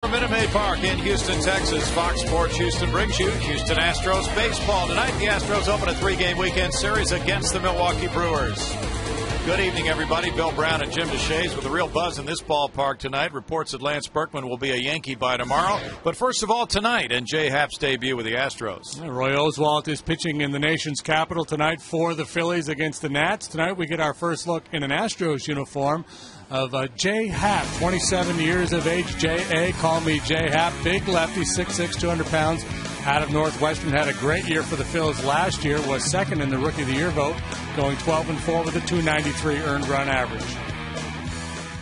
Minute Maid Park in Houston, Texas. Fox Sports Houston brings you Houston Astros baseball. Tonight, the Astros open a 3-game weekend series against the Milwaukee Brewers. Good evening, everybody. Bill Brown and Jim DeShays with a real buzz in this ballpark tonight. Reports that Lance Berkman will be a Yankee by tomorrow. But first of all, tonight, and Jay Happ's debut with the Astros. Roy Oswalt is pitching in the nation's capital tonight for the Phillies against the Nats. Tonight, we get our first look in an Astros uniform of Jay Happ, 27 years of age. J.A., call me Jay Happ. Big lefty, 6'6", 200 pounds. Out of Northwestern, had a great year for the Phils last year, was second in the Rookie of the Year vote, going 12-4 with a .293 earned run average.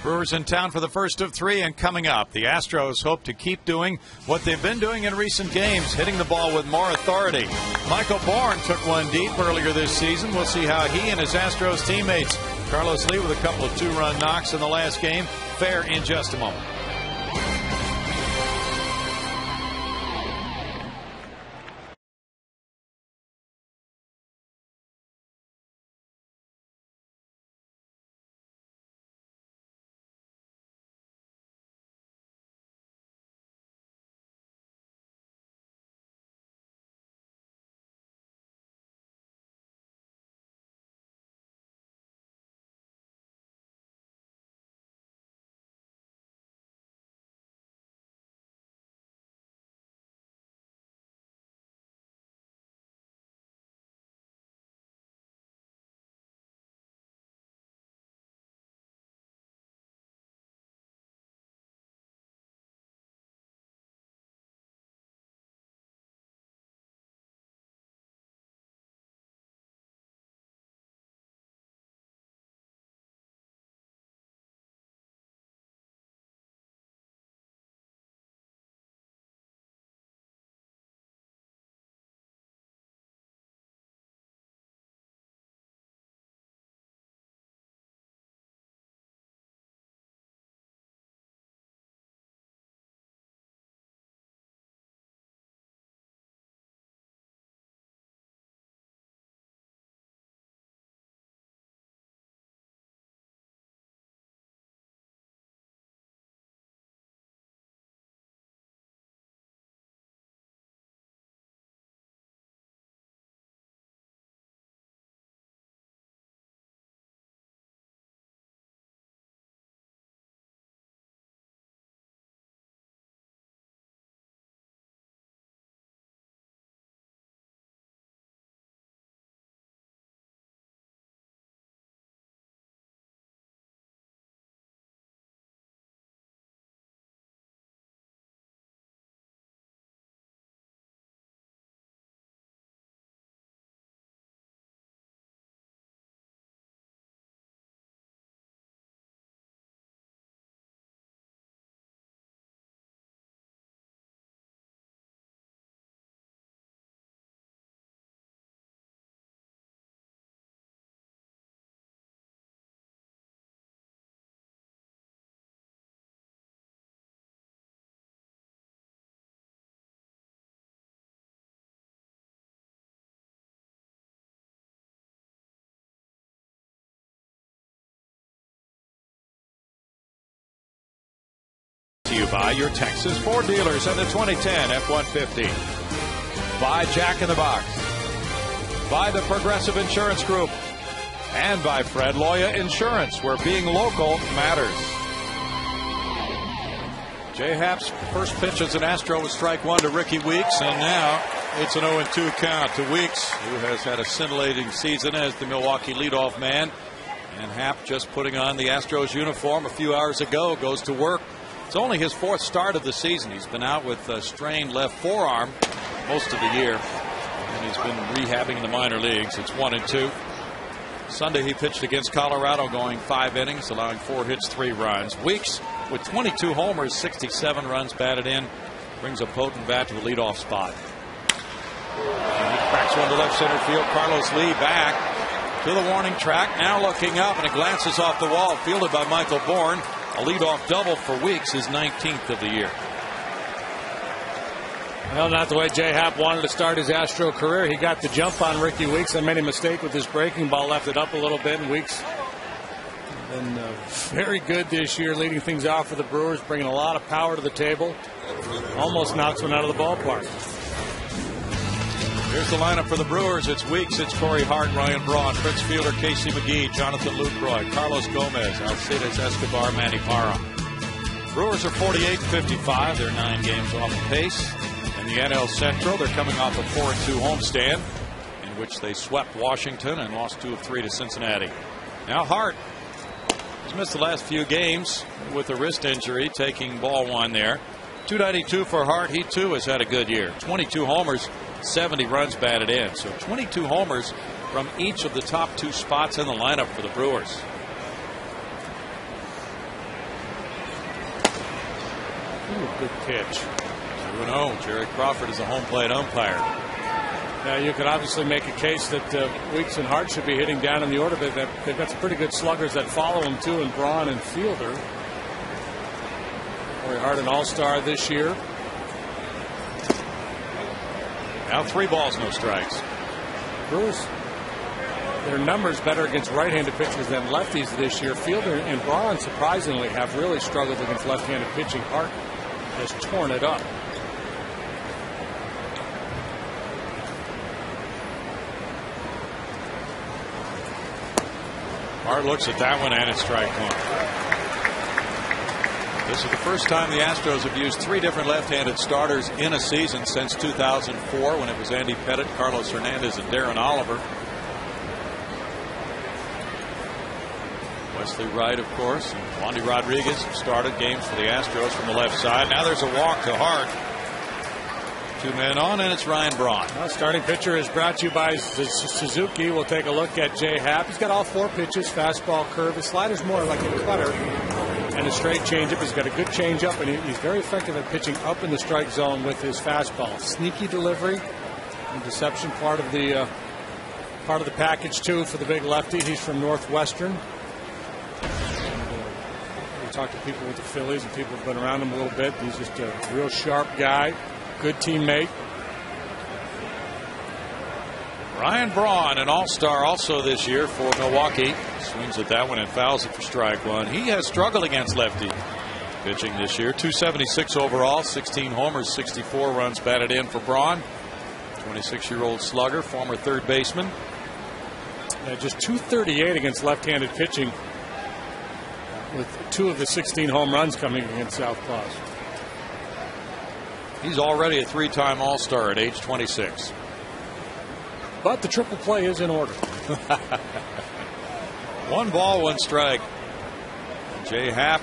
Brewers in town for the first of three, and coming up, the Astros hope to keep doing what they've been doing in recent games, hitting the ball with more authority. Michael Bourne took one deep earlier this season. We'll see how he and his Astros teammates, Carlos Lee with a couple of two-run knocks in the last game, fare in just a moment. To you by your Texas Ford dealers and the 2010 F-150. By Jack in the Box. By the Progressive Insurance Group. And by Fred Loya Insurance, where being local matters. Jay Happ's first pitch as an Astro was strike one to Ricky Weeks, and now it's an 0-2 count to Weeks, who has had a scintillating season as the Milwaukee leadoff man. And Happ, just putting on the Astros uniform a few hours ago, goes to work. It's only his fourth start of the season. He's been out with a strained left forearm most of the year, and he's been rehabbing in the minor leagues. It's 1-2. Sunday he pitched against Colorado, going 5 innings, allowing 4 hits, 3 runs. Weeks with 22 homers, 67 runs batted in, brings a potent bat to the leadoff spot. And he cracks one to left center field. Carlos Lee back to the warning track, now looking up, and it glances off the wall, fielded by Michael Bourne. A leadoff double for Weeks, his 19th of the year. Well, not the way Jay Happ wanted to start his Astro career. He got the jump on Ricky Weeks and made a mistake with his breaking ball, left it up a little bit, and Weeks Been very good this year, leading things off for the Brewers, bringing a lot of power to the table. Almost knocks one out of the ballpark. Here's the lineup for the Brewers. It's Weeks, it's Corey Hart, Ryan Braun, Prince Fielder, Casey McGee, Jonathan Lucroy, Carlos Gomez, Alcides Escobar, Manny Parra. Brewers are 48-55. They're 9 games off the pace. In the NL Central, they're coming off a 4-2 homestand in which they swept Washington and lost 2 of 3 to Cincinnati. Now Hart has missed the last few games with a wrist injury, taking ball 1 there. .292 for Hart. He too has had a good year. 22 homers, 70 runs batted in. So 22 homers from each of the top 2 spots in the lineup for the Brewers. Ooh, good pitch. 2-0. Jerry Crawford is a home plate umpire. Now you could obviously make a case that Weeks and Hart should be hitting down in the order. They've got some pretty good sluggers that follow them too, in Braun and Fielder. Corey Hart, an all-star this year. Now 3 balls, no strikes. Brewers, their numbers better against right-handed pitchers than lefties this year. Fielder and Braun surprisingly have really struggled against left-handed pitching. Hart has torn it up. Hart looks at that one, and it's strike 1. This is the first time the Astros have used 3 different left-handed starters in a season since 2004, when it was Andy Pettitte, Carlos Hernandez, and Darren Oliver. Wesley Wright, of course, and Wandy Rodriguez started games for the Astros from the left side. Now there's a walk to Hart. 2 men on, and it's Ryan Braun. Well, starting pitcher is brought to you by Suzuki. We'll take a look at Jay Happ. He's got all 4 pitches: fastball, curve. His slider's more like a cutter, and a straight changeup. He's got a good changeup, and he's very effective at pitching up in the strike zone with his fastball. Sneaky delivery and deception, part of the package too for the big lefty. He's from Northwestern. We talked to people with the Phillies, and people have been around him a little bit. He's just a real sharp guy. Good teammate. Ryan Braun, an all-star also this year for Milwaukee. Swings at that one and fouls it for strike 1. He has struggled against lefty pitching this year. .276 overall, 16 homers, 64 runs batted in for Braun. 26-year-old slugger, former third baseman. Just .238 against left-handed pitching, with 2 of the 16 home runs coming against southpaws. He's already a 3-time All-Star at age 26. But the triple play is in order. 1 ball, 1 strike. Jay Happ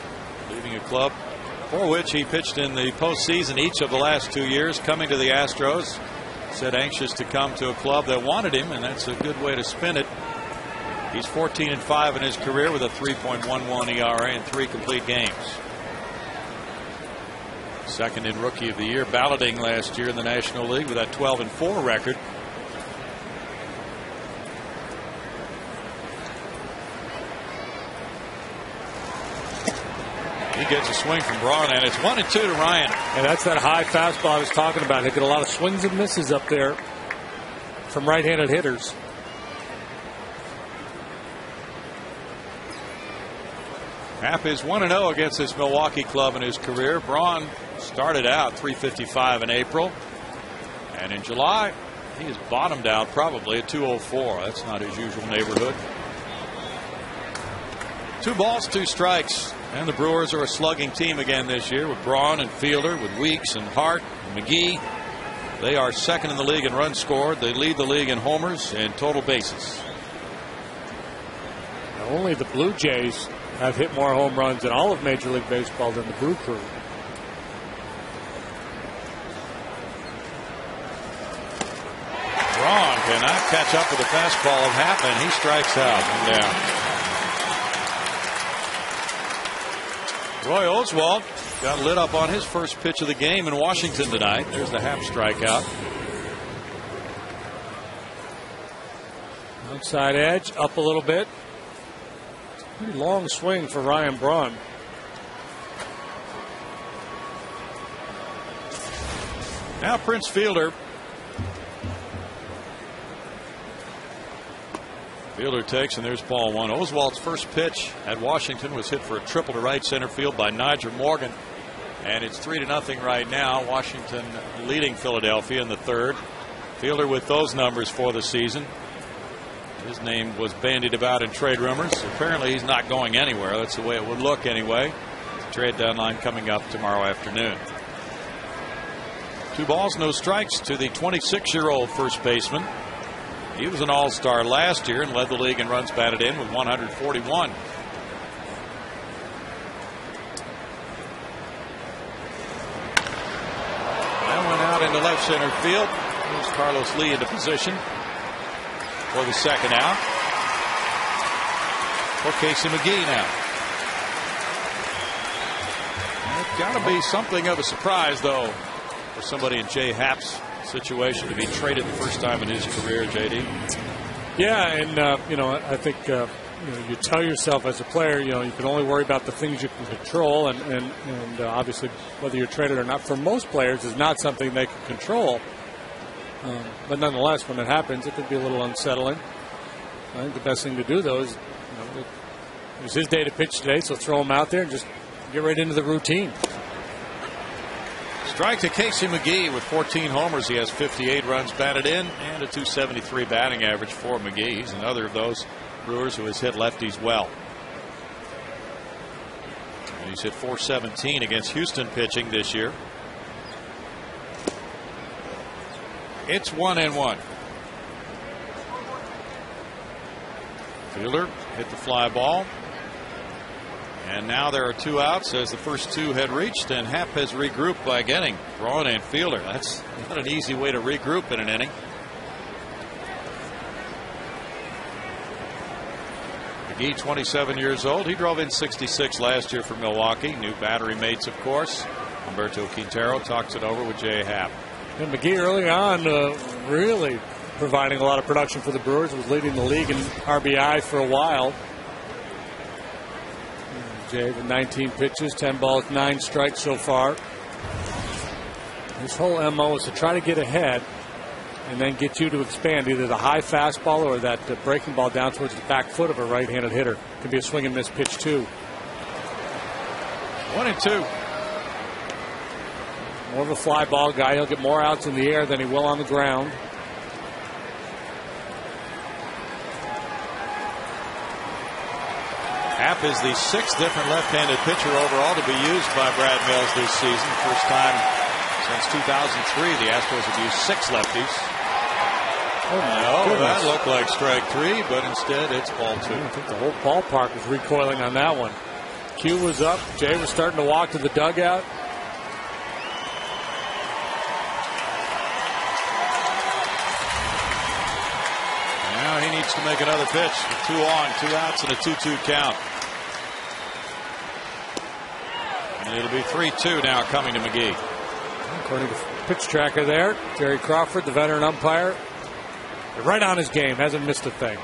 leaving a club for which he pitched in the postseason each of the last 2 years, coming to the Astros. Said anxious to come to a club that wanted him, and that's a good way to spin it. He's 14-5 in his career with a 3.11 ERA in 3 complete games. Second in Rookie of the Year, balloting last year in the National League with that 12-4 record. He gets a swing from Braun, and it's 1-2 to Ryan. And that's that high fastball I was talking about. They get a lot of swings and misses up there from right-handed hitters. Happ is 1-0 against this Milwaukee club in his career. Braun started out .355 in April, and in July he has bottomed out probably at .204. That's not his usual neighborhood. 2 balls, 2 strikes, and the Brewers are a slugging team again this year with Braun and Fielder, with Weeks and Hart and McGee. They are second in the league in runs scored. They lead the league in homers and total bases. Now, only the Blue Jays have hit more home runs in all of Major League Baseball than the Brew Crew. Braun cannot catch up with the fastball of Happ, and he strikes out and down. Roy Oswalt got lit up on his first pitch of the game in Washington tonight. There's the Happ strikeout. Outside edge, up a little bit. Pretty long swing for Ryan Braun. Now Prince Fielder. Fielder takes, and there's ball one. Oswald's first pitch at Washington was hit for a triple to right center field by Nigel Morgan. And it's 3-0 right now. Washington leading Philadelphia in the third. Fielder with those numbers for the season. His name was bandied about in trade rumors. Apparently he's not going anywhere. That's the way it would look anyway. The trade deadline coming up tomorrow afternoon. 2 balls, no strikes to the 26-year-old first baseman. He was an all-star last year and led the league in runs batted in with 141. That went out into left center field. Moves Carlos Lee into position for the second out. For Casey McGee now. It's got to be something of a surprise, though, for somebody in Jay Happ's situation to be traded the first time in his career, JD. Yeah, and I think you tell yourself as a player, you can only worry about the things you can control, and obviously whether you're traded or not for most players is not something they can control. But nonetheless, when it happens, it can be a little unsettling. I think the best thing to do, though, is it was his day to pitch today, so throw him out there and just get right into the routine. Strike to Casey McGee with 14 homers. He has 58 runs batted in and a .273 batting average for McGee. He's another of those Brewers who has hit lefties well. And he's hit .417 against Houston pitching this year. It's 1-1. Fielder hit the fly ball. And now there are 2 outs as the first 2 had reached, and Happ has regrouped by getting Braun and Fielder. That's not an easy way to regroup in an inning. McGee, 27 years old. He drove in 66 last year for Milwaukee. New battery mates, of course. Humberto Quintero talks it over with Jay Happ. And McGee early on really providing a lot of production for the Brewers. Was leading the league in RBI for a while. Jay with 19 pitches, 10 balls, 9 strikes so far. His whole MO is to try to get ahead and then get you to expand either the high fastball or that breaking ball down towards the back foot of a right-handed hitter. Could be a swing and miss pitch too. 1-2. More of a fly ball guy. He'll get more outs in the air than he will on the ground. Happ is the 6th different left-handed pitcher overall to be used by Brad Mills this season. First time since 2003 the Astros have used 6 lefties. Oh, that looked like strike 3, but instead it's ball 2. I think the whole ballpark was recoiling on that one. Q was up. Jay was starting to walk to the dugout. Now he needs to make another pitch with 2 on, 2 outs, and a 2-2 count. And it'll be 3-2 now coming to McGee. According to pitch tracker there, Terry Crawford, the veteran umpire, right on his game, hasn't missed a thing.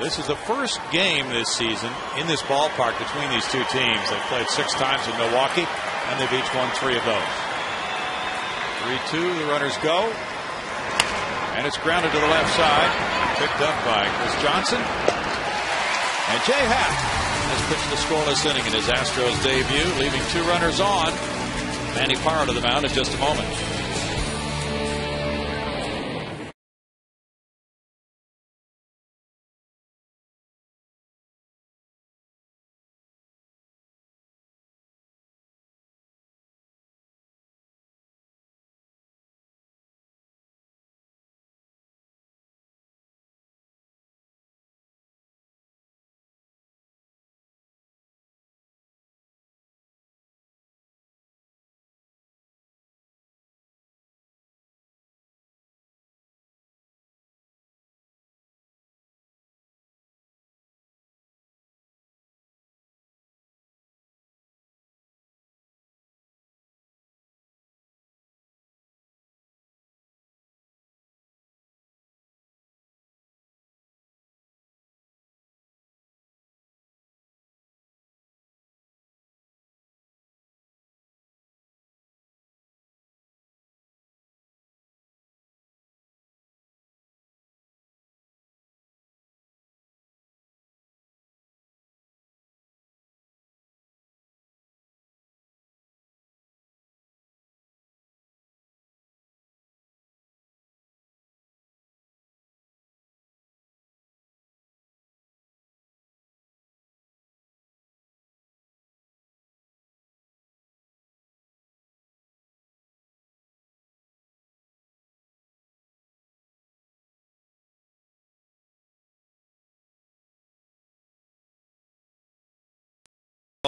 This is the first game this season in this ballpark between these 2 teams. They've played 6 times in Milwaukee, and they've each won 3 of those. 3-2, the runners go. And it's grounded to the left side, picked up by Chris Johnson. And Jay Happ has pitched the scoreless inning in his Astros debut, leaving 2 runners on. Manny Parra to the mound in just a moment.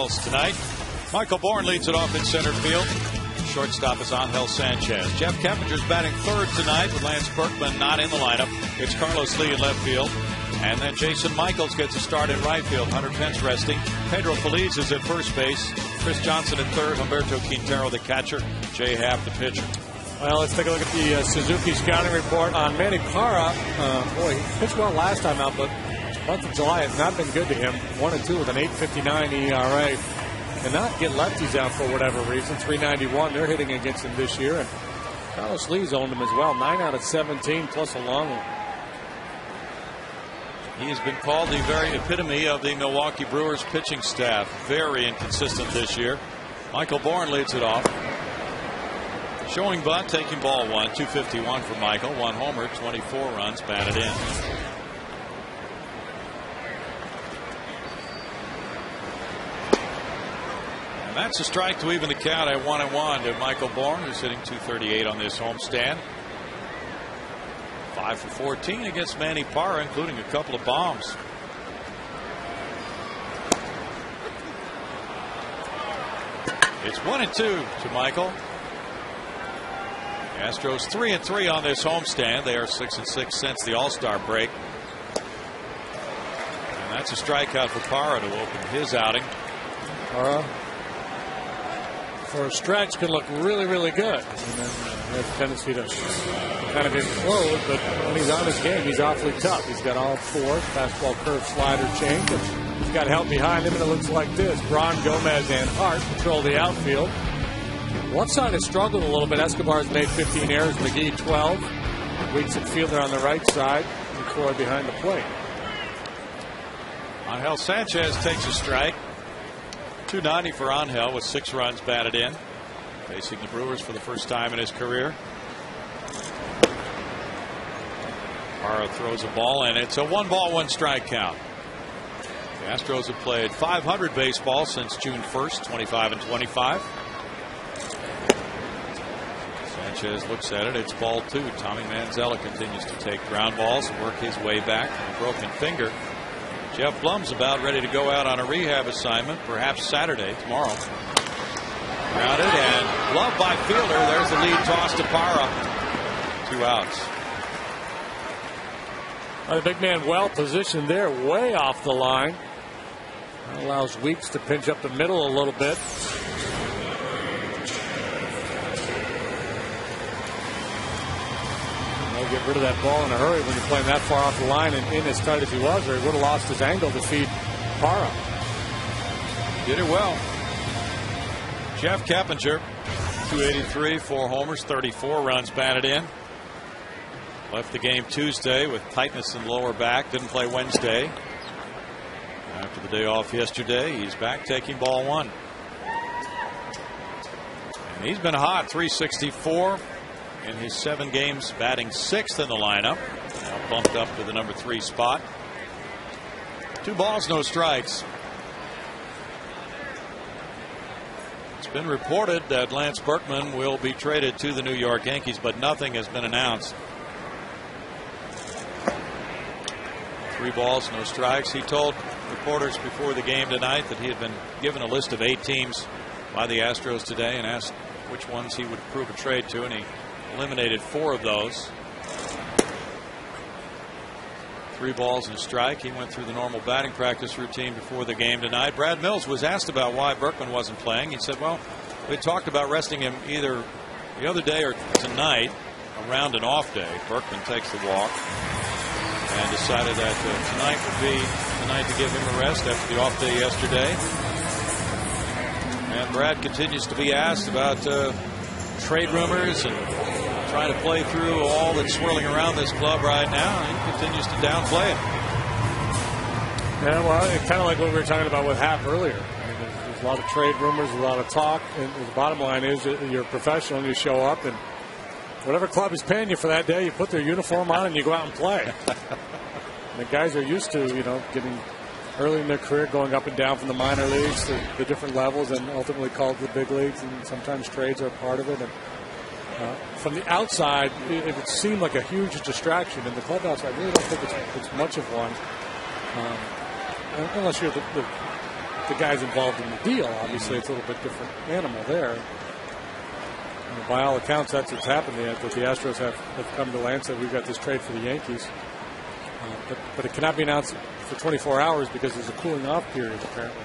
Tonight, Michael Bourne leads it off in center field. Shortstop is Angel Sanchez. Jeff Kepinger's batting third tonight with Lance Berkman not in the lineup. It's Carlos Lee in left field. And then Jason Michaels gets a start in right field. Hunter Pence resting. Pedro Feliz is at first base. Chris Johnson at third. Humberto Quintero the catcher. Jay Happ the pitcher. Well, let's take a look at the Suzuki scouting report on Manny Parra. Boy, he pitched well last time out, but the month of July has not been good to him. 1-2 with an 8.59 ERA. Cannot get lefties out for whatever reason. 391. They're hitting against him this year. And Carlos Lee's owned him as well. 9 out of 17 plus a long one. He has been called the very epitome of the Milwaukee Brewers pitching staff. Very inconsistent this year. Michael Bourne leads it off. Showing bunt, taking ball one. 251 for Michael. One homer, 24 runs batted in. And that's a strike to even the count at 1-1 to Michael Bourne, who's hitting .238 on this homestand. 5 for 14 against Manny Parra, including a couple of bombs. It's 1-2 to Michael. The Astros 3-3 on this homestand. They are 6-6 since the All-Star break. And that's a strikeout for Parra to open his outing. Parra, for a stretch, can look really, really good. And then has a tendency to kind of implode, but when he's on his game, he's awfully tough. He's got all four, fastball, curve, slider, change. And he's got help behind him, and it looks like this. Braun, Gomez, and Hart control the outfield. One side has struggled a little bit. Escobar's made 15 errors, McGee 12. Weeks at fielder on the right side, and Croy behind the plate. Angel Sanchez takes a strike. 290 for Angel with 6 runs batted in. Facing the Brewers for the first time in his career. Parra throws a ball, and it's a 1-ball, 1-strike count. The Astros have played 500 baseball since June 1st, 25-25. Sanchez looks at it. It's ball 2. Tommy Manzella continues to take ground balls and work his way back from a broken finger. Jeff Blum's about ready to go out on a rehab assignment, perhaps Saturday, tomorrow. Grounded and gloved by fielder. There's the lead toss to Parra. 2 outs. The big man well positioned there, way off the line. That allows Weeks to pinch up the middle a little bit. They'll get rid of that ball in a hurry when you're playing that far off the line and in as tight as he was, or he would have lost his angle to feed Parra. Did it well. Jeff Keppinger, 283, 4 homers, 34 runs batted in. Left the game Tuesday with tightness in lower back. Didn't play Wednesday. After the day off yesterday, he's back taking ball 1. And he's been hot, 364 in his 7 games, batting 6th in the lineup. Now bumped up to the number 3 spot. 2 balls, no strikes. It's been reported that Lance Berkman will be traded to the New York Yankees, but nothing has been announced. 3 balls, no strikes. He told reporters before the game tonight that he had been given a list of 8 teams by the Astros today and asked which ones he would approve a trade to, and he eliminated 4 of those. 3 balls and a strike. He went through the normal batting practice routine before the game tonight. Brad Mills was asked about why Berkman wasn't playing. He said, well, they talked about resting him either the other day or tonight around an off day. Berkman takes the walk and decided that tonight would be the night to give him a rest after the off day yesterday. And Brad continues to be asked about trade rumors and trying to play through all that's swirling around this club right now. He continues to downplay it. Yeah, well, it's kind of like what we were talking about with Happ earlier. I mean, there's a lot of trade rumors, a lot of talk, and the bottom line is that you're a professional and you show up, and whatever club is paying you for that day, you put their uniform on and you go out and play. And the guys are used to, getting early in their career, going up and down from the minor leagues to the different levels and ultimately called to the big leagues, and sometimes trades are a part of it. And from the outside, it would seem like a huge distraction. In the clubhouse, I really don't think it's much of one. Unless you're the the guys involved in the deal. Obviously, it's a little bit different animal there. And by all accounts, that's what's happened. That the Astros have come to land, said we've got this trade for the Yankees. But it cannot be announced for 24 hours because there's a cooling off period, apparently.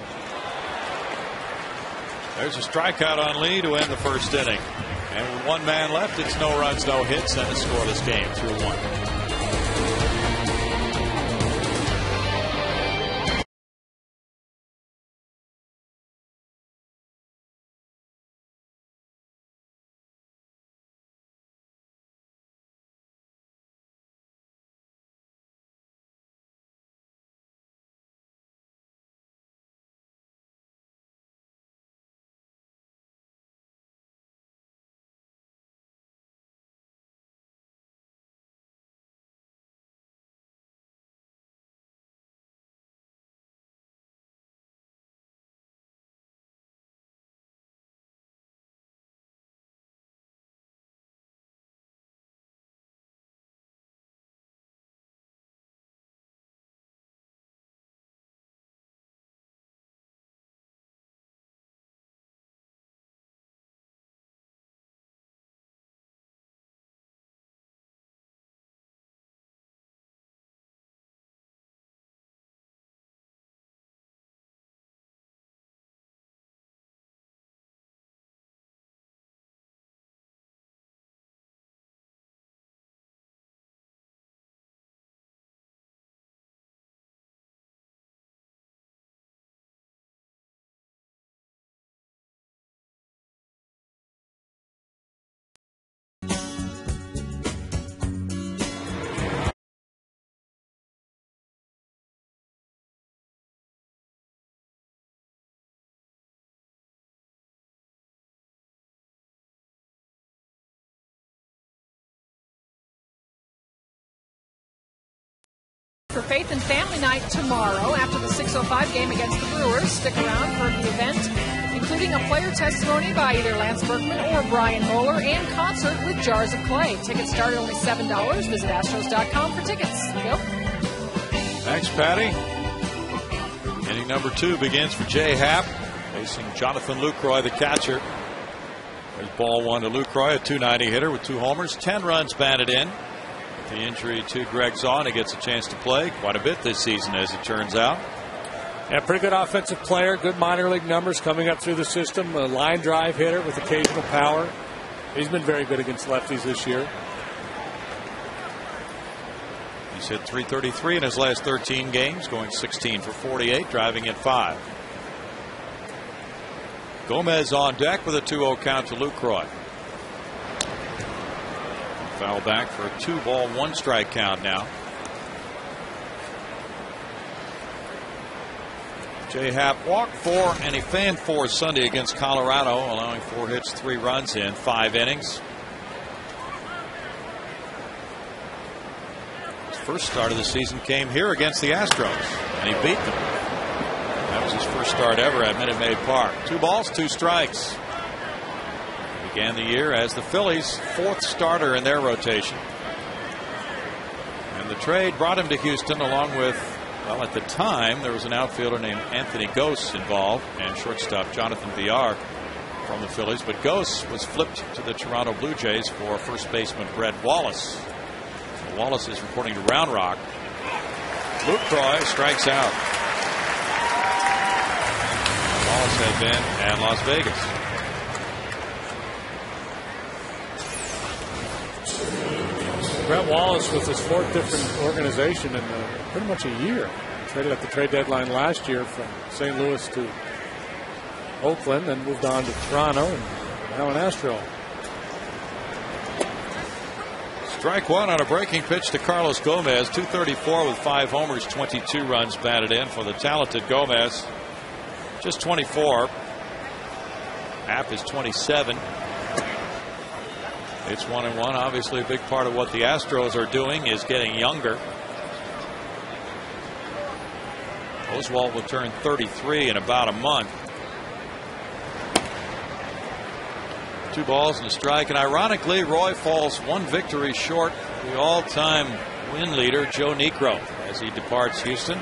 There's a strikeout on Lee to end the first inning. And with one man left, it's no runs, no hits, and a scoreless game, 2-1. For Faith and Family Night tomorrow after the 6:05 game against the Brewers. Stick around for the event, including a player testimony by either Lance Berkman or Brian Moeller and concert with Jars of Clay. Tickets start at only $7. Visit Astros.com for tickets. Bill? Thanks, Patty. Inning number 2 begins for Jay Happ, facing Jonathan Lucroy, the catcher. There's ball 1 to Lucroy, a .290 hitter with 2 homers, 10 runs batted in. The injury to Greg Zaun, he gets a chance to play quite a bit this season, as it turns out. Yeah, pretty good offensive player, good minor league numbers coming up through the system. A line drive hitter with occasional power. He's been very good against lefties this year. He's hit .333 in his last 13 games, going 16 for 48, driving in 5. Gomez on deck with a 2-0 count to Lucroy. Foul back for a 2-ball, 1-strike count now. Jay Happ walked 4 and he fanned 4 Sunday against Colorado, allowing 4 hits, 3 runs in 5 innings. His first start of the season came here against the Astros, and he beat them. That was his first start ever at Minute Maid Park. 2 balls, 2 strikes. Began the year as the Phillies' 4th starter in their rotation. And the trade brought him to Houston along with, well, at the time there was an outfielder named Anthony Gose involved and shortstop Jonathan Villar from the Phillies, but Gose was flipped to the Toronto Blue Jays for first baseman Brett Wallace. So Wallace is reporting to Round Rock. Lucroy strikes out. Wallace had been at Las Vegas. Brett Wallace with his 4th different organization in pretty much a year. Traded at the trade deadline last year from St. Louis to Oakland, then moved on to Toronto, and now an Astro. Strike 1 on a breaking pitch to Carlos Gomez. .234 with 5 homers, 22 runs batted in for the talented Gomez. Just 24. Happ is 27. It's 1-1. Obviously, a big part of what the Astros are doing is getting younger. Oswalt will turn 33 in about a month. 2 balls and a strike. And ironically, Roy falls 1 victory short the all-time win leader, Joe Niekro, as he departs Houston,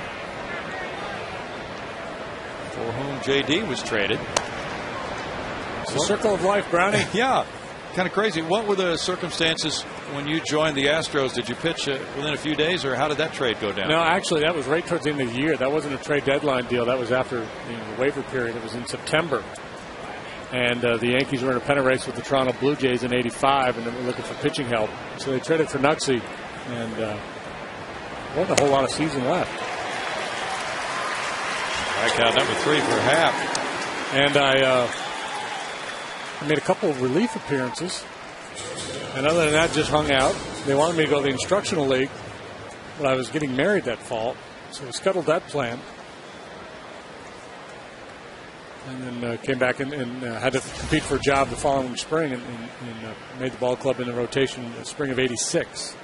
for whom JD was traded. It's the circle of life, Brownie. Yeah, kind of crazy. What were the circumstances when you joined the Astros? Did you pitch within a few days, or how did that trade go down? No, actually, that was right towards the end of the year. That wasn't a trade deadline deal. That was after the waiver period. It was in September. And the Yankees were in a pennant race with the Toronto Blue Jays in '85, and they were looking for pitching help. So they traded for Nuxie, and wasn't a whole lot of season left. Strikeout number 3 for Happ. And I made a couple of relief appearances. And other than that, just hung out. They wanted me to go to the instructional league, but I was getting married that fall, so we scuttled that plan. And then came back and had to compete for a job the following spring and made the ball club in the rotation in the spring of '86.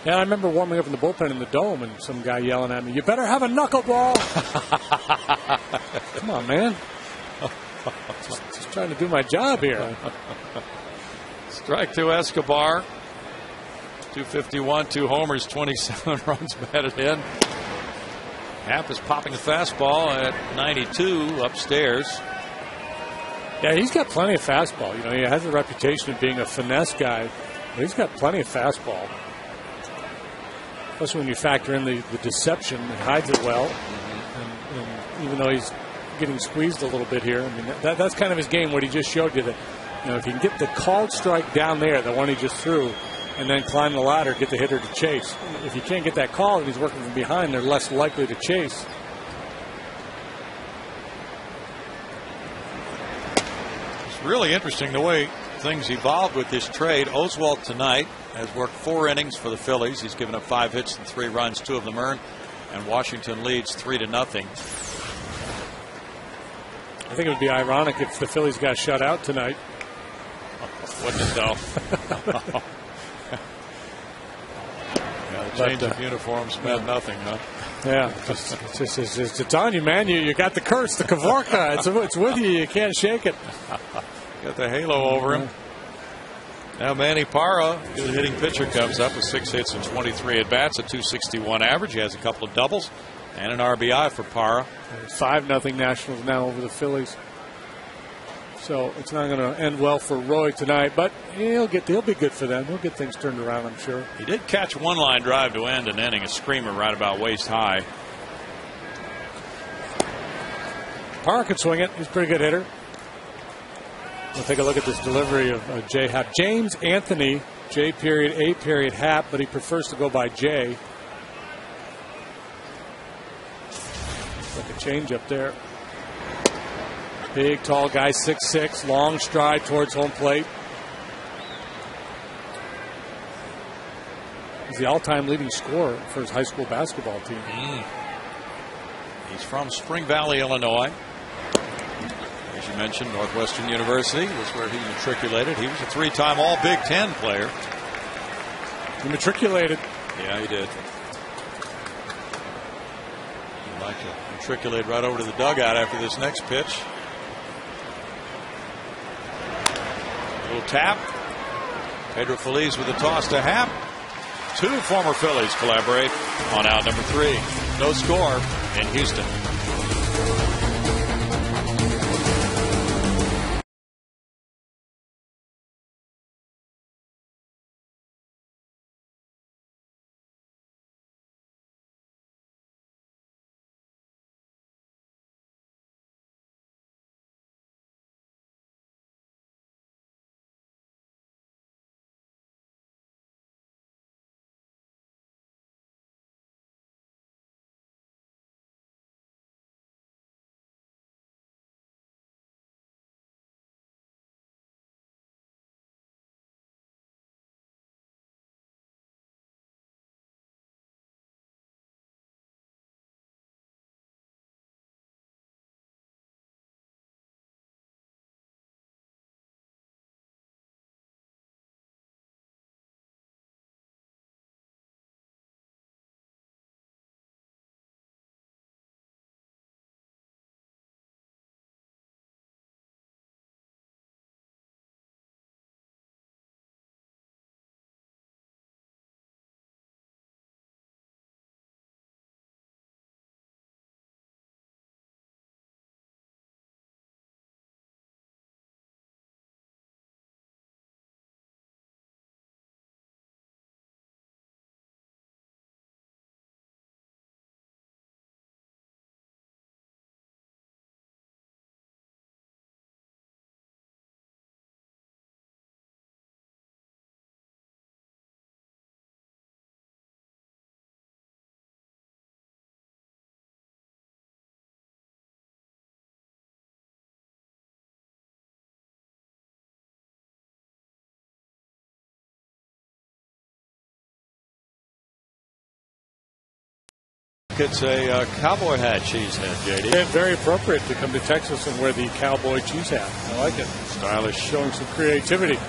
Yeah, I remember warming up in the bullpen in the Dome and some guy yelling at me, "You better have a knuckleball." Come on, man. Just trying to do my job here. Strike 2 Escobar. 251, 2 homers, 27 runs batted in. Happ is popping a fastball at 92 upstairs. Yeah, he's got plenty of fastball. You know, he has a reputation of being a finesse guy, but he's got plenty of fastball. Especially when you factor in the deception, it hides it well. And even though he's getting squeezed a little bit here, I mean, that's kind of his game, what he just showed you, that if he can get the called strike down there, the one he just threw, and then climb the ladder, get the hitter to chase. If you can't get that call and he's working from behind, they're less likely to chase. It's really interesting the way things evolved with this trade. Oswalt tonight has worked 4 innings for the Phillies. He's given up 5 hits and 3 runs, 2 of them earned, and Washington leads 3-0. I think it would be ironic if the Phillies got shut out tonight. Wouldn't it though? The change of uniforms meant nothing, huh? Yeah, it's on you, man. You got the curse, the Kavorka. It's with you. You can't shake it. Got the halo over him. Now Manny Parra, good hitting pitcher, comes up with 6 hits and 23 at bats, a .261 average. He has a couple of doubles and an RBI for Parra. 5-0 Nationals now over the Phillies. So it's not going to end well for Roy tonight, but he'll be good for them. He'll get things turned around, I'm sure. He did catch one line drive to end an inning, a screamer right about waist high. Parra can swing it. He's a pretty good hitter. We'll take a look at this delivery of J. Happ. James Anthony, J. A. Happ, but he prefers to go by J. Like a change up there. Big, tall guy, 6'6", long stride towards home plate. He's the all-time leading scorer for his high school basketball team. He's from Spring Valley, Illinois. As you mentioned, Northwestern University was where he matriculated. He was a 3-time All-Big Ten player. He matriculated. Yeah, he did. He'd like to matriculate right over to the dugout after this next pitch. Little tap. Pedro Feliz with a toss to Happ. 2 former Phillies collaborate on out number 3. No score in Houston. It's a cowboy hat cheese head, JD. Yeah, very appropriate to come to Texas and wear the cowboy cheese hat. I like it. Stylish. Showing some creativity.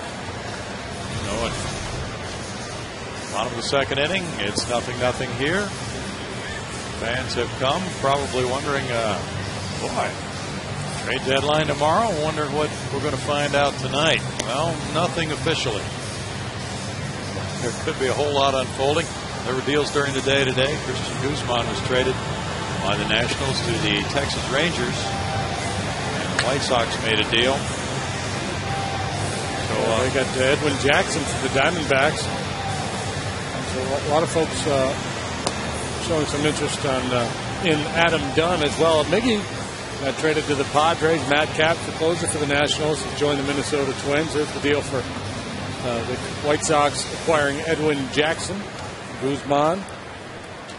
Bottom of the second inning. It's 0-0 here. Fans have come, probably wondering, boy, trade deadline tomorrow. Wonder what we're going to find out tonight. Well, nothing officially. There could be a whole lot unfolding. There were deals during the day today. Christian Guzman was traded by the Nationals to the Texas Rangers. And the White Sox made a deal. So they got Edwin Jackson for the Diamondbacks. So a lot of folks showing some interest in Adam Dunn as well. Miggy got traded to the Padres. Matt Capps, the closer for the Nationals, has joined the Minnesota Twins. There's the deal for the White Sox acquiring Edwin Jackson, Guzman,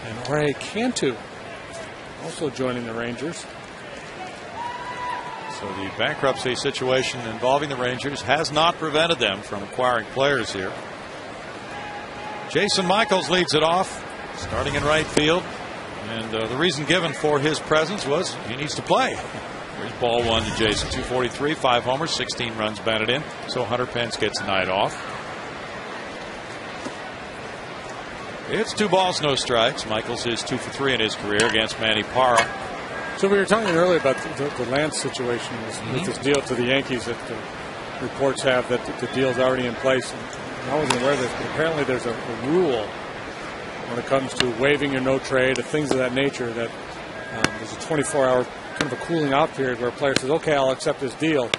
and Jorge Cantu also joining the Rangers. So the bankruptcy situation involving the Rangers has not prevented them from acquiring players here. Jason Michaels leads it off, starting in right field. And the reason given for his presence was he needs to play. Here's ball one to Jason. 243, 5 homers, 16 runs batted in. So Hunter Pence gets the night off. It's 2 balls, no strikes. Michaels is 2 for 3 in his career against Manny Parra. So we were talking earlier about the Lance situation with this deal to the Yankees that the reports have that the deal's already in place. And I wasn't aware of this, but apparently there's a rule when it comes to waiving your no trade or things of that nature that there's a 24-hour kind of a cooling out period where a player says, okay, I'll accept this deal.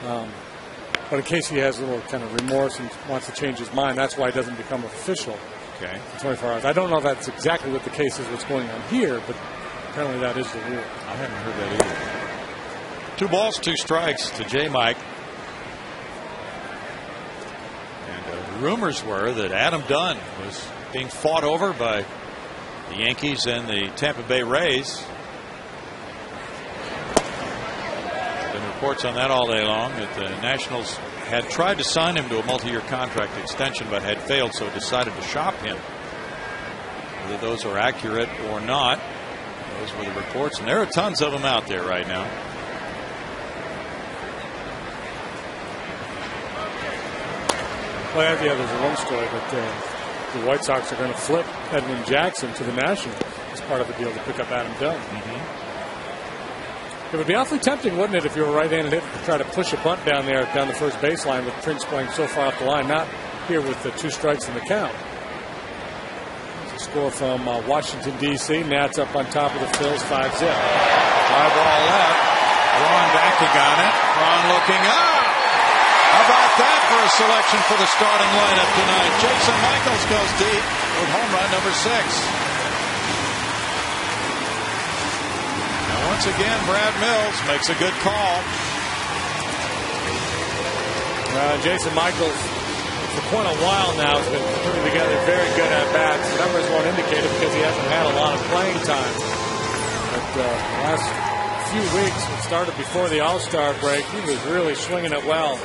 But in case he has a little kind of remorse and wants to change his mind, that's why it doesn't become official. Okay. 24 hours. I don't know if that's exactly what the case is, what's going on here, but apparently that is the rule. I haven't heard that either. 2 balls, 2 strikes to J. Mike. And the rumors were that Adam Dunn was being fought over by the Yankees and the Tampa Bay Rays. There have been reports on that all day long that the Nationals had tried to sign him to a multi-year contract extension but had failed, so decided to shop him. Whether those are accurate or not, those were the reports, and there are tons of them out there right now. Well, yeah, there's one story that the White Sox are going to flip Edwin Jackson to the Nationals as part of a deal to pick up Adam Dunn. It would be awfully tempting, wouldn't it, if you were a right-handed hitter to try to push a bunt down there, down the first baseline with Prince playing so far up the line, not here with the 2 strikes in the count. There's a score from Washington, D.C. Nats up on top of the Phils, 5-0. Fly ball left. Ron Backey got it. Ron looking up. How about that for a selection for the starting lineup tonight? Jason Michaels goes deep with home run number 6. Once again, Brad Mills makes a good call. Jason Michaels, for quite a while now, has been putting together very good at-bats. The numbers won't indicate it because he hasn't had a lot of playing time. But the last few weeks, it started before the All-Star break, he was really swinging it well.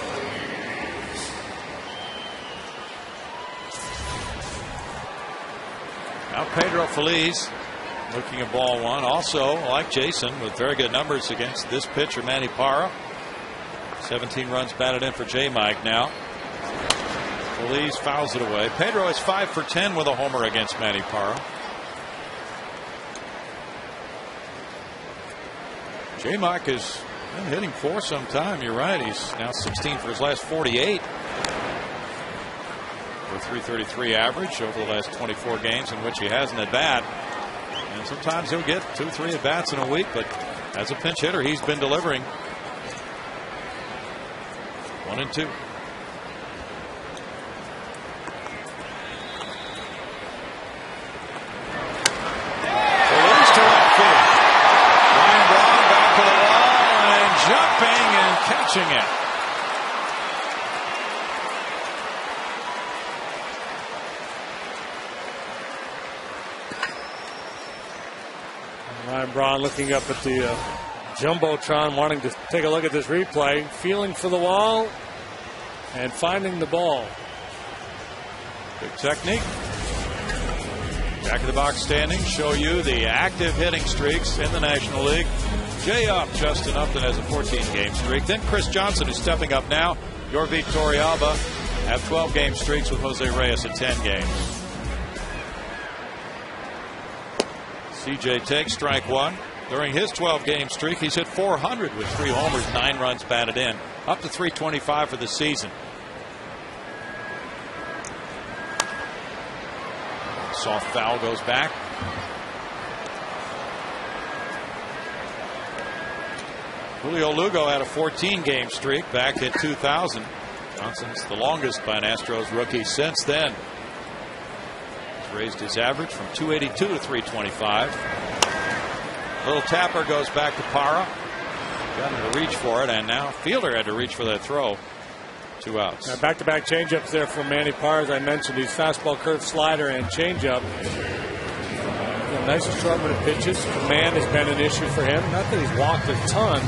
Now Pedro Feliz looking at ball one. Also, like Jason, with very good numbers against this pitcher, Manny Parra. 17 runs batted in for J. Mike now. Feliz fouls it away. Pedro is 5 for 10 with a homer against Manny Parra. J. Mike has been hitting for some time. You're right. He's now 16 for his last 48. For 333 average over the last 24 games in which he hasn't at bat. And sometimes he'll get 2-3 at bats in a week, but as a pinch hitter, he's been delivering. 1-2. Feliz to left field. Ryan Braun back to the wall and jumping and catching it. Ryan Braun looking up at the Jumbotron, wanting to take a look at this replay, feeling for the wall and finding the ball. Good technique. Back of the box standings show you the active hitting streaks in the National League. Jay up, Justin Upton has a 14-game streak. Then Chris Johnson, who's stepping up now. Yorvi Torrealba have 12-game streaks with Jose Reyes at 10 games. CJ takes strike one. During his 12-game streak, he's hit 400 with 3 homers, 9 runs batted in, up to 325 for the season. Soft foul goes back. Julio Lugo had a 14-game streak back in 2000. Johnson's the longest by an Astros rookie since then. He's raised his average from 282 to 325. Little tapper goes back to Parra. Got him to reach for it, and now Fielder had to reach for that throw. 2 outs. Back-to-back changeups there from Manny Parra. As I mentioned, he's fastball, curve, slider, and changeup. A nice assortment of pitches. Command has been an issue for him. Not that he's walked a ton.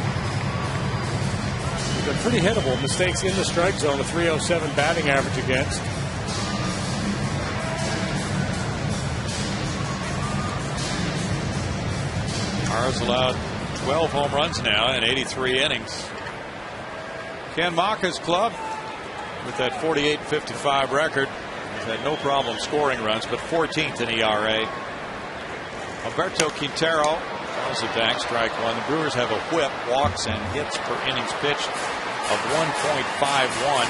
He's been pretty hittable. Mistakes in the strike zone. A 307 batting average against. Parra's allowed 12 home runs now in 83 innings. Ken Macha's club, with that 48-55 record, has had no problem scoring runs, but 14th in ERA. Alberto Quintero calls it back, strike one. The Brewers have a whip, walks, and hits per innings pitched of 1.51.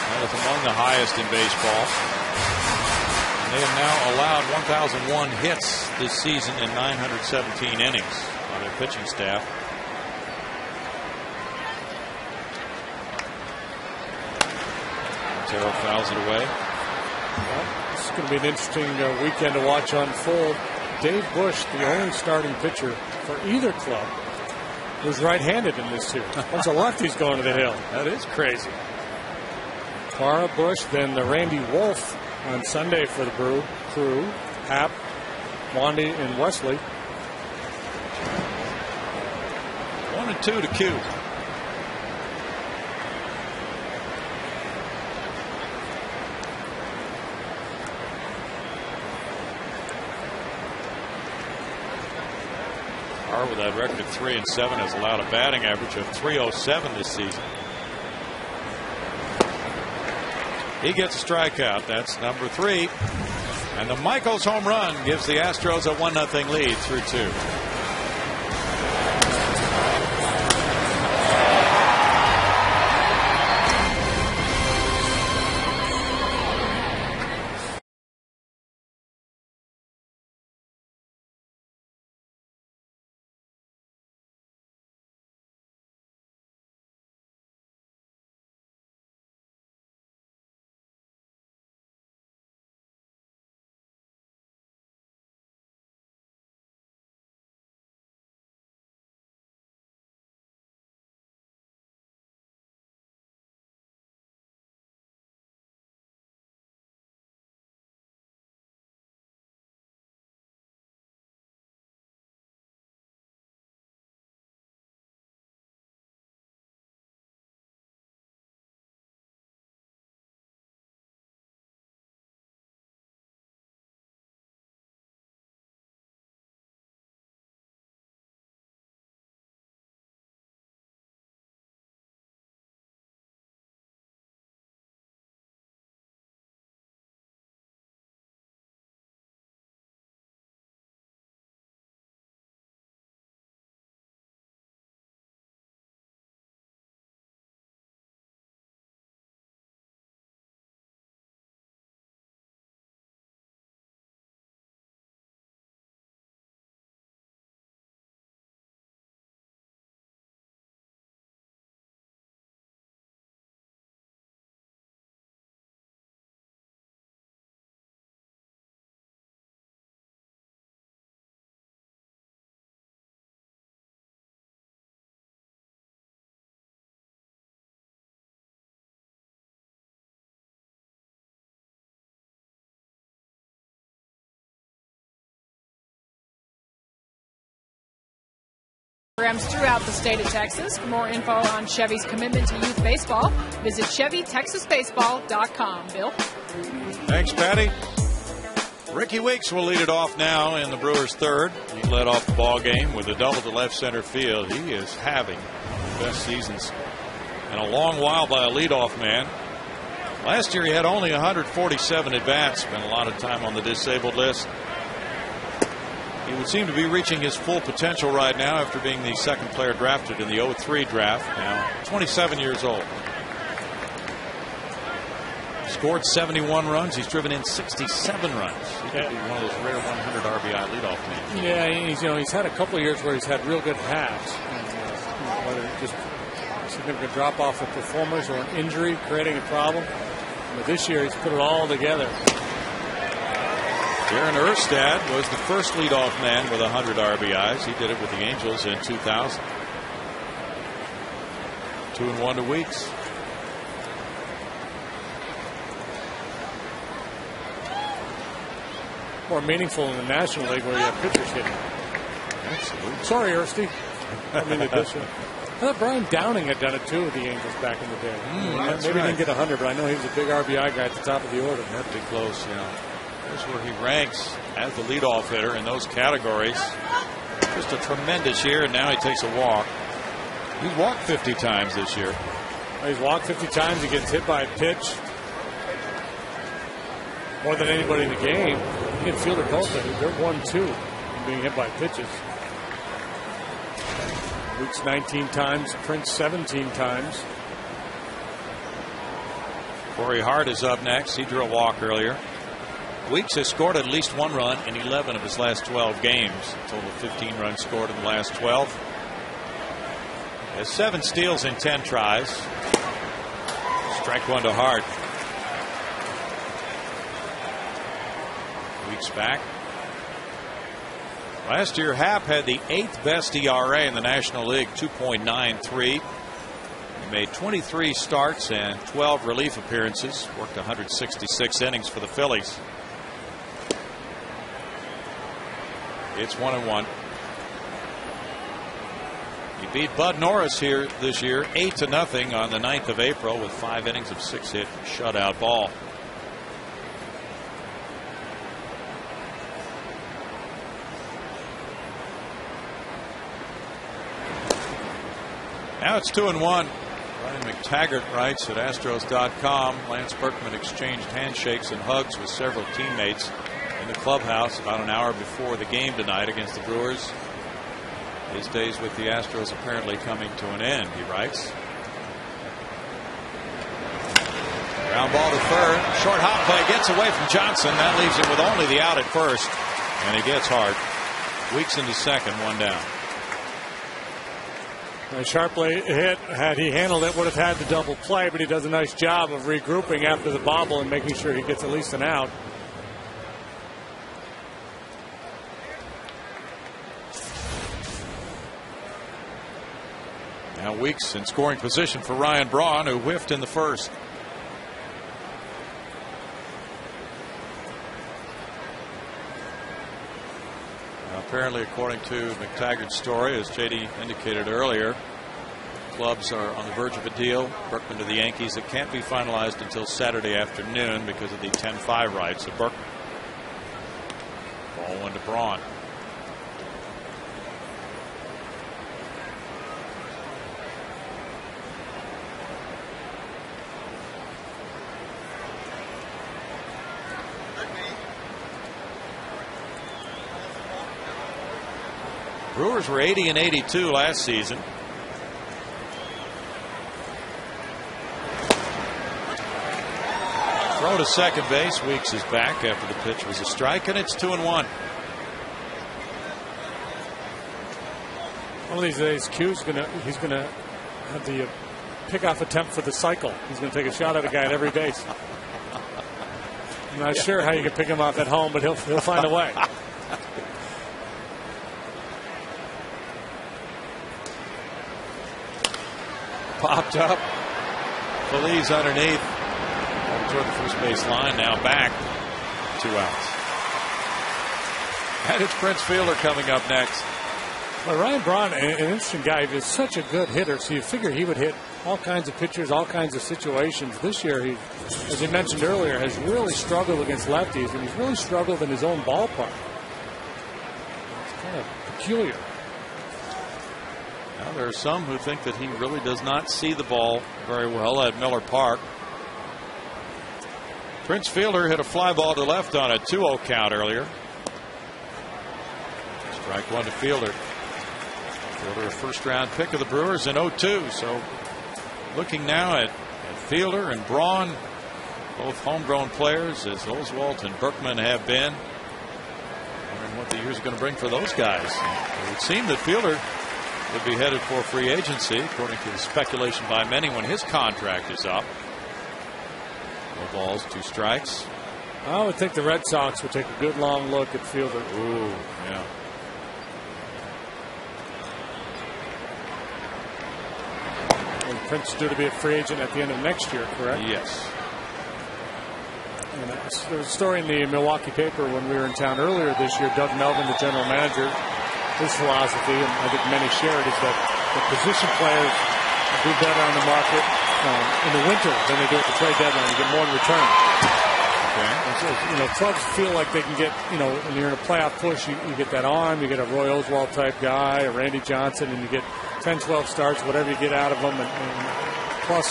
That is among the highest in baseball. And they have now allowed 1,001 hits this season in 917 innings by their pitching staff. Quintero fouls it away. Well, this is going to be an interesting weekend to watch unfold. Dave Bush, the only starting pitcher for either club, was right-handed in this series. Once a lefty's going to the hill. That is crazy. Parra, Bush, then the Randy Wolf on Sunday for the Crew. Happ, Wandy, and Wesley. 1-2 to Q. With that record of 3-7 has allowed a batting average of 307 this season. He gets a strikeout. That's number 3. And the Michaels home run gives the Astros a 1-0 lead through 2. Programs throughout the state of Texas. For more info on Chevy's commitment to youth baseball, visit ChevyTexasBaseball.com. Bill? Thanks, Patty. Ricky Weeks will lead it off now in the Brewers' third. He led off the ball game with a double to left center field. He is having the best seasons in a long while by a leadoff man. Last year he had only 147 at-bats, spent a lot of time on the disabled list. He would seem to be reaching his full potential right now after being the second player drafted in the 03 draft. Now 27 years old. Scored 71 runs. He's driven in 67 runs. He could be one of those rare 100 RBI leadoff men. Yeah, he's had a couple of years where he's had real good halves. Whether just significant drop off of performance or an injury creating a problem. But this year he's put it all together. Darren Erstad was the first leadoff man with 100 RBIs. He did it with the Angels in 2000. 2-1 to Weeks. More meaningful in the National League where you have pitchers hitting. Absolutely. Sorry, Ersty. I mean, addition. I thought Brian Downing had done it too with the Angels back in the day. Maybe he didn't get 100, but I know he was a big RBI guy at the top of the order. That'd be close, yeah. That's where he ranks as the leadoff hitter in those categories. Just a tremendous year, and now he takes a walk. He's walked 50 times this year. He's walked 50 times. He gets hit by a pitch more than anybody in the game. Infielder both, they're 1-2 being hit by pitches. Weeks 19 times, Prince 17 times. Corey Hart is up next. He drew a walk earlier. Weeks has scored at least one run in 11 of his last 12 games. A total of 15 runs scored in the last 12. Has 7 steals in 10 tries. Strike one to Hart. Weeks back. Last year, Happ had the 8th best ERA in the National League, 2.93. He made 23 starts and 12 relief appearances. Worked 166 innings for the Phillies. It's 1-1. He beat Bud Norris here this year 8-0 on the 9th of April with 5 innings of 6-hit shutout ball. Now it's 2-1. Brian McTaggart writes at Astros.com. Lance Berkman exchanged handshakes and hugs with several teammates in the clubhouse about an hour before the game tonight against the Brewers. His days with the Astros apparently coming to an end, he writes. Ground ball to third. Short hop play gets away from Johnson. That leaves him with only the out at first. And he gets Hart. Weeks into second, 1 down. A sharply hit, had he handled it, would have had the double play, but he does a nice job of regrouping after the bobble and making sure he gets at least an out. Now Weeks in scoring position for Ryan Braun, who whiffed in the first. Apparently, according to McTaggart's story, as JD indicated earlier, clubs are on the verge of a deal. Berkman to the Yankees. It can't be finalized until Saturday afternoon because of the 10-5 rights of Berkman. Ball one to Braun. Brewers were 80 and 82 last season. Throw to second base. Weeks is back after the pitch was a strike, and it's 2-1. One of these days, Q's he's gonna have the pickoff attempt for the cycle. He's gonna take a shot at a guy at every base. I'm not sure how you can pick him off at home, but he'll find a way. Popped up. Feliz underneath. Toward the first base line. Now back. 2 outs. And it's Prince Fielder coming up next. Well, Ryan Braun, an interesting guy. He's such a good hitter, so you figure he would hit all kinds of pitchers, all kinds of situations. This year, he, as you mentioned earlier, has really struggled against lefties, and he's really struggled in his own ballpark. It's kind of peculiar. Now, there are some who think that he really does not see the ball very well at Miller Park. Prince Fielder hit a fly ball to left on a 2-0 count earlier. Strike one to Fielder. Fielder, a first-round pick of the Brewers in 0-2. So looking now at Fielder and Braun, both homegrown players, as Oswalt and Berkman have been. Wondering what the year's going to bring for those guys. It would seem that Fielder would be headed for free agency, according to the speculation by many, when his contract is up. No balls, 2 strikes. I would think the Red Sox would take a good long look at Fielder. Ooh, yeah. And Prince is due to be a free agent at the end of next year, correct? Yes. And there was a story in the Milwaukee paper when we were in town earlier this year. Doug Melvin, the general manager, his philosophy, and I think many share it, is that the position players do better on the market in the winter than they do at the trade deadline. You get more in return. Okay. And so, you know, clubs feel like they can get, you know, when you're in a playoff push, you get that arm, you get a Roy Oswalt type guy, a Randy Johnson, and you get 10, 12 starts, whatever you get out of them, and plus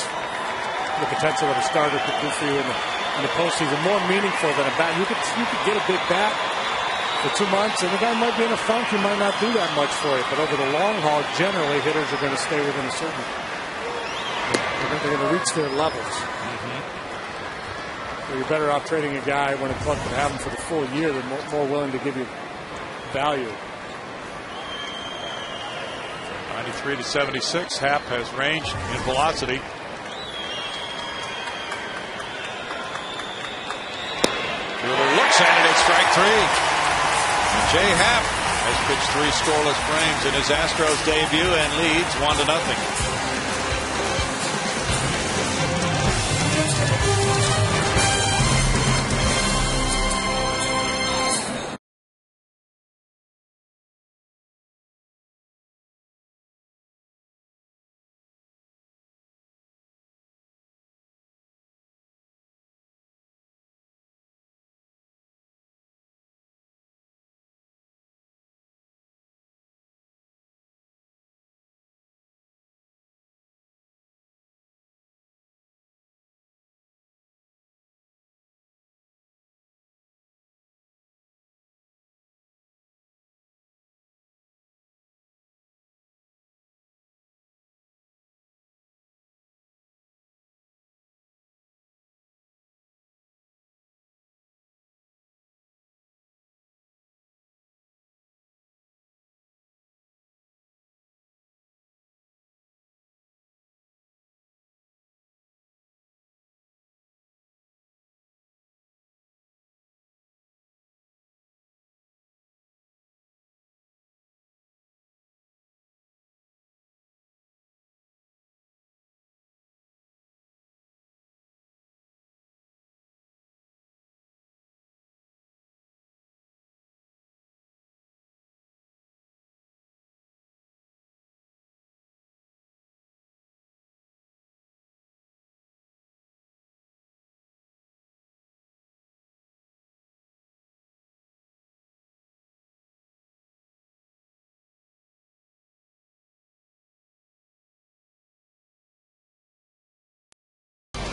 the potential that a starter could do for you in the postseason, more meaningful than a bat. You could get a big bat for 2 months, and the guy might be in a funk. He might not do that much for you, but over the long haul, generally hitters are going to stay within a certain. They're going to reach their levels. So you're better off trading a guy when a club can have him for the full year. They're more willing to give you value. 93 to 76. Happ has range and velocity. Fielder looks at it at strike 3. And Jay Happ has pitched 3 scoreless frames in his Astros debut and leads 1-0.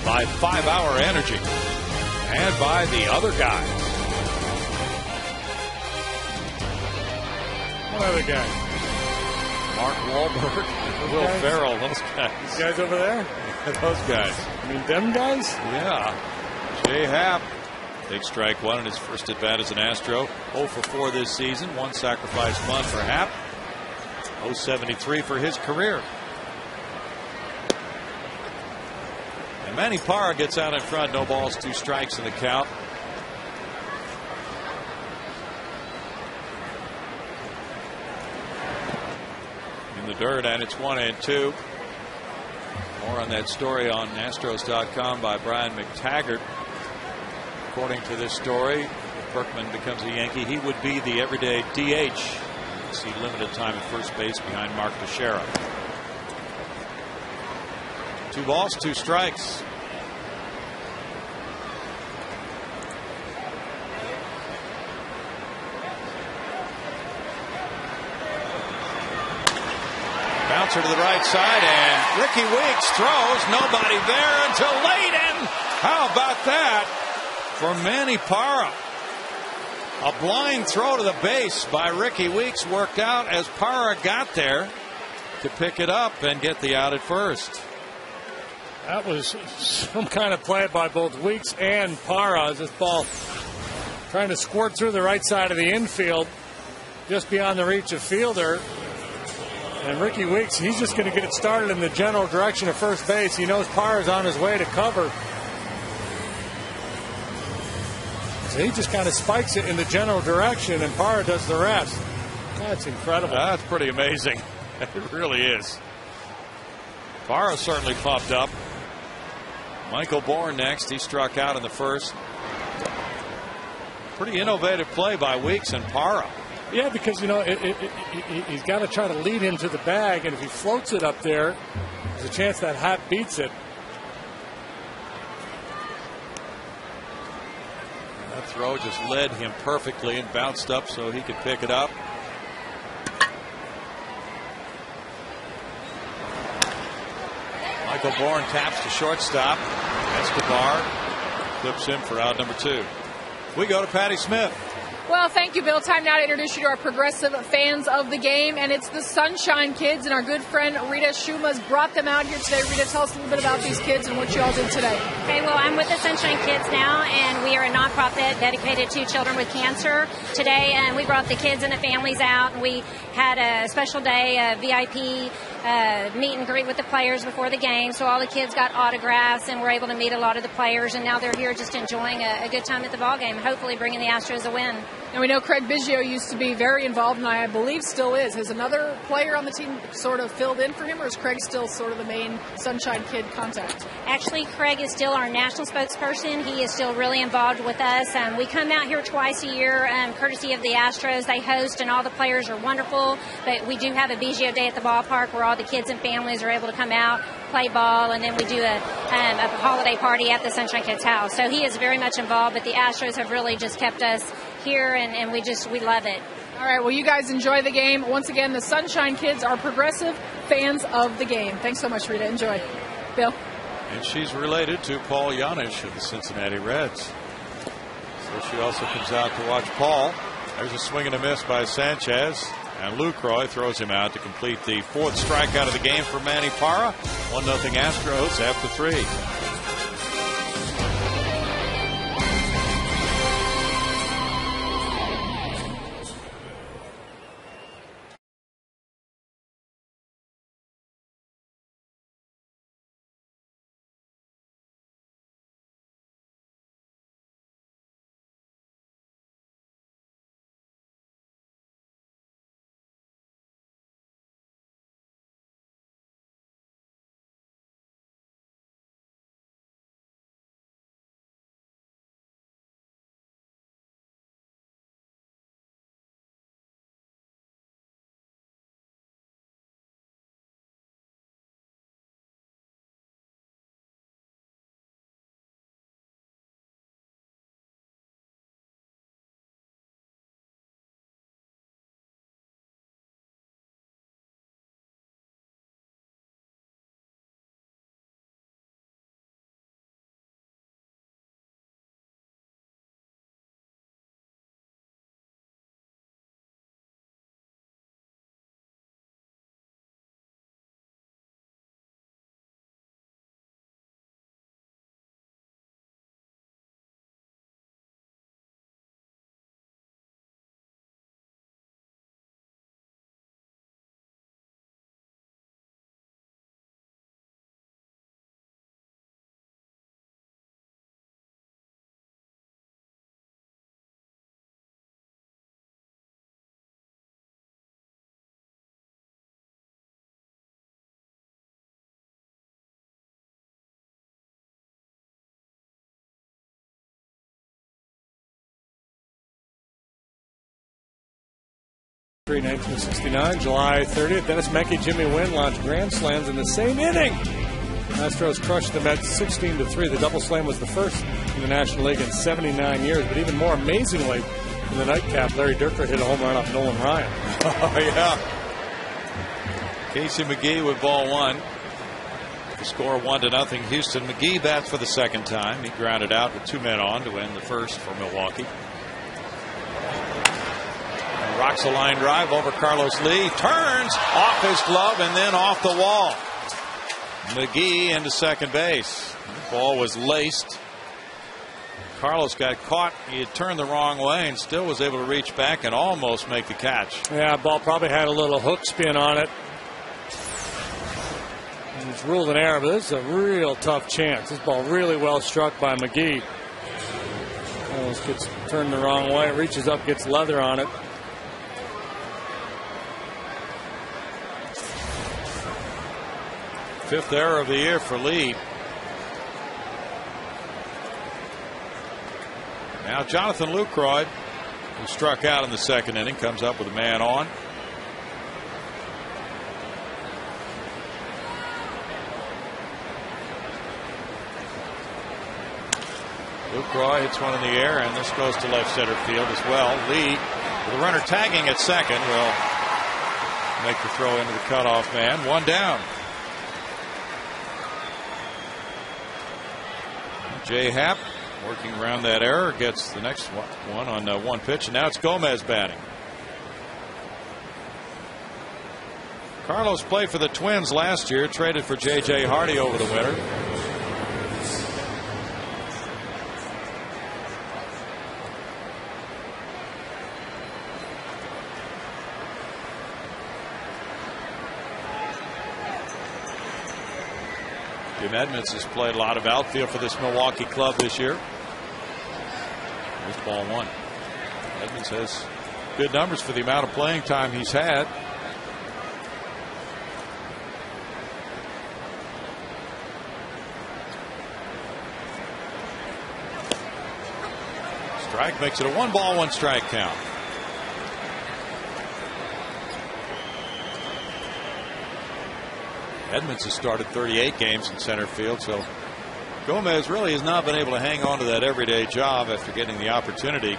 By 5-Hour Energy and by the other guys. What other guy? Mark Wahlberg, Will Ferrell, those guys. These guys over there? Those guys. I mean, them guys? Yeah. Jay Happ takes strike 1 in his first at bat as an Astro. 0 for 4 this season. 1 sacrifice bunt for Happ. 0.73 for his career. And Manny Parra gets out in front. No balls, 2 strikes in the count. In the dirt, and it's 1-2. More on that story on Astros.com by Brian McTaggart. According to this story, if Berkman becomes a Yankee, he would be the everyday DH. See limited time at first base behind Mark Teixeira. 2 balls, 2 strikes. Bouncer to the right side, and Ricky Weeks throws. Nobody there until late, and how about that for Manny Parra? A blind throw to the base by Ricky Weeks worked out as Parra got there to pick it up and get the out at first. That was some kind of play by both Weeks and Parra. This ball trying to squirt through the right side of the infield, just beyond the reach of fielder. And Ricky Weeks, he's just going to get it started in the general direction of first base. He knows Parra's on his way to cover. So he just kind of spikes it in the general direction, and Parra does the rest. That's incredible. That's pretty amazing. It really is. Parra certainly popped up. Michael Bourne next. He struck out in the first. Pretty innovative play by Weeks and Parra. Yeah, because, you know, he's got to try to lead him to the bag, and if he floats it up there, there's a chance that Happ beats it. That throw just led him perfectly and bounced up so he could pick it up. Michael Bourne taps to shortstop. Escobar clips him for out number 2. We go to Patty Smith. Well, thank you, Bill. Time now to introduce you to our progressive fans of the game, and it's the Sunshine Kids, and our good friend Rita Schuma's brought them out here today. Rita, tell us a little bit about these kids and what you all did today. Okay, well, I'm with the Sunshine Kids now, and we are a nonprofit dedicated to children with cancer today, and we brought the kids and the families out, and we had a special day, a VIP meet and greet with the players before the game, so all the kids got autographs and were able to meet a lot of the players, and now they're here just enjoying a good time at the ball game, hopefully bringing the Astros a win. And we know Craig Biggio used to be very involved, and I believe still is. Has another player on the team sort of filled in for him, or is Craig still sort of the main Sunshine Kid contact? Actually, Craig is still our national spokesperson. He is still really involved with us. We come out here twice a year, courtesy of the Astros. They host, and all the players are wonderful. But we do have a Biggio Day at the ballpark where all the kids and families are able to come out, play ball, and then we do a holiday party at the Sunshine Kids house. So he is very much involved, but the Astros have really just kept us here, and we love it. All right, well, you guys enjoy the game. Once again, the Sunshine Kids are progressive fans of the game. Thanks so much, Rita. Enjoy. Bill? And she's related to Paul Yanish of the Cincinnati Reds. So she also comes out to watch Paul. There's a swing and a miss by Sanchez. And Lucroy throws him out to complete the 4th strikeout of the game for Manny Parra. 1-0 Astros after 3. In 1969, July 30th, Dennis Menke, Jimmy Wynn launched grand slams in the same inning. Astros crushed the Mets 16-3. The double slam was the first in the National League in 79 years. But even more amazingly, in the nightcap, Larry Dierker hit a home run off Nolan Ryan. Oh, yeah. Casey McGee with ball one. The score 1-0 Houston. McGee bats for the second time. He grounded out with 2 men on to end the first for Milwaukee. And rocks a line drive over Carlos Lee. Turns off his glove and then off the wall. McGee into second base. The ball was laced. Carlos got caught. He had turned the wrong way and still was able to reach back and almost make the catch. Yeah, ball probably had a little hook spin on it. And it's ruled an error, but this is a real tough chance. This ball really well struck by McGee. Almost gets turned the wrong way. Reaches up, gets leather on it. Fifth error of the year for Lee. Now Jonathan Lucroy, who struck out in the second inning, comes up with a man on. Lucroy hits one in the air, and this goes to left center field as well. Lee, with the runner tagging at second, will make the throw into the cutoff man. One down. J. Happ working around that error, gets the next one on one pitch, and now it's Gomez batting. Carlos played for the Twins last year, traded for J.J. Hardy over the winter. Jim Edmonds has played a lot of outfield for this Milwaukee club this year. Here's ball one. Edmonds has good numbers for the amount of playing time he's had. Strike makes it a 1-ball, 1-strike count. Edmonds has started 38 games in center field, so Gomez really has not been able to hang on to that everyday job after getting the opportunity.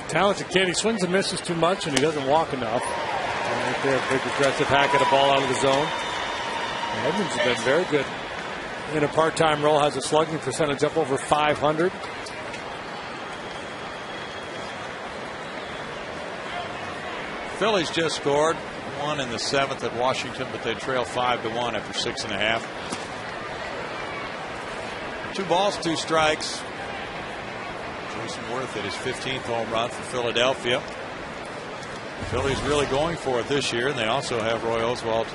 Talented kid. He swings and misses too much, and he doesn't walk enough. Right there, big aggressive hack at a ball out of the zone. And Edmonds has been very good in a part-time role. Has a slugging percentage up over 500. Phillies just scored one in the 7th at Washington, but they trail 5-1 after 6.5. 2 balls, 2 strikes. Jason Worth hit his 15th home run for Philadelphia. The Phillies really going for it this year, and they also have Roy Oswalt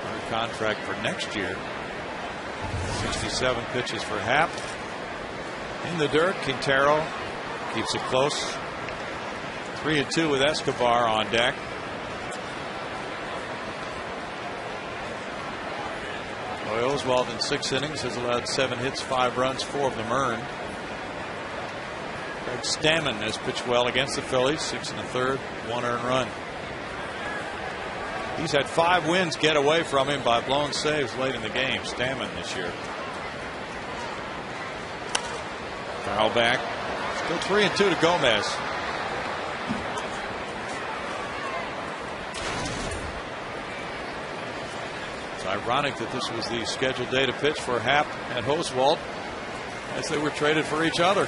under contract for next year. 67 pitches for Happ. In the dirt, Quintero keeps it close. 3-2 with Escobar on deck. Roy Oswalt in 6 innings has allowed 7 hits, 5 runs, 4 of them earned. Greg Stammen has pitched well against the Phillies, 6 1/3, 1 earned run. He's had 5 wins get away from him by blown saves late in the game. Stammen this year. Foul back. Still 3-2 to Gomez. Ironic that this was the scheduled day to pitch for Happ and Oswalt as they were traded for each other.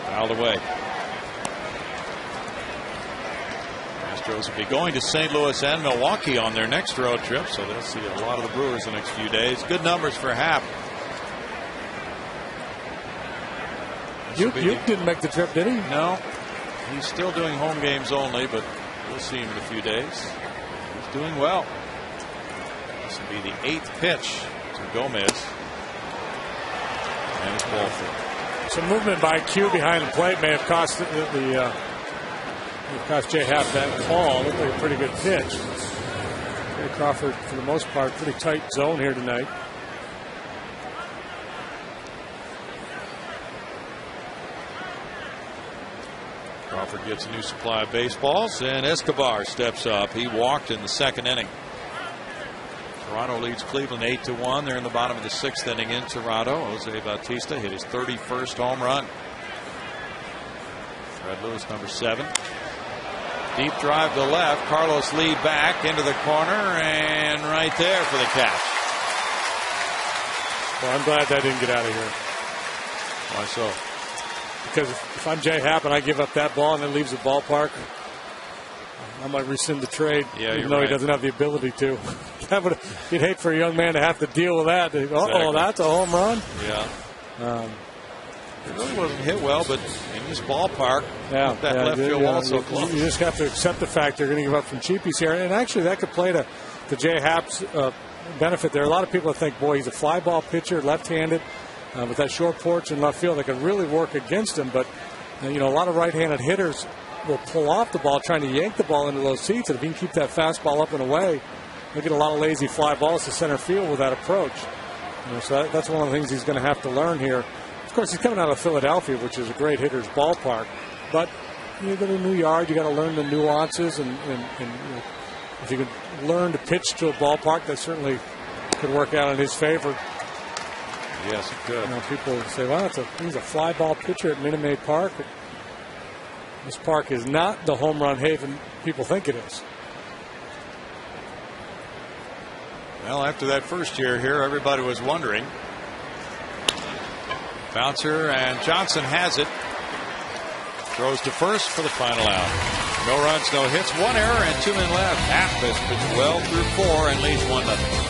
Fouled away. Astros will be going to St. Louis and Milwaukee on their next road trip, so they'll see a lot of the Brewers the next few days. Good numbers for Happ. Duke didn't make the trip, did he? No. He's still doing home games only, but we'll see him in a few days. He's doing well. This will be the 8th pitch to Gomez. And it's ball 4. Some movement by Q behind the plate may have cost cost J. Happ that call. Looked like a pretty good pitch. Gary Crawford, for the most part, pretty tight zone here tonight. Crawford gets a new supply of baseballs, and Escobar steps up. He walked in the second inning. Toronto leads Cleveland 8-1. They're in the bottom of the 6th inning in Toronto. Jose Bautista hit his 31st home run. Fred Lewis, number 7. Deep drive to left. Carlos Lee back into the corner, and right there for the catch. Well, I'm glad that didn't get out of here. Why so? Because if I'm Jay Happ and I give up that ball and it leaves the ballpark, I might rescind the trade, even though he doesn't have the ability to. You'd hate for a young man to have to deal with that. Uh-oh, that's a home run? Yeah. It really wasn't hit well, but in this ballpark, that left field wall so close. You just have to accept the fact they're going to give up some cheapies here. And actually, that could play to Jay Happ's benefit there. A lot of people think, boy, he's a fly ball pitcher, left-handed, with that short porch in left field that could really work against him. But, a lot of right-handed hitters will pull off the ball, trying to yank the ball into those seats. And if he can keep that fastball up and away, you'll get a lot of lazy fly balls to center field with that approach. So that's one of the things he's going to have to learn here. Of course, he's coming out of Philadelphia, which is a great hitter's ballpark. But you got a new yard, you got to learn the nuances, and if you can learn to pitch to a ballpark, that certainly could work out in his favor. Yes, it could. People say, well, he's a fly ball pitcher at Minute Maid Park. This park is not the home run haven people think it is. Well, after that first year here, everybody was wondering. Bouncer, and Johnson has it. Throws to first for the final out. No runs, no hits, 1 error, and 2 men left. Happ has pitched well through 4 and leads 1-0.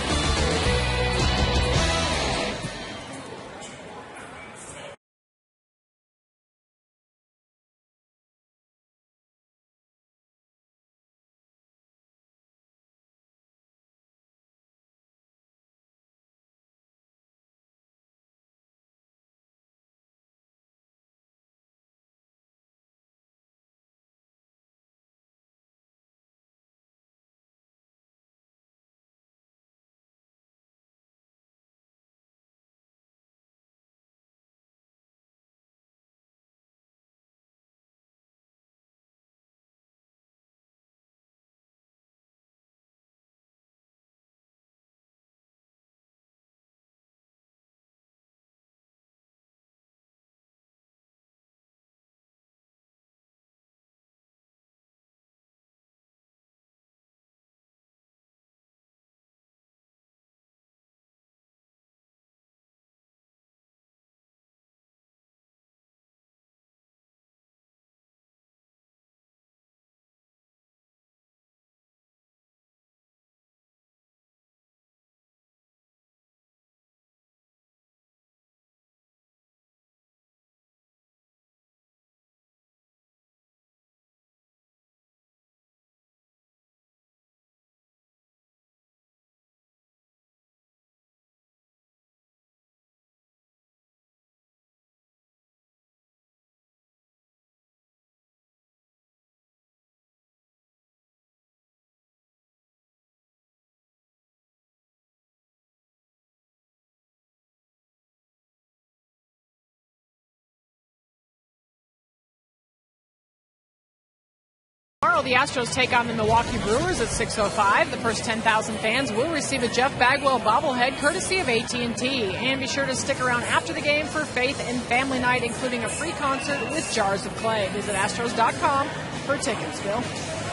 Tomorrow, the Astros take on the Milwaukee Brewers at 6:05. The first 10,000 fans will receive a Jeff Bagwell bobblehead courtesy of AT&T. And be sure to stick around after the game for Faith and Family Night, including a free concert with Jars of Clay. Visit Astros.com for tickets, Bill.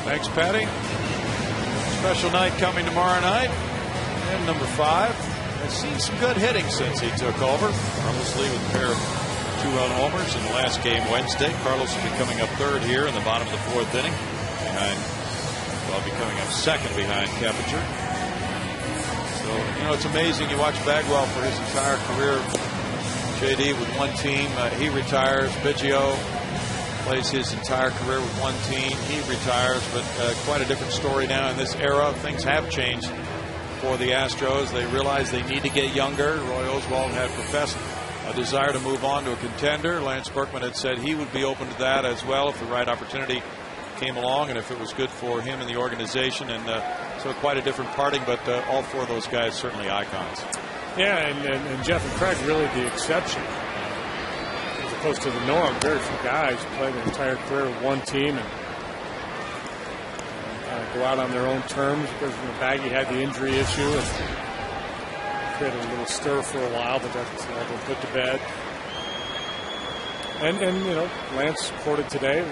Thanks, Patty. Special night coming tomorrow night. And number 5 has seen some good hitting since he took over. Carlos Lee with a pair of 2-run homers in the last game Wednesday. Carlos will be coming up 3rd here in the bottom of the 4th inning. I'll be coming up 2nd behind Keppinger. So, it's amazing. You watch Bagwell for his entire career. JD with one team. He retires. Biggio plays his entire career with one team. He retires, but quite a different story now in this era. Things have changed for the Astros. They realize they need to get younger. Roy Oswalt had professed a desire to move on to a contender. Lance Berkman had said he would be open to that as well if the right opportunity came along and if it was good for him and the organization. And so quite a different parting, but all 4 of those guys certainly icons. Yeah, and Jeff and Craig really the exception. opposed to the norm. Very few guys play their entire career with one team and kind of go out on their own terms, because Baggy had the injury issue and created a little stir for a while, but that's all been put to bed. And you know, Lance reported today,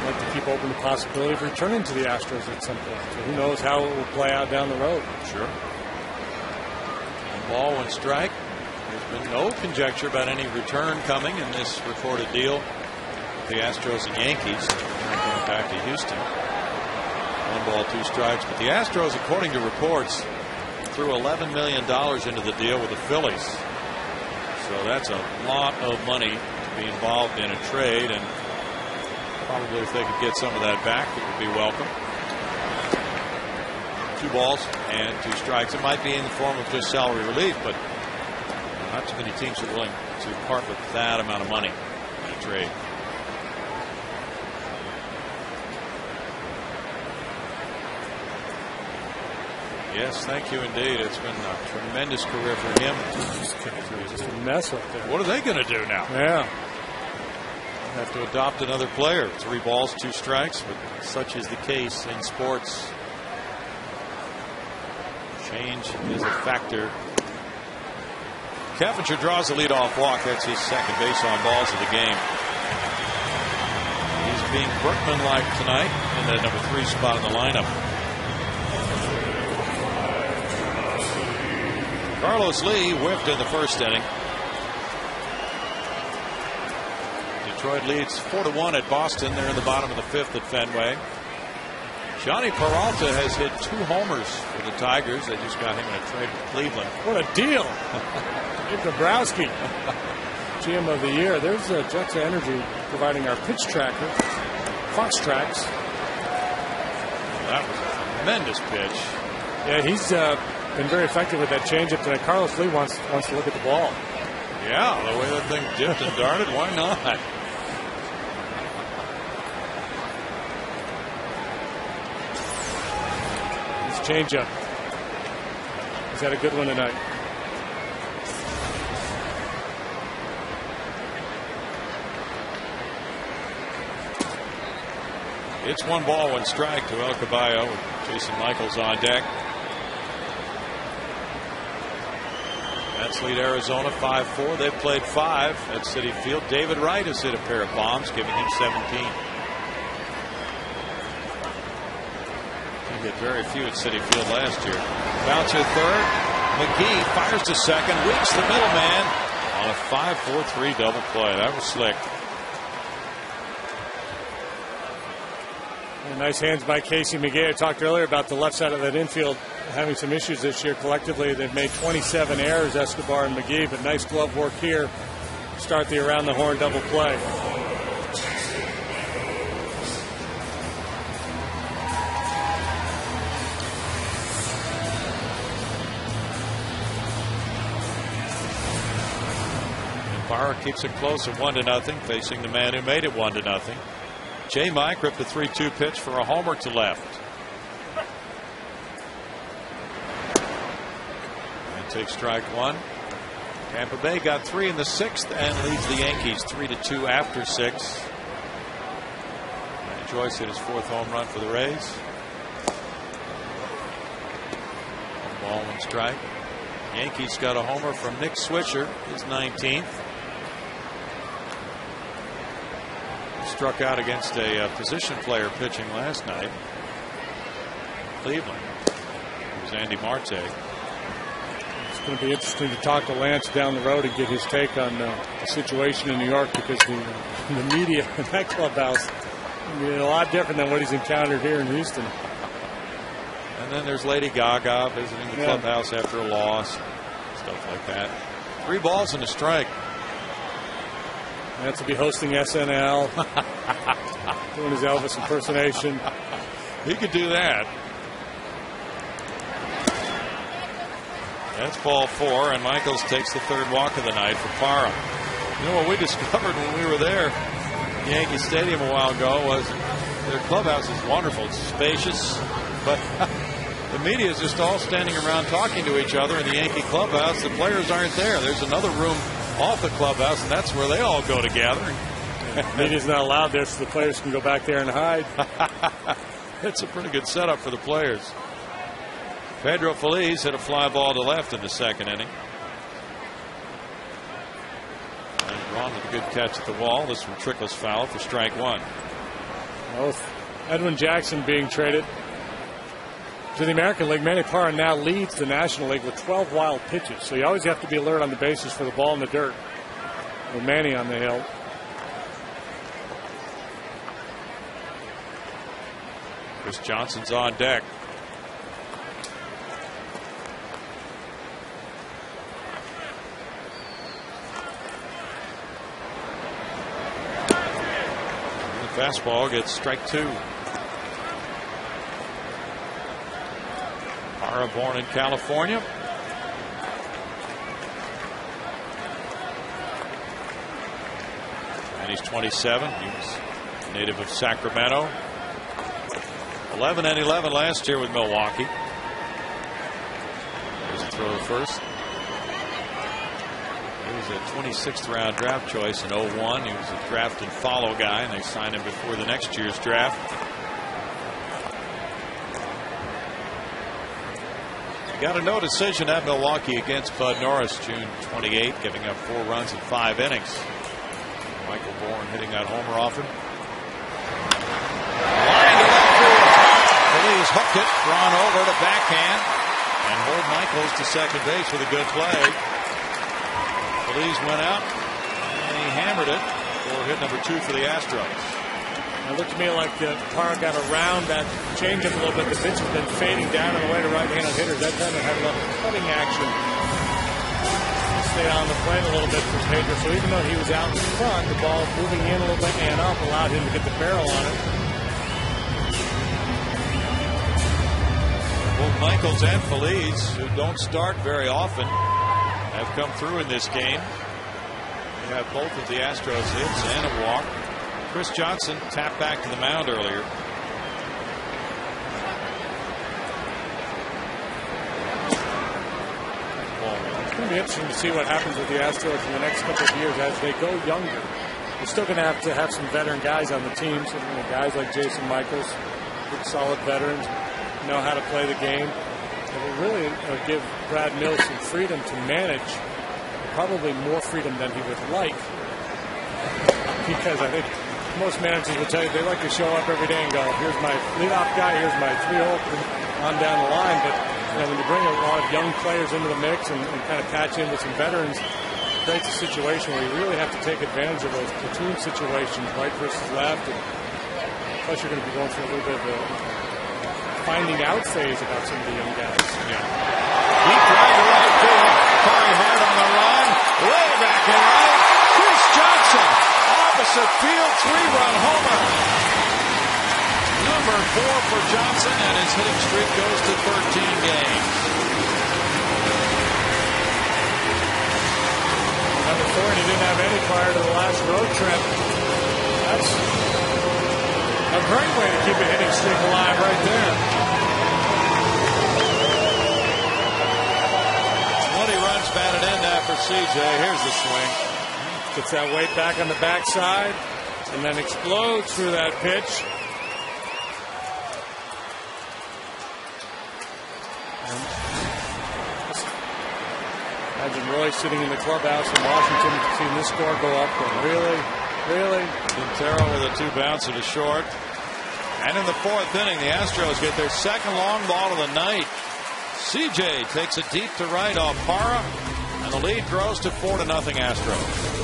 like to keep open the possibility of returning to the Astros at some point. So who knows how it will play out down the road. Sure. One ball, one strike. There's been no conjecture about any return coming in this reported deal. The Astros and Yankees going back to Houston. 1 ball, 2 strikes. But the Astros, according to reports, threw $11 million into the deal with the Phillies. So that's a lot of money to be involved in a trade, and probably if they could get some of that back, it would be welcome. 2 balls and 2 strikes. It might be in the form of just salary relief, but not too many teams are willing to part with that amount of money in a trade. Yes, thank you indeed. It's been a tremendous career for him. Just a mess up there. What are they going to do now? Yeah. Have to adopt another player. 3 balls, 2 strikes, but such is the case in sports. Change is a factor. Keffinger draws the leadoff walk. That's his second base on balls of the game. He's being Berkman-like tonight in that number 3 spot in the lineup. Carlos Lee whiffed in the first inning. Detroit leads 4-1 at Boston. They're in the bottom of the 5th at Fenway. Johnny Peralta has hit 2 homers for the Tigers. They just got him in a trade with Cleveland. What a deal. Dave Dombrowski, GM of the year. There's Jets Energy providing our pitch tracker, Fox Tracks. That was a tremendous pitch. Yeah, he's been very effective with that changeup tonight. Carlos Lee wants to look at the ball. Yeah, the way that thing dipped and darted, why not? His changeup. He's had a good one tonight. It's 1 ball, 1 strike to El Caballo with Jason Michaels on deck. Mets lead Arizona 5-4. They've played 5 at Citi Field. David Wright has hit a pair of bombs, giving him 17. He hit very few at Citi Field last year. Bouncer third. McGee fires to second. Weeks the middleman on a 5-4-3 double play. That was slick. Nice hands by Casey McGee. I talked earlier about the left side of that infield having some issues this year. Collectively, they've made 27 errors, Escobar and McGee, but nice glove work here. Start the around the horn double play. And Barr keeps it close at 1-0, facing the man who made it 1-0. J. Mike ripped a 3-2 pitch for a homer to left. And takes strike 1. Tampa Bay got 3 in the 6th and leads the Yankees 3-2 after 6. And Joyce hit his 4th home run for the Rays. 1 ball, 1 strike. Yankees got a homer from Nick Swisher, his 19th. Struck out against a position player pitching last night. Cleveland. It was Andy Marte. It's going to be interesting to talk to Lance down the road and get his take on the situation in New York, because the media in that clubhouse is a lot different than what he's encountered here in Houston. And then there's Lady Gaga visiting the clubhouse after a loss. Stuff like that. 3 balls and a strike. Lance will be hosting SNL, doing his Elvis impersonation. He could do that. That's ball 4, and Michaels takes the 3rd walk of the night for Parham. You know what we discovered when we were there at Yankee Stadium a while ago was their clubhouse is wonderful. It's spacious, but the media is just all standing around talking to each other in the Yankee clubhouse. The players aren't there. There's another room off the clubhouse, and that's where they all go to gather. Media's not allowed there, so the players can go back there and hide. It's a pretty good setup for the players. Pedro Feliz hit a fly ball to left in the second inning. And Ron with a good catch at the wall. This one Trickless foul for strike one. Both Edwin Jackson being traded to the American League. Manny Parra now leads the National League with 12 wild pitches. So you always have to be alert on the bases for the ball in the dirt. With Manny on the hill. Chris Johnson's on deck. The fastball gets strike two. Parra born in California. And he's 27. He was a native of Sacramento. 11 and 11 last year with Milwaukee. There's a throw to first. He was a 26th round draft choice in 01. He was a draft and follow guy, and they signed him before the next year's draft. He got a no decision at Milwaukee against Bud Norris June 28, giving up 4 runs in 5 innings. Michael Bourne hitting that homer often. Feliz hooked it, drawn over to backhand, and Hold Michaels to second base with a good play. Feliz went out, and he hammered it for hit number 2 for the Astros. It looked to me like Parra got around that changeup a little bit. The pitch has been fading down on the way to right-handed hitters. That time it had a lot of cutting action. Stayed on the plate a little bit for Pedro, so even though he was out in front, the ball moving in a little bit and up allowed him to get the barrel on it. Both Michaels and Feliz, who don't start very often, have come through in this game. They have both of the Astros hits and a walk. Chris Johnson tapped back to the mound earlier. It's going to be interesting to see what happens with the Astros in the next couple of years as they go younger. They're still going to have some veteran guys on the team. So, guys like Jason Michaels, good solid veterans, know how to play the game. It will really give Brad Mills some freedom to manage, probably more freedom than he would like, because I think most managers will tell you they like to show up every day and go, here's my leadoff guy, here's my 3-hole, on down the line. But when you bring a lot of young players into the mix and kind of patch in with some veterans, it creates a situation where you really have to take advantage of those platoon situations, right versus left. And plus, you're going to be going through a little bit of a finding out phase about some of the young guys. Yeah. Deep drive to right field. Corey Hart on the run. Way back in right. Chris Johnson. Opposite field. 3-run homer. Number 4 for Johnson, and his hitting streak goes to 13 games. Number 4, and he didn't have any prior to the last road trip. That's a great way to keep a hitting streak alive right there. 20 runs batted in now for CJ. Here's the swing. Gets that weight back on the backside and then explodes through that pitch. Imagine Roy sitting in the clubhouse in Washington seeing this score go up. Really? Quintero with a 2-bouncer to short. And in the 4th inning, the Astros get their second long ball of the night. CJ takes it deep to right off Parra, and the lead grows to 4-0 Astros.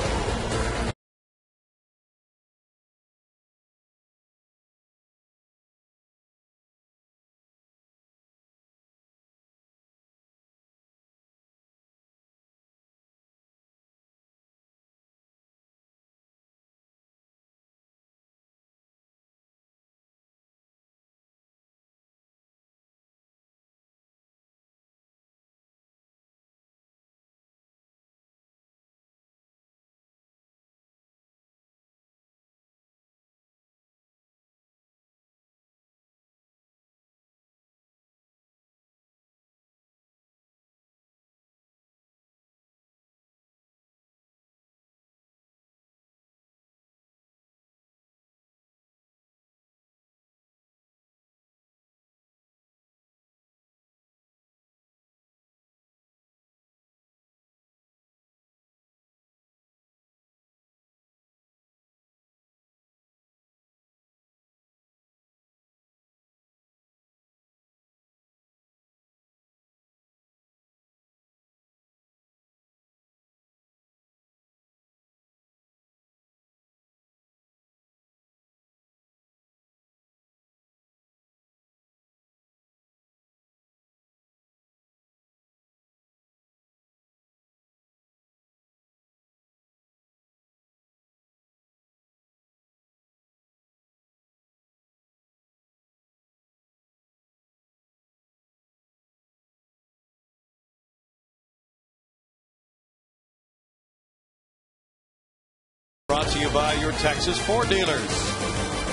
to you by your Texas Ford dealers,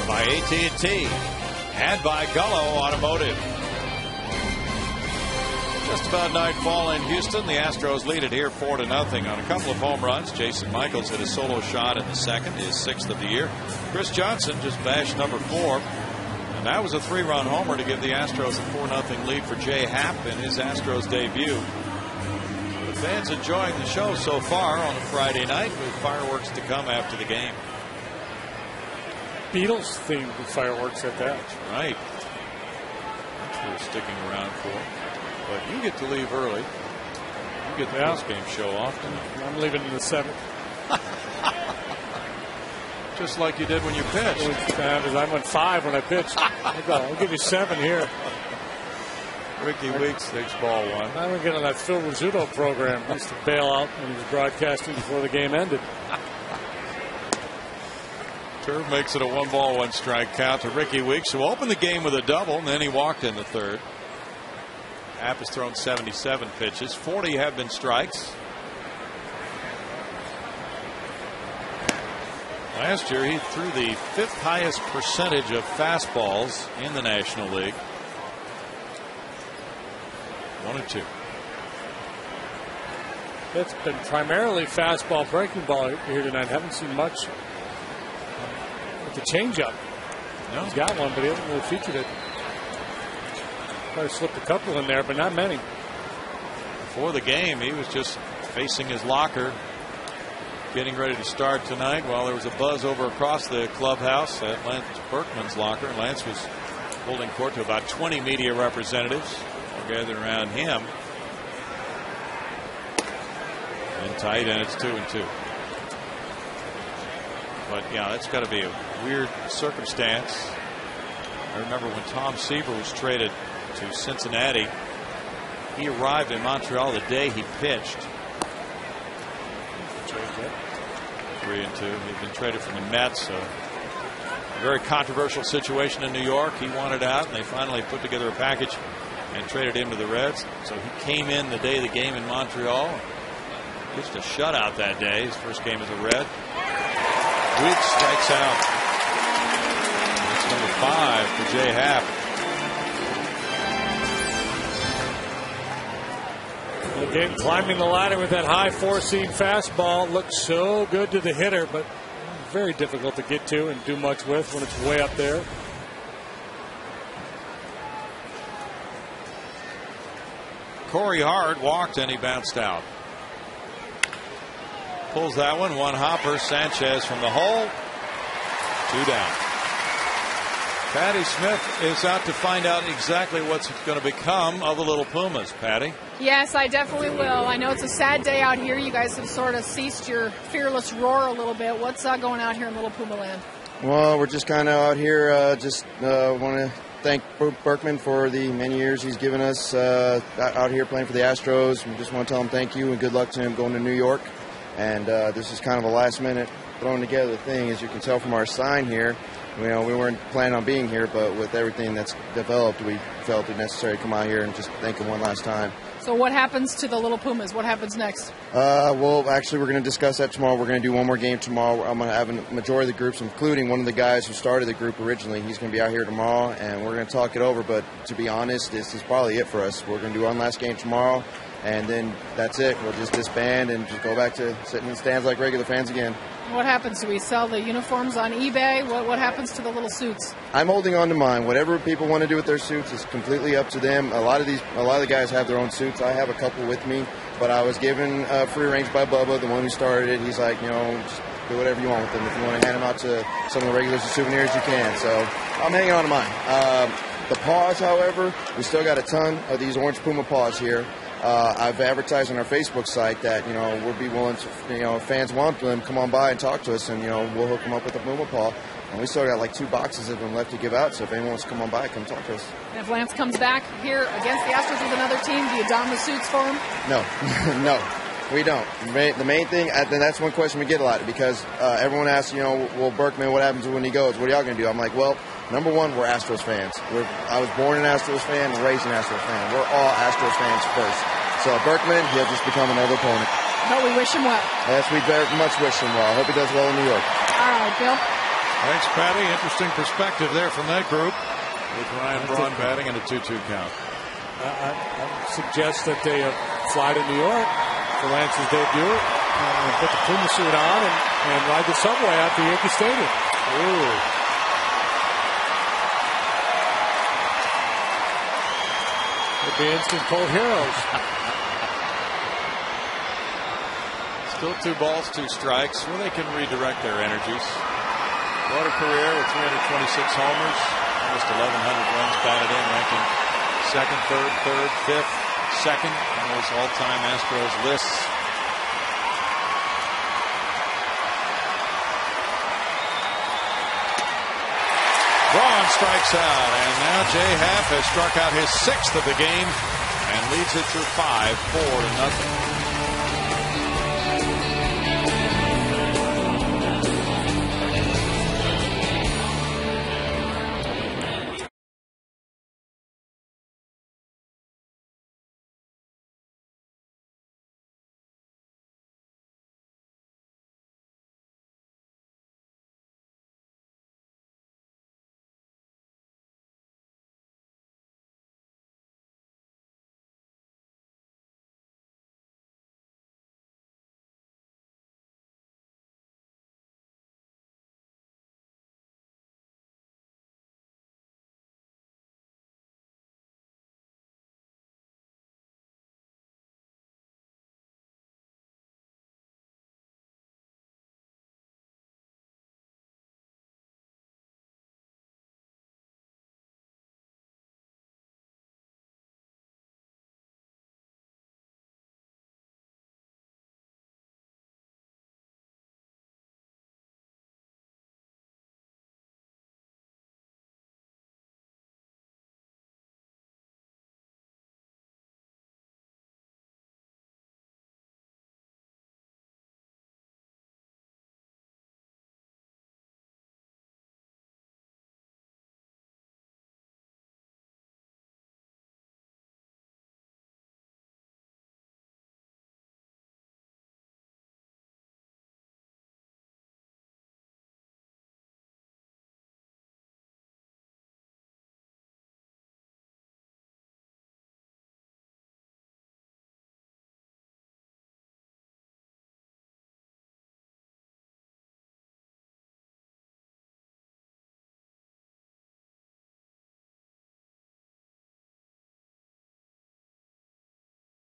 by AT&T, and by Gullo Automotive. Just about nightfall in Houston. The Astros lead it here 4-0 on a couple of home runs. Jason Michaels hit a solo shot in the second, his 6th of the year. Chris Johnson just bashed number 4. And that was a 3-run homer to give the Astros a 4-0 lead for Jay Happ in his Astros debut. The fans enjoying the show so far on a Friday night, with fireworks to come after the game. Beatles themed fireworks at that. That's right. That's what we're sticking around for. But you get to leave early. You get the post-game show often. I'm leaving in the 7th. Just like you did when you pitched. I went 5 when I pitched. I'll give you 7 here. Ricky Weeks takes ball 1. I'm going to get on that Phil Rizzuto program. He used to bail out when he was broadcasting before the game ended. Turv makes it a 1-ball, 1-strike count to Ricky Weeks, who opened the game with a double, and then he walked in the 3rd. Happ has thrown 77 pitches. 40 have been strikes. Last year, he threw the 5th highest percentage of fastballs in the National League. 1-2. It's been primarily fastball, breaking ball here tonight. Haven't seen much with the changeup. No. He's got one, but he hasn't really featured it. Probably slipped a couple in there, but not many. Before the game, he was just facing his locker, getting ready to start tonight, while there was a buzz over across the clubhouse at Lance Berkman's locker. And Lance was holding court to about 20 media representatives all gathered around him. And tight, and it's 2-2. But yeah, that's got to be a weird circumstance. I remember when Tom Seaver was traded to Cincinnati, he arrived in Montreal the day he pitched. 3-2. He'd been traded from the Mets. So a very controversial situation in New York. He wanted out, and they finally put together a package and traded him to the Reds. So he came in the day of the game in Montreal. Pitched a shutout that day. His first game as a Red. Weeks strikes out. That's number 5 for Jay Happ. Again, climbing the ladder with that high 4-seam fastball. Looks so good to the hitter, but very difficult to get to and do much with when it's way up there. Corey Hart walked and he bounced out. Pulls that one. 1 hopper. Sanchez from the hole. 2 down. Patty Smith is out to find out exactly what's going to become of the Little Pumas. Patty? Yes, I definitely will. I know it's a sad day out here. You guys have sort of ceased your fearless roar a little bit. What's going out here in Little Puma land? Well, we're just kind of out here. Want to thank Berkman for the many years he's given us out here playing for the Astros. We just want to tell him thank you and good luck to him going to New York. And this is kind of a last-minute thrown together thing, as you can tell from our sign here. We weren't planning on being here, but with everything that's developed, we felt it necessary to come out here and just thank him one last time. So what happens to the Little Pumas? What happens next? Well, actually, we're going to discuss that tomorrow. We're going to do one more game tomorrow. I'm going to have a majority of the groups, including one of the guys who started the group originally. He's going to be out here tomorrow, and we're going to talk it over. But to be honest, this is probably it for us. We're going to do one last game tomorrow, and then that's it. We'll just disband and just go back to sitting in the stands like regular fans again. What happens? Do we sell the uniforms on eBay? What happens to the little suits? I'm holding on to mine. Whatever people want to do with their suits is completely up to them. A lot of the guys have their own suits. I have a couple with me, but I was given free range by Bubba, the one who started it. He's like, just do whatever you want with them. If you want to hand them out to some of the regulars as souvenirs, you can. So I'm hanging on to mine. The paws, however, we still got a ton of these orange Puma paws here. I've advertised on our Facebook site that, we'll be willing to, if fans want them, come on by and talk to us, and, we'll hook them up with a Puma paw. And we still got like 2 boxes of them left to give out, so if anyone wants to come on by, come talk to us. And if Lance comes back here against the Astros with another team, do you don the suits for him? No, no, we don't. The main thing, and that's one question we get a lot, because everyone asks, well, Berkman, what happens when he goes? What are y'all going to do? I'm like, well, number one, we're Astros fans. I was born an Astros fan and raised an Astros fan. We're all Astros fans first. So Berkman, he'll just become another opponent. But we wish him well. Yes, we very much wish him well. I hope he does well in New York. right, Bill. Thanks, Patty. Interesting perspective there from that group with Ryan Braun batting and a 2-2 count. I suggest that they fly to New York for Lance's debut and put the Puma suit on and ride the subway out to Yankee Stadium. Ooh. They'd be instant cold heroes. Still 2 balls, 2 strikes, where they can redirect their energies. What a career with 326 homers, almost 1,100 runs batted in, ranking second, third, fifth, second on those all-time Astros lists. Braun strikes out, and now Jay Happ has struck out his 6th of the game and leads it through 5, 4-0.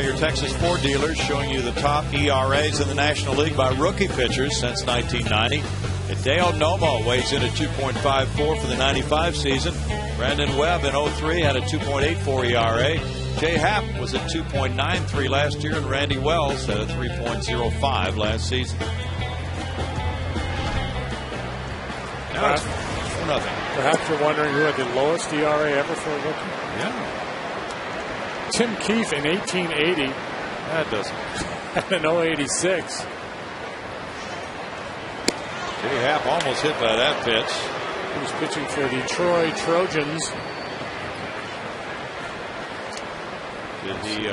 Your Texas Ford dealers showing you the top ERAs in the National League by rookie pitchers since 1990. Hideo Nomo weighs in at 2.54 for the 95 season. Brandon Webb in 03 had a 2.84 ERA. Jay Happ was at 2.93 last year, and Randy Wells had a 3.05 last season. Now it's 4-0. Perhaps you're wondering who had the lowest ERA ever for a rookie? Yeah. Tim Keefe in 1880. That doesn't. And an 086. Jay Happ almost hit by that pitch. He was pitching for the Troy Trojans. Did he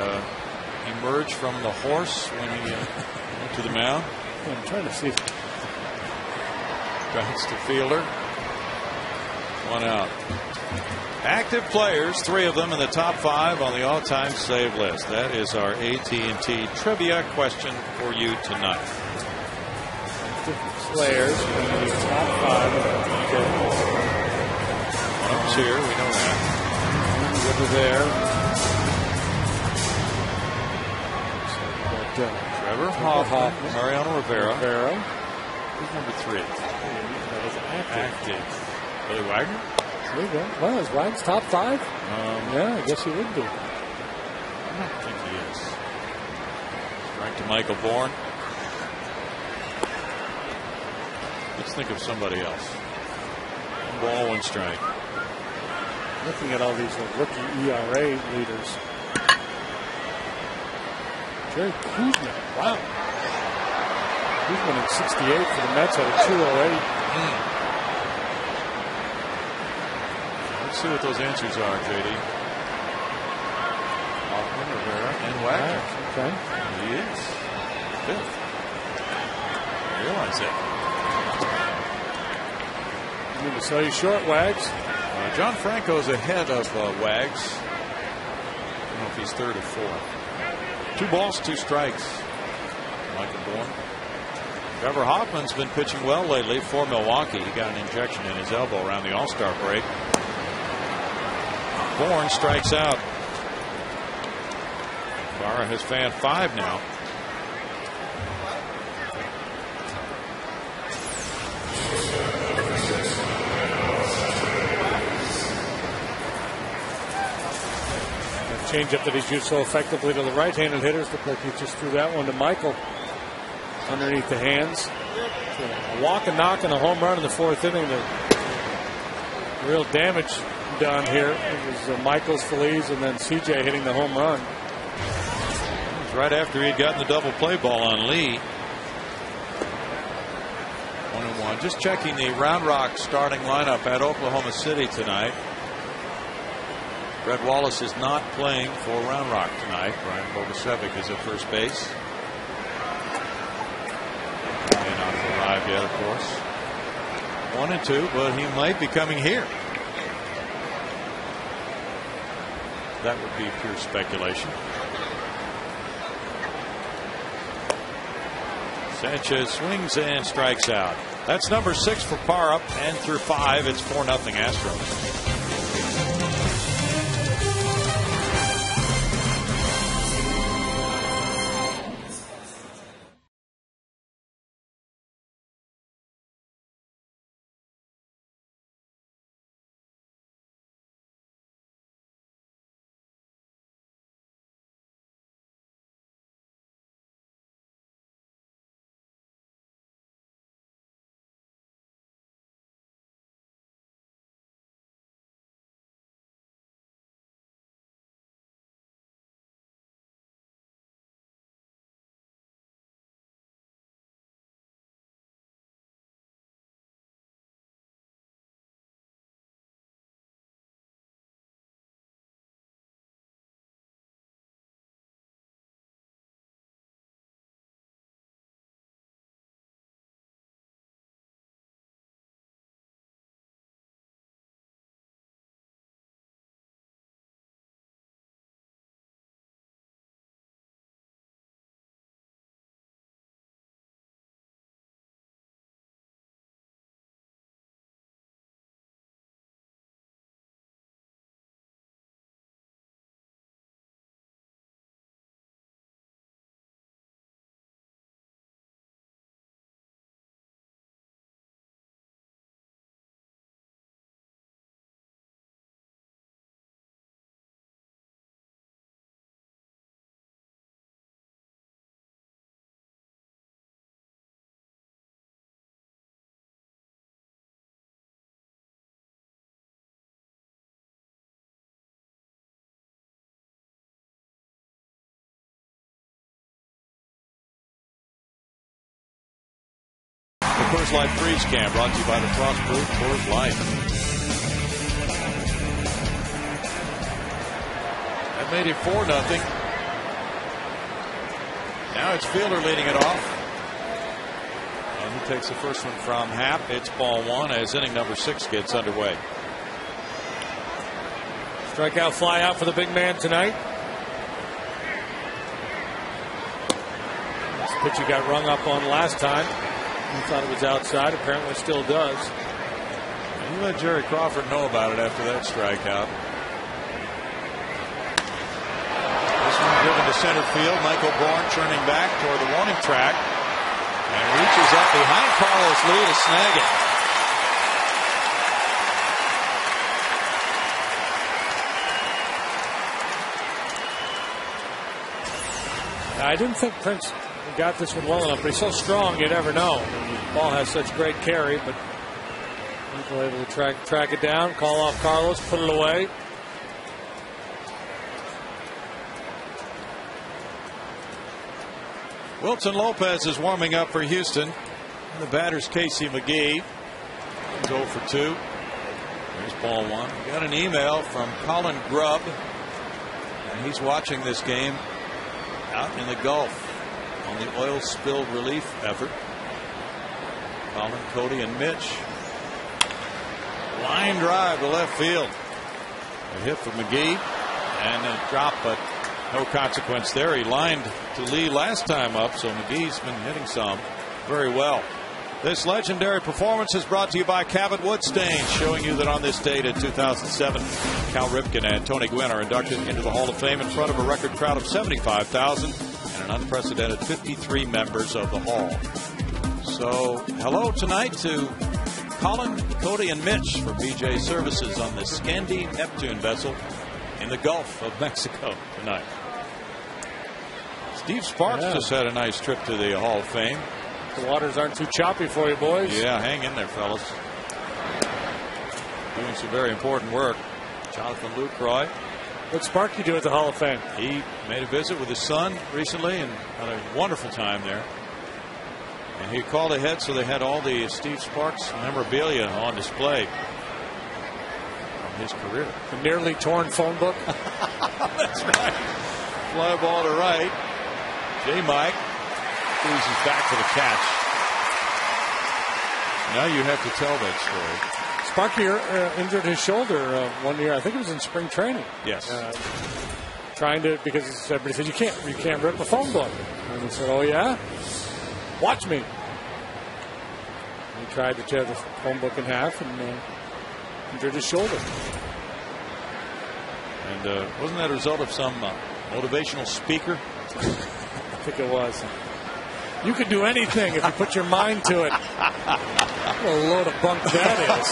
emerge from the horse when he went to the mound? I'm trying to see. Bounce to fielder. 1 out. Active players, 3 of them in the top 5 on the all-time save list. That is our AT&T trivia question for you tonight. Active players in the top 5 of the save list. One of them's here, we know that. Over there. Trevor Hoffman, Mariano Rivera. Who's number 3? That is active. Billy Wagner? There you go. Well, is Wagner's top 5? Yeah, I guess he would be. I don't think he is. Strike to Michael Bourne. Let's think of somebody else. 1 ball, 1 strike. Looking at all these rookie ERA leaders. Jerry Kuzma. Wow. Kuzma in 68 for the Mets at a 208. Let's see what those answers are, JD. Hoffman, Rivera, and Wagner. Okay. He is 5th. I realize that. Need to sell you short, Wags. John Franco's ahead of Wags. I don't know if he's third or fourth. 2 balls, 2 strikes. Michael Bourne. Trevor Hoffman's been pitching well lately for Milwaukee. He got an injection in his elbow around the All-Star break. Bourne strikes out. Barra has fanned 5 now. Changeup that he's used so effectively to the right-handed hitters. Looked like he just threw that one to Michael underneath the hands. A walk and knock and a home run in the 4th inning. The real damage done here. It was Michaels, Feliz, and then CJ hitting the home run. It was right after he had gotten the double play ball on Lee. 1-1. Just checking the Round Rock starting lineup at Oklahoma City tonight. Brett Wallace is not playing for Round Rock tonight. Brian Bogusevic is at first base. May not have arrived yet, of course. 1-2, but he might be coming here. That would be pure speculation. Sanchez swings and strikes out. That's number 6 for Parra, and through 5, it's 4-0 Astros. Coors Light Freeze Can brought to you by the Frostproof Coors Light. That made it 4-0. Now it's Fielder leading it off. And he takes the first one from Happ. It's ball 1 as inning number 6 gets underway. Strikeout fly out for the big man tonight. This pitch he got rung up on last time. He thought it was outside. Apparently still does. And he let Jerry Crawford know about it after that strikeout. This one driven to center field. Michael Bourne turning back toward the warning track and reaches up behind Carlos Lee to snag it. I didn't think Prince got this one well enough, but he's so strong you never know. The ball has such great carry, but people able to track it down, call off Carlos, put it away. Wilson Lopez is warming up for Houston. And the batter's Casey McGee. He's 0 for 2. There's ball 1. We got an email from Colin Grubb, and he's watching this game out in the Gulf on the oil spill relief effort. Colin, Cody, and Mitch Line drive to left field. A hit from McGee and a drop, but no consequence there. He lined to lead last time up, so McGee's been hitting some very well. This legendary performance is brought to you by Cabot Woodstains, showing you that on this date in 2007, Cal Ripken and Tony Gwynn are inducted into the Hall of Fame in front of a record crowd of 75,000 and an unprecedented 53 members of the Hall. So, hello tonight to Colin, Cody, and Mitch from BJ Services on the Scandi Neptune vessel in the Gulf of Mexico tonight. Steve Sparks just had a nice trip to the Hall of Fame. The waters aren't too choppy for you, boys. Yeah, hang in there, fellas. Doing some very important work. Jonathan Lucroy. What Sparky do at the Hall of Fame? He made a visit with his son recently and had a wonderful time there. And he called ahead, so they had all the Steve Sparks memorabilia on display from his career. The nearly torn phone book. That's right. Fly ball to right. J. Mike cruises back for the catch. Now you have to tell that story. Sparky injured his shoulder 1 year. I think it was in spring training. Yes. Trying to, because everybody said you can't rip a phone book. And he said, "Oh yeah, watch me." And he tried to tear the phone book in half and injured his shoulder. And wasn't that a result of some motivational speaker? I think it was. You can do anything if you put your mind to it. What a load of bunk that is.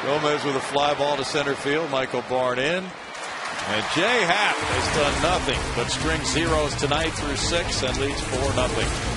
Gomez with a fly ball to center field. Michael Barn in. And Jay Happ has done nothing but string zeros tonight through 6 and leads 4-0.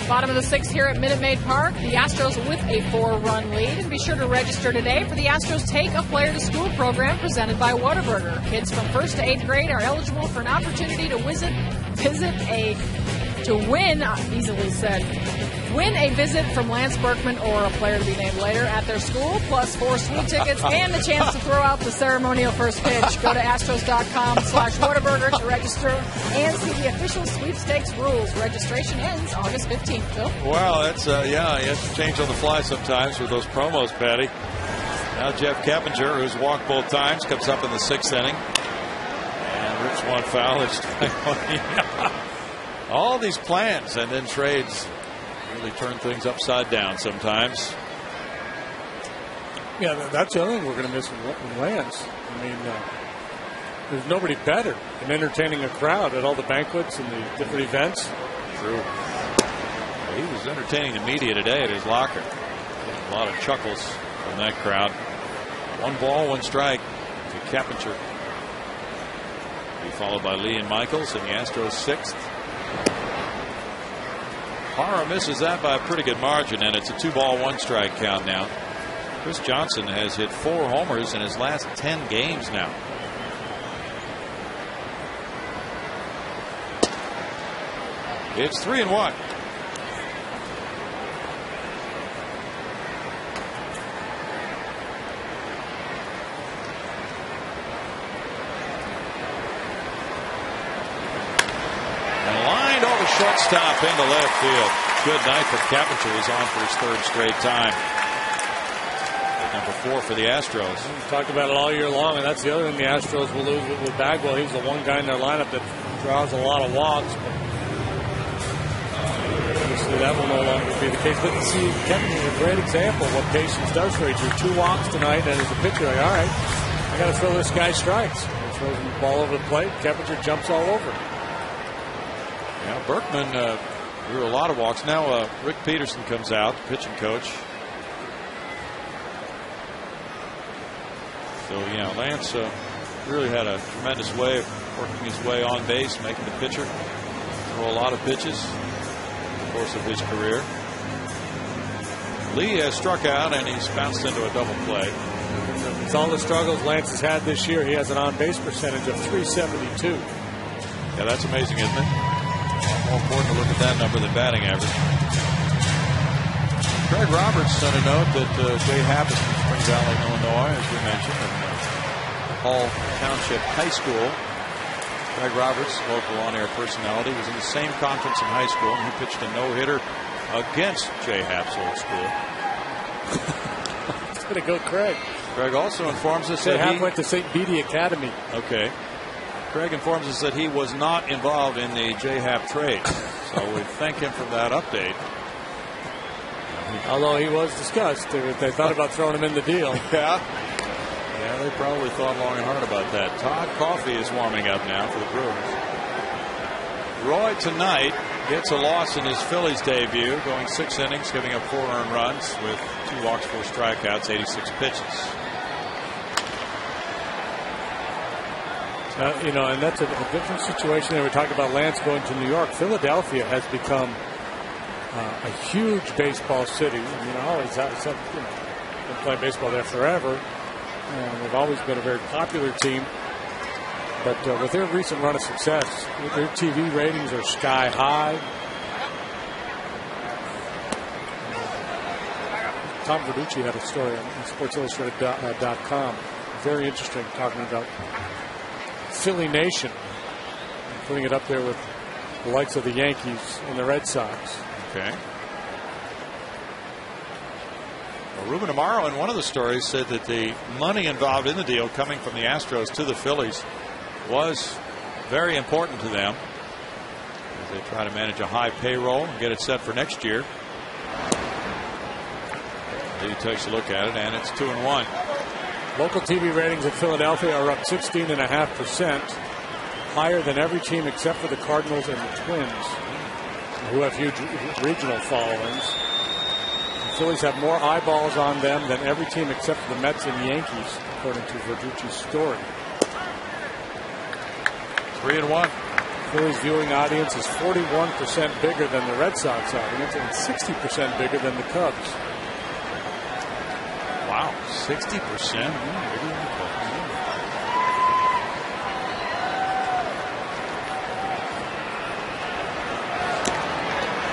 Bottom of the 6th here at Minute Maid Park. The Astros with a 4-run lead. And be sure to register today for the Astros Take a Player to School program presented by Whataburger. Kids from 1st to 8th grade are eligible for an opportunity to win a visit from Lance Berkman or a player to be named later at their school, plus 4 sweet tickets and the chance to throw out the ceremonial first pitch. Go to Astros.com/Whataburger to register and see the official sweepstakes rules. Registration ends August 15th. Phil? Well, that's, you have to change on the fly sometimes with those promos, Patty. Now Jeff Keppinger, who's walked both times, comes up in the 6th inning. And rips one foul. All these plans and then trades really turn things upside down sometimes. Yeah, that's the other thing we're going to miss in Lance. I mean, there's nobody better than entertaining a crowd at all the banquets and the different events. True. He was entertaining the media today at his locker. A lot of chuckles from that crowd. 1 ball, 1 strike to Keppinger. be followed by Lee and Michaels in the Astros 6th. Parra misses that by a pretty good margin, and it's a 2-ball 1-strike count now. Chris Johnson has hit 4 homers in his last 10 games now. It's 3-1. Shortstop into left field. Good night for Keppinger. He's on for his 3rd straight time. Number 4 for the Astros. We talked about it all year long, and that's the other thing the Astros will lose with Bagwell. He's the one guy in their lineup that draws a lot of walks. But obviously, that will no longer be the case. But you see, Keppinger is a great example of what patience does for you. 2 walks tonight, and as a pitcher, like, all right, I got to throw this guy strikes. He throws the ball over the plate. Keppinger jumps all over. Yeah, Berkman drew a lot of walks. Now Rick Peterson comes out, pitching coach. So, yeah, Lance really had a tremendous way of working his way on base, making the pitcher throw a lot of pitches in the course of his career. Lee has struck out, and he's bounced into a double play. With all the struggles Lance has had this year, he has an on-base percentage of .372. Yeah, that's amazing, isn't it? More important to look at that number than batting average. Craig Roberts sent a note that Jay Happ is from Spring Valley, Illinois, as we mentioned, and Hall Township High School. Craig Roberts, local on-air personality, was in the same conference in high school, and he pitched a no-hitter against Jay Happ's old school. It's going to go Craig. Craig also informs us that Happ went to St. Beatty Academy. Okay. Craig informs us that he was not involved in the Jay Happ trade. So we thank him for that update. Although he was discussed. They thought about throwing him in the deal. Yeah. Yeah, they probably thought long and hard about that. Todd Coffey is warming up now for the Brewers. Roy tonight gets a loss in his Phillies debut, going 6 innings, giving up 4 earned runs with 2 walks, 4 strikeouts, 86 pitches. You know, and that's a different situation. They were talking about Lance going to New York. Philadelphia has become a huge baseball city. I mean, always been playing baseball there forever. And they've always been a very popular team. But with their recent run of success, their TV ratings are sky high. Tom Verducci had a story on SportsIllustrated.com. Very interesting, talking about Philly Nation, putting it up there with the likes of the Yankees and the Red Sox. Okay. Well, Ruben Amaro in one of the stories said that the money involved in the deal coming from the Astros to the Phillies was very important to them as they try to manage a high payroll and get it set for next year. He takes a look at it, and it's 2-1. Local TV ratings in Philadelphia are up 16.5%, higher than every team except for the Cardinals and the Twins, who have huge regional followings. The Phillies have more eyeballs on them than every team except for the Mets and Yankees, according to Verducci's story. 3-1. Phillies viewing audience is 41% bigger than the Red Sox audience and 60% bigger than the Cubs. Wow, 60%.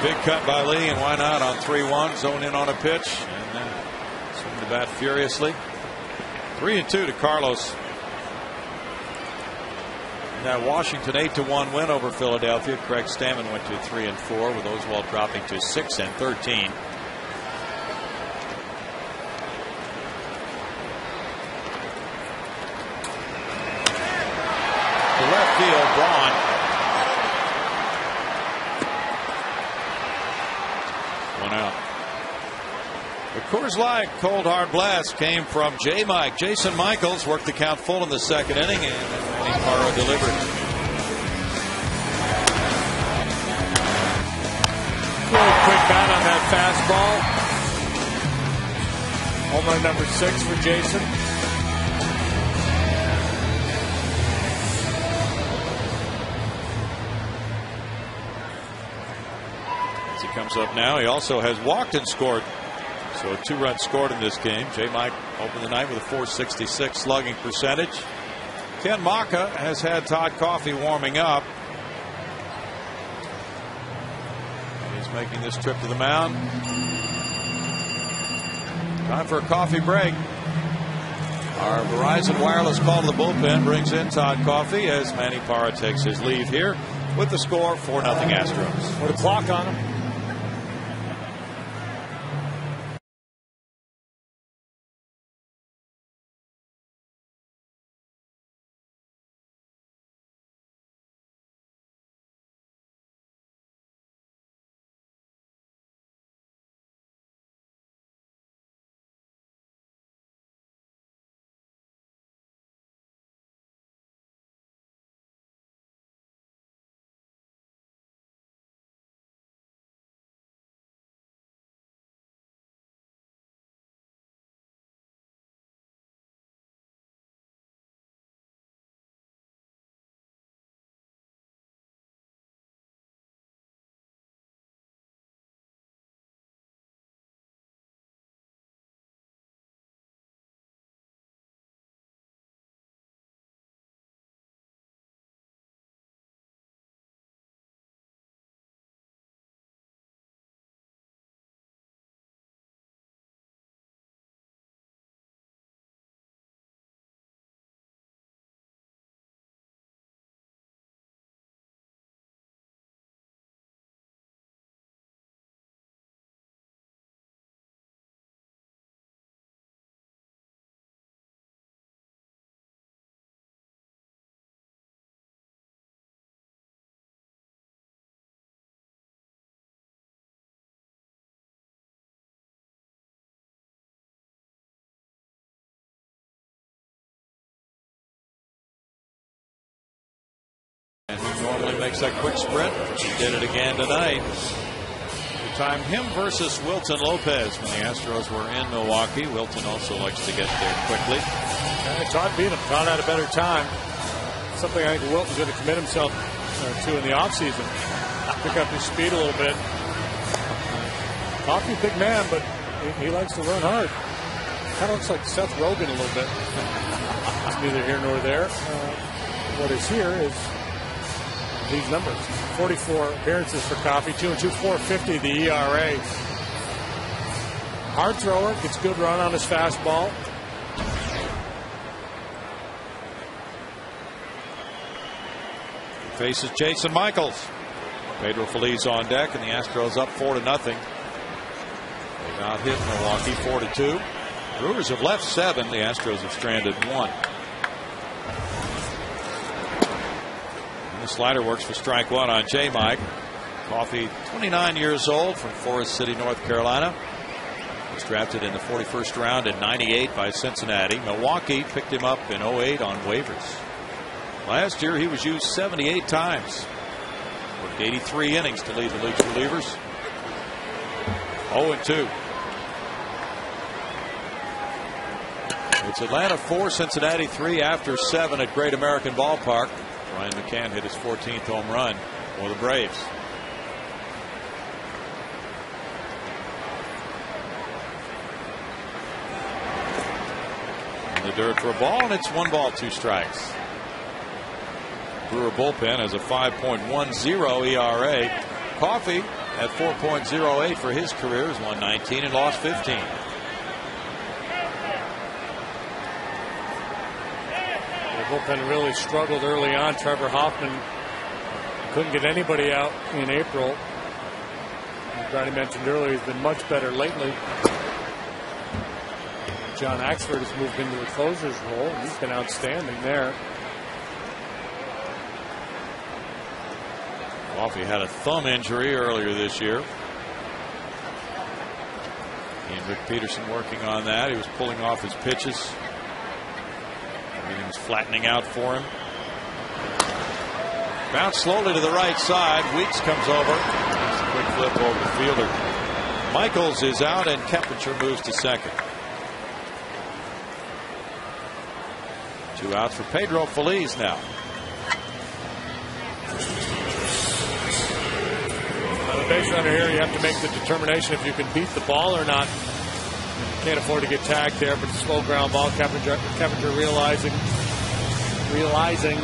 Big cut by Lee, and why not on 3-1? Zone in on a pitch, and then swing the bat furiously. 3-2 to Carlos. That Washington 8-1 win over Philadelphia. Craig Stammen went to 3-4, with Oswalt dropping to 6-13. Left field, Braun. One out. The Coors Light cold hard blast came from J-Mike. Jason Michaels worked the count full in the 2nd inning, and Manny Parra delivered. Really quick bat on that fastball. Home run number 6 for Jason. comes up now. He also has walked and scored. So 2 runs scored in this game. J. Mike opened the night with a .466 slugging percentage. Ken Maka has had Todd Coffey warming up. He's making this trip to the mound. Time for a coffee break. Our Verizon Wireless call to the bullpen brings in Todd Coffey as Manny Parra takes his leave here with the score 4-0 Astros. Put a clock on him. And he normally makes that quick sprint. He did it again tonight. We timed him versus Wilton Lopez when the Astros were in Milwaukee. Wilton also likes to get there quickly. Todd beat him. Todd had a better time. Something I think Wilton's going to commit himself to in the offseason. Pick up his speed a little bit. Coffey, big man, but he likes to run hard. Kind of looks like Seth Rogen a little bit. It's neither here nor there. What is here is these numbers. 44 appearances for Coffey, 2-2, 4.50 the ERA. Hard thrower, gets good run on his fastball. Faces Jason Michaels. Pedro Feliz on deck, and the Astros up 4-0. They've out hit Milwaukee 4-2. Brewers have left 7. The Astros have stranded 1. The slider works for strike 1 on J. Mike. Coffey, 29 years old, from Forest City, North Carolina. Was drafted in the 41st round in '98 by Cincinnati. Milwaukee picked him up in '08 on waivers. Last year he was used 78 times. Worked 83 innings to lead the league's relievers. 0-2. It's Atlanta 4, Cincinnati 3 after 7 at Great American Ballpark. Ryan McCann hit his 14th home run for the Braves. In the dirt for a ball, and it's 1 ball, 2 strikes. Brewer bullpen has a 5.10 ERA. Coffey at 4.08 for his career, has won 19 and lost 15. Bullpen really struggled early on. Trevor Hoffman couldn't get anybody out in April. As Brady mentioned earlier, he's been much better lately. John Axford has moved into the closer's role, and he's been outstanding there. Coffey had a thumb injury earlier this year. And Rick Peterson working on that. He was pulling off his pitches. Everything's flattening out for him. Bounce slowly to the right side. Weeks comes over. Makes a quick flip over the fielder. Michaels is out, and Keppinger moves to second. 2 outs for Pedro Feliz now. the base runner here, you have to make the determination if you can beat the ball or not. Can't afford to get tagged there, but the slow ground ball. Keppinger realizing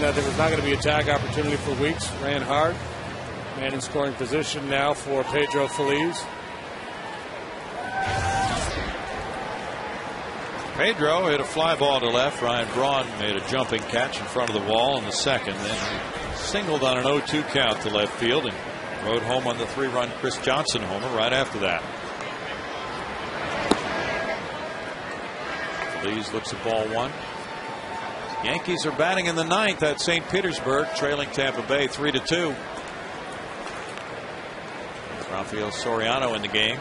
that there was not going to be a tag opportunity for Weeks, ran hard. Man in scoring position now for Pedro Feliz. Pedro hit a fly ball to left. Ryan Braun made a jumping catch in front of the wall in the second. Then he singled on an 0-2 count to left field and rode home on the 3-run Chris Johnson homer right after that. Feliz looks at ball one. Yankees are batting in the ninth at St. Petersburg, trailing Tampa Bay 3-2. Rafael Soriano in the game.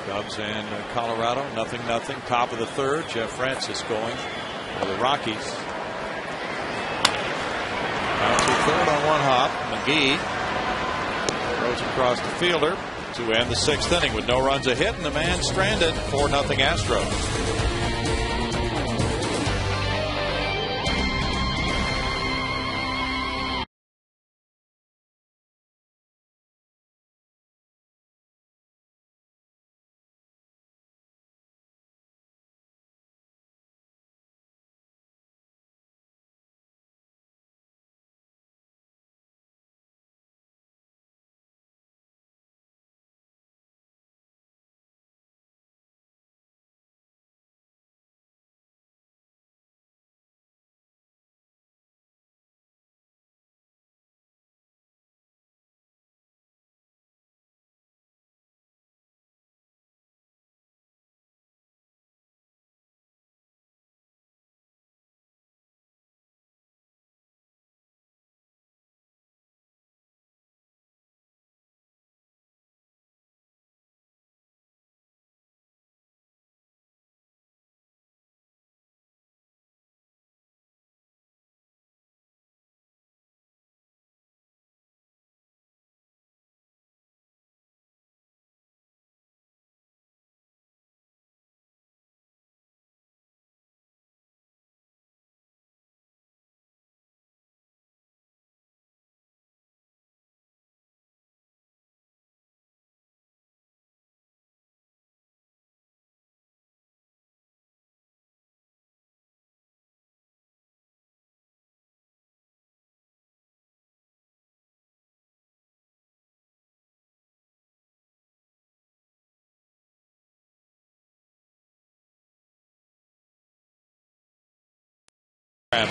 Cubs and Colorado, 0-0. Top of the third. Jeff Francis going for the Rockies. Down to third on one hop. McGee throws across the fielder to end the sixth inning with no runs a hit and the man stranded. 4-0 Astros.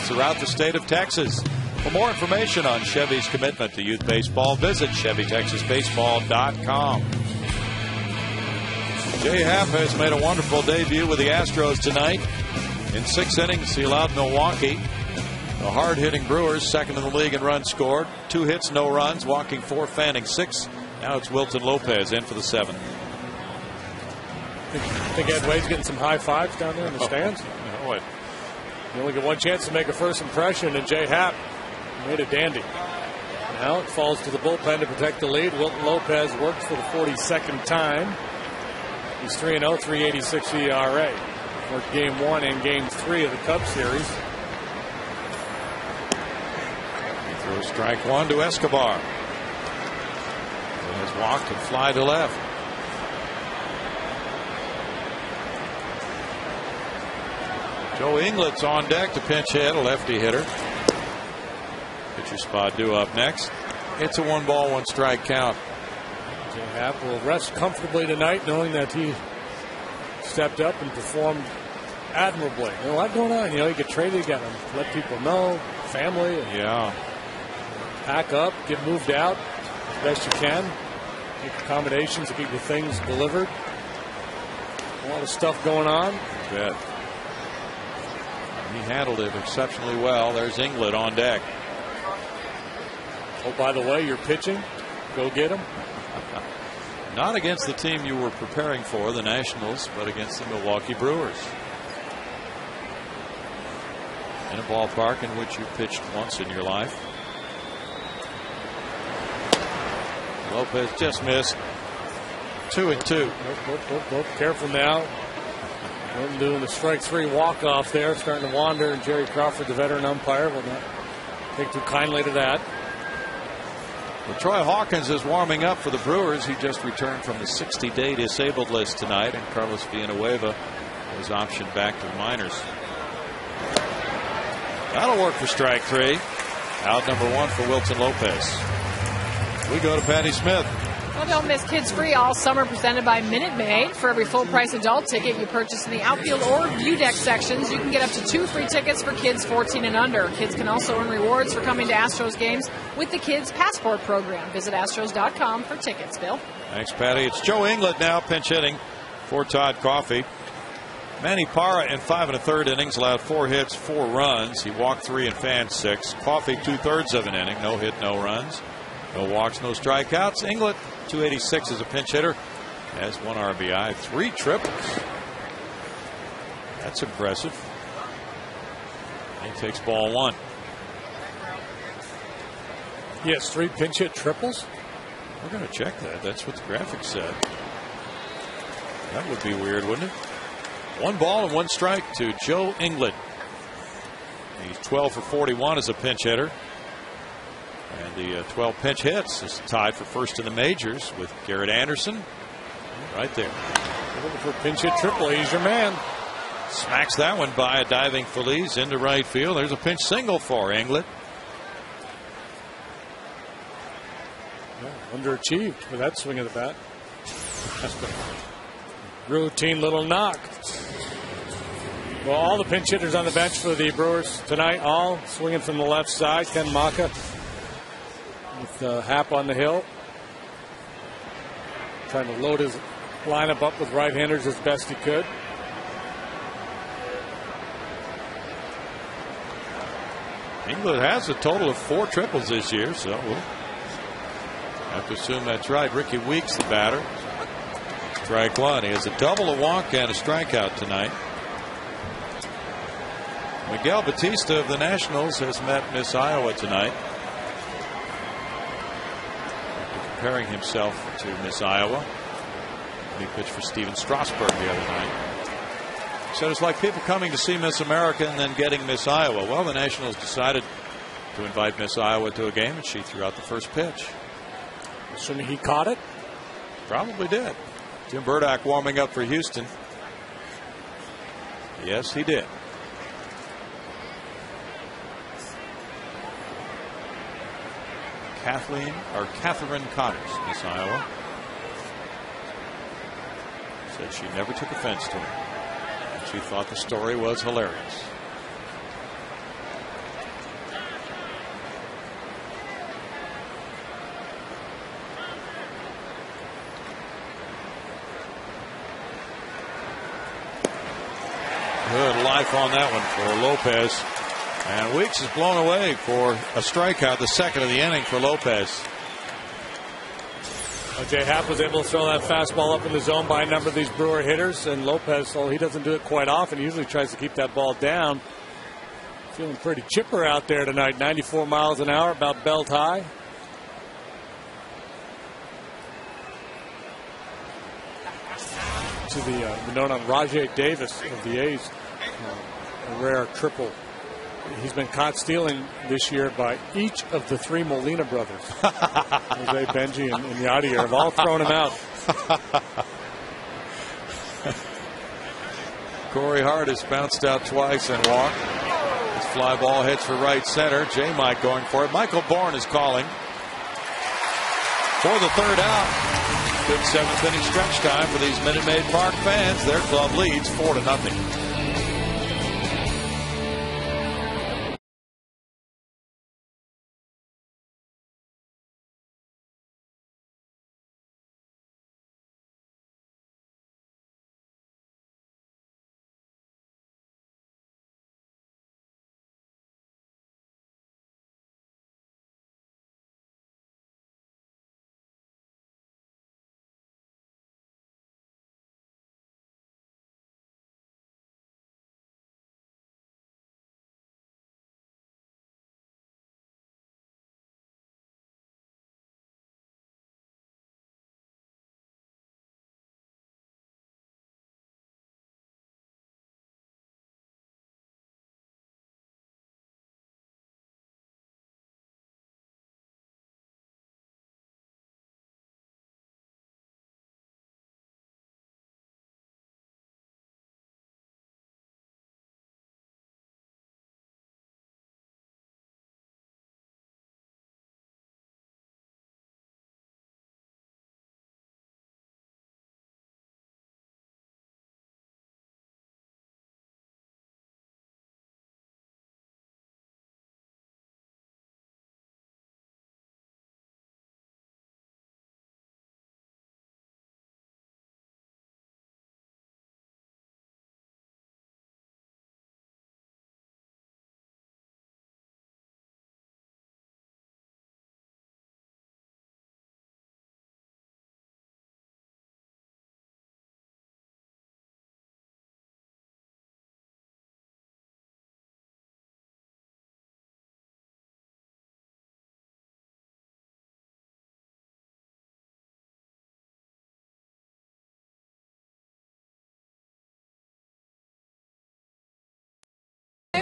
Throughout the state of Texas. For more information on Chevy's commitment to youth baseball, visit ChevyTexasBaseball.com. Jay Happ has made a wonderful debut with the Astros tonight. In 6 innings, he allowed Milwaukee, the hard-hitting Brewers, second in the league in runs scored. 2 hits, no runs, walking 4, fanning 6. Now it's Wilton Lopez in for the 7th. I think Ed Wade's getting some high fives down there in the stands. No, what? You only get one chance to make a first impression, and Jay Happ made a dandy. Now it falls to the bullpen to protect the lead. Wilton Lopez works for the 42nd time. He's 3-0, 3.86 ERA. Worked game 1 and game 3 of the Cubs series. He throws strike 1 to Escobar. He has walked and fly to left. Joe Inglett's on deck to pinch hit, a lefty hitter. Pitcher spot due up next. It's a 1-ball, 1-strike count. Jay Happ will rest comfortably tonight, knowing that he stepped up and performed admirably. A lot going on. You get traded, you got to let people know, family. Yeah. Pack up, get moved out as best you can. Make accommodations to get your things delivered. A lot of stuff going on. Good. He handled it exceptionally well. There's Inglett on deck. Oh, by the way, you're pitching. Go get him. Not against the team you were preparing for, the Nationals, but against the Milwaukee Brewers. In a ballpark in which you pitched once in your life. Lopez just missed. 2-2. Nope. Careful now. Wilton doing the strike 3 walk-off there, starting to wander, and Jerry Crawford, the veteran umpire, will not take too kindly to that. Well, Troy Hawkins is warming up for the Brewers. He just returned from the 60-day disabled list tonight, and Carlos Villanueva was optioned back to the minors. That'll work for strike 3. Out number 1 for Wilton Lopez. We go to Patty Smith. Well, don't miss Kids Free all summer, presented by Minute Maid. For every full-price adult ticket you purchase in the outfield or view deck sections, you can get up to 2 free tickets for kids 14 and under. Kids can also earn rewards for coming to Astros games with the Kids Passport program. Visit Astros.com for tickets. Bill? Thanks, Patty. It's Joe Inglet now pinch hitting for Todd Coffey. Manny Parra in 5 1/3 innings allowed 4 hits, 4 runs. He walked 3 and fanned 6. Coffey 2/3 of an inning, no hit, no runs. No walks, no strikeouts. Inglet, 286 as a pinch hitter, has 1 RBI, 3 triples. That's impressive. He takes ball 1. Yes, 3 pinch hit triples. We're going to check that. That's what the graphic said. That would be weird, wouldn't it? 1 ball and 1 strike to Joe Inglet. He's 12 for 41 as a pinch hitter. And the 12 pinch hits is tied for first in the majors with Garrett Anderson right there. Looking for a pinch hit triple. He's your man. Smacks that one by a diving Feliz into right field. There's a pinch single for Inglet. Yeah, underachieved for that swing of the bat. That's the routine little knock. Well, all the pinch hitters on the bench for the Brewers tonight, all swinging from the left side. Ken Maka with Happ on the hill, trying to load his lineup up with right-handers as best he could. Inglet has a total of 4 triples this year, so we'll have to assume that's right. Ricky Weeks, the batter. Strike 1. He has a double, a walk, and a strikeout tonight. Miguel Batista of the Nationals has met Miss Iowa tonight. Comparing himself to Miss Iowa. He pitched for Steven Strasburg the other night. So it's like people coming to see Miss America and then getting Miss Iowa. Well, the Nationals decided to invite Miss Iowa to a game, and she threw out the first pitch. Assuming he caught it? Probably did. Jim Burdock warming up for Houston. Yes, he did. Catherine Connors, Miss Iowa, said she never took offense to him. And she thought the story was hilarious. Good life on that one for Lopez. And Weeks is blown away for a strikeout, the second of the inning for Lopez. Jay Happ was able to throw that fastball up in the zone by a number of these Brewer hitters, and Lopez, well, he doesn't do it quite often. He usually tries to keep that ball down. Feeling pretty chipper out there tonight. 94 miles an hour, about belt high. To the note on Rajay Davis of the A's, a rare triple. He's been caught stealing this year by each of the 3 Molina brothers. Jose, Benji, and Yadier have all thrown him out. Corey Hart has bounced out twice and walked. His fly ball hits for right center. J. Mike going for it. Michael Bourne is calling for the 3rd out. Good 7th inning stretch time for these Minute Maid Park fans. Their club leads 4-0.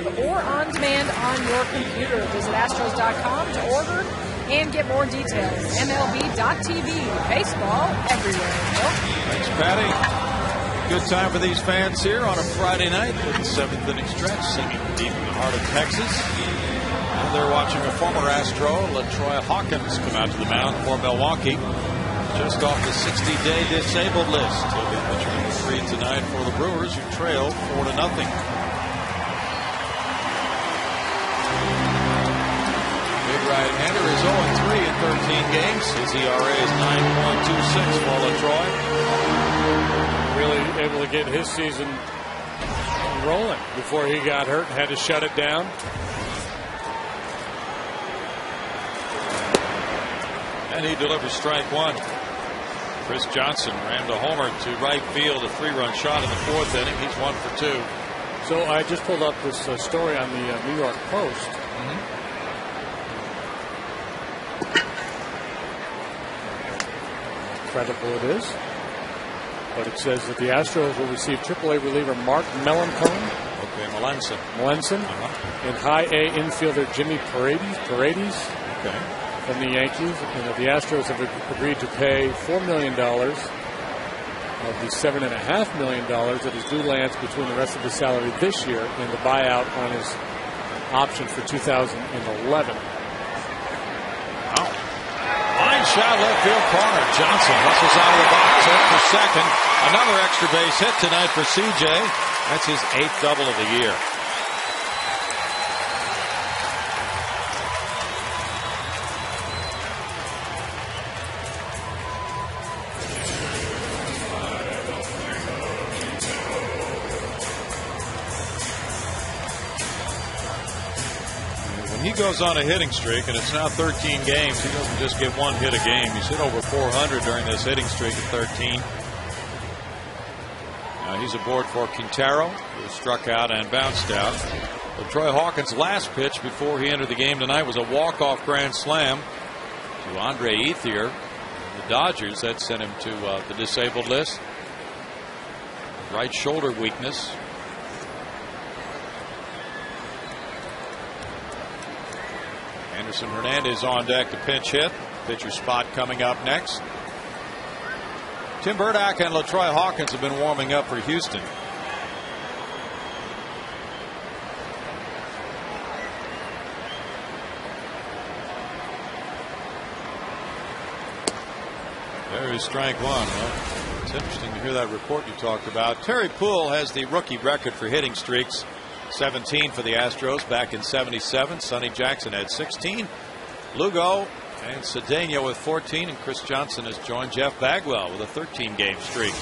or on demand on your computer. Visit Astros.com to order and get more details. MLB.tv. Baseball everywhere. Thanks, Patty. Good time for these fans here on a Friday night with the seventh inning stretch, singing deep in the heart of Texas. And they're watching a former Astro, LaTroy Hawkins, come out to the mound for Milwaukee. Just off the 60-day disabled list. He'll be pitching in 3 tonight for the Brewers, who trail 4-0. Right-hander is 0-3 in 13 games. His ERA is 9.26 for LaTroy. Really able to get his season rolling before he got hurt and had to shut it down. And he delivers strike one. Chris Johnson rammed a homer to right field, a 3-run shot in the 4th inning. He's 1 for 2. So I just pulled up this story on the New York Post. Incredible it is, but it says that the Astros will receive AAA reliever Mark Melancon. Okay, Melanson, and high A infielder Jimmy Paredes. Okay. From the Yankees, and the Astros have agreed to pay $4 million of the $7.5 million that is due Lance between the rest of his salary this year and the buyout on his option for 2011. Wow. Line shot left field corner. Johnson hustles out of the box, up for second. Another extra base hit tonight for CJ. That's his 8th double of the year. He goes on a hitting streak, and it's now 13 games. He doesn't just get one hit a game. He's hit over 400 during this hitting streak at 13. He's aboard for Quintero, who struck out and bounced out. LaTroy Hawkins' last pitch before he entered the game tonight was a walk-off grand slam to Andre Ethier. The Dodgers, that sent him to the disabled list. Right shoulder weakness. Anderson Hernandez on deck to pinch hit. Pitcher spot coming up next. Tim Burdack and LaTroy Hawkins have been warming up for Houston. There's strike one. Well, it's interesting to hear that report you talked about. Terry Poole has the rookie record for hitting streaks. 17 for the Astros back in '77. Sonny Jackson had 16. Lugo and Cedeno with 14. And Chris Johnson has joined Jeff Bagwell with a 13-game streak.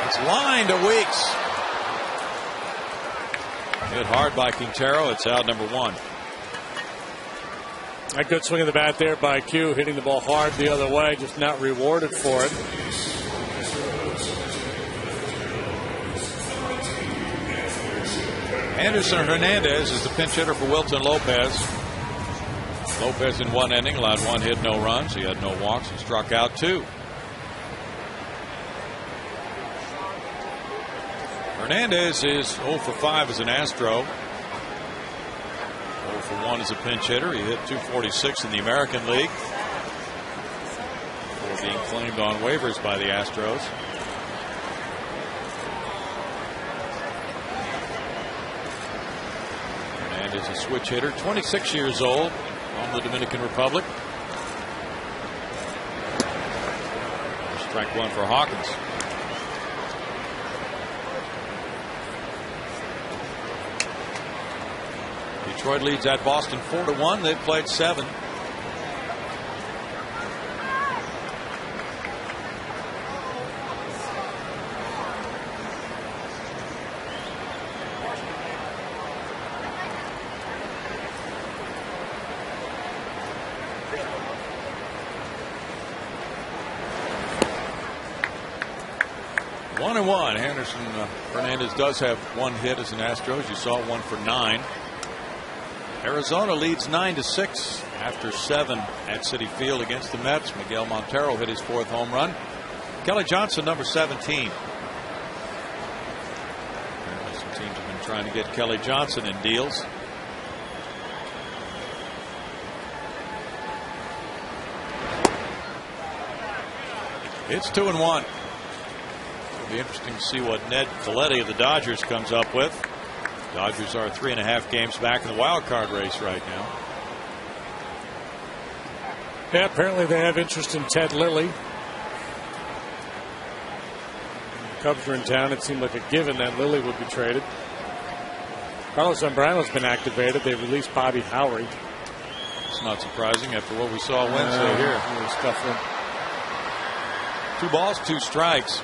It's lined to Weeks. Hit hard by Quintero. It's out number 1. A good swing of the bat there by Q, hitting the ball hard the other way, just not rewarded for it. Anderson Hernandez is the pinch hitter for Wilton Lopez. Lopez in one inning allowed 1 hit, no runs. He had no walks and struck out 2. Hernandez is 0 for 5 as an Astro. 0 for 1 as a pinch hitter. He hit .246 in the American League before being claimed on waivers by the Astros. Hernandez, a switch hitter, 26 years old, from the Dominican Republic. Strike 1 for Hawkins. Detroit leads at Boston 4-1. They've played 7. 1-1. Henderson Fernandez does have one hit as an Astros. You saw 1 for 9. Arizona leads 9-6 after 7 at Citi Field against the Mets. Miguel Montero hit his 4th home run. Kelly Johnson, number 17. Some teams have been trying to get Kelly Johnson in deals. It's 2-1. It'll be interesting to see what Ned Colletti of the Dodgers comes up with. Dodgers are 3.5 games back in the wild card race right now. Yeah, apparently they have interest in Ted Lilly. The Cubs were in town. It seemed like a given that Lilly would be traded. Carlos Zambrano's been activated. They released Bobby Howry. It's not surprising after what we saw Wednesday here. 2 balls, 2 strikes.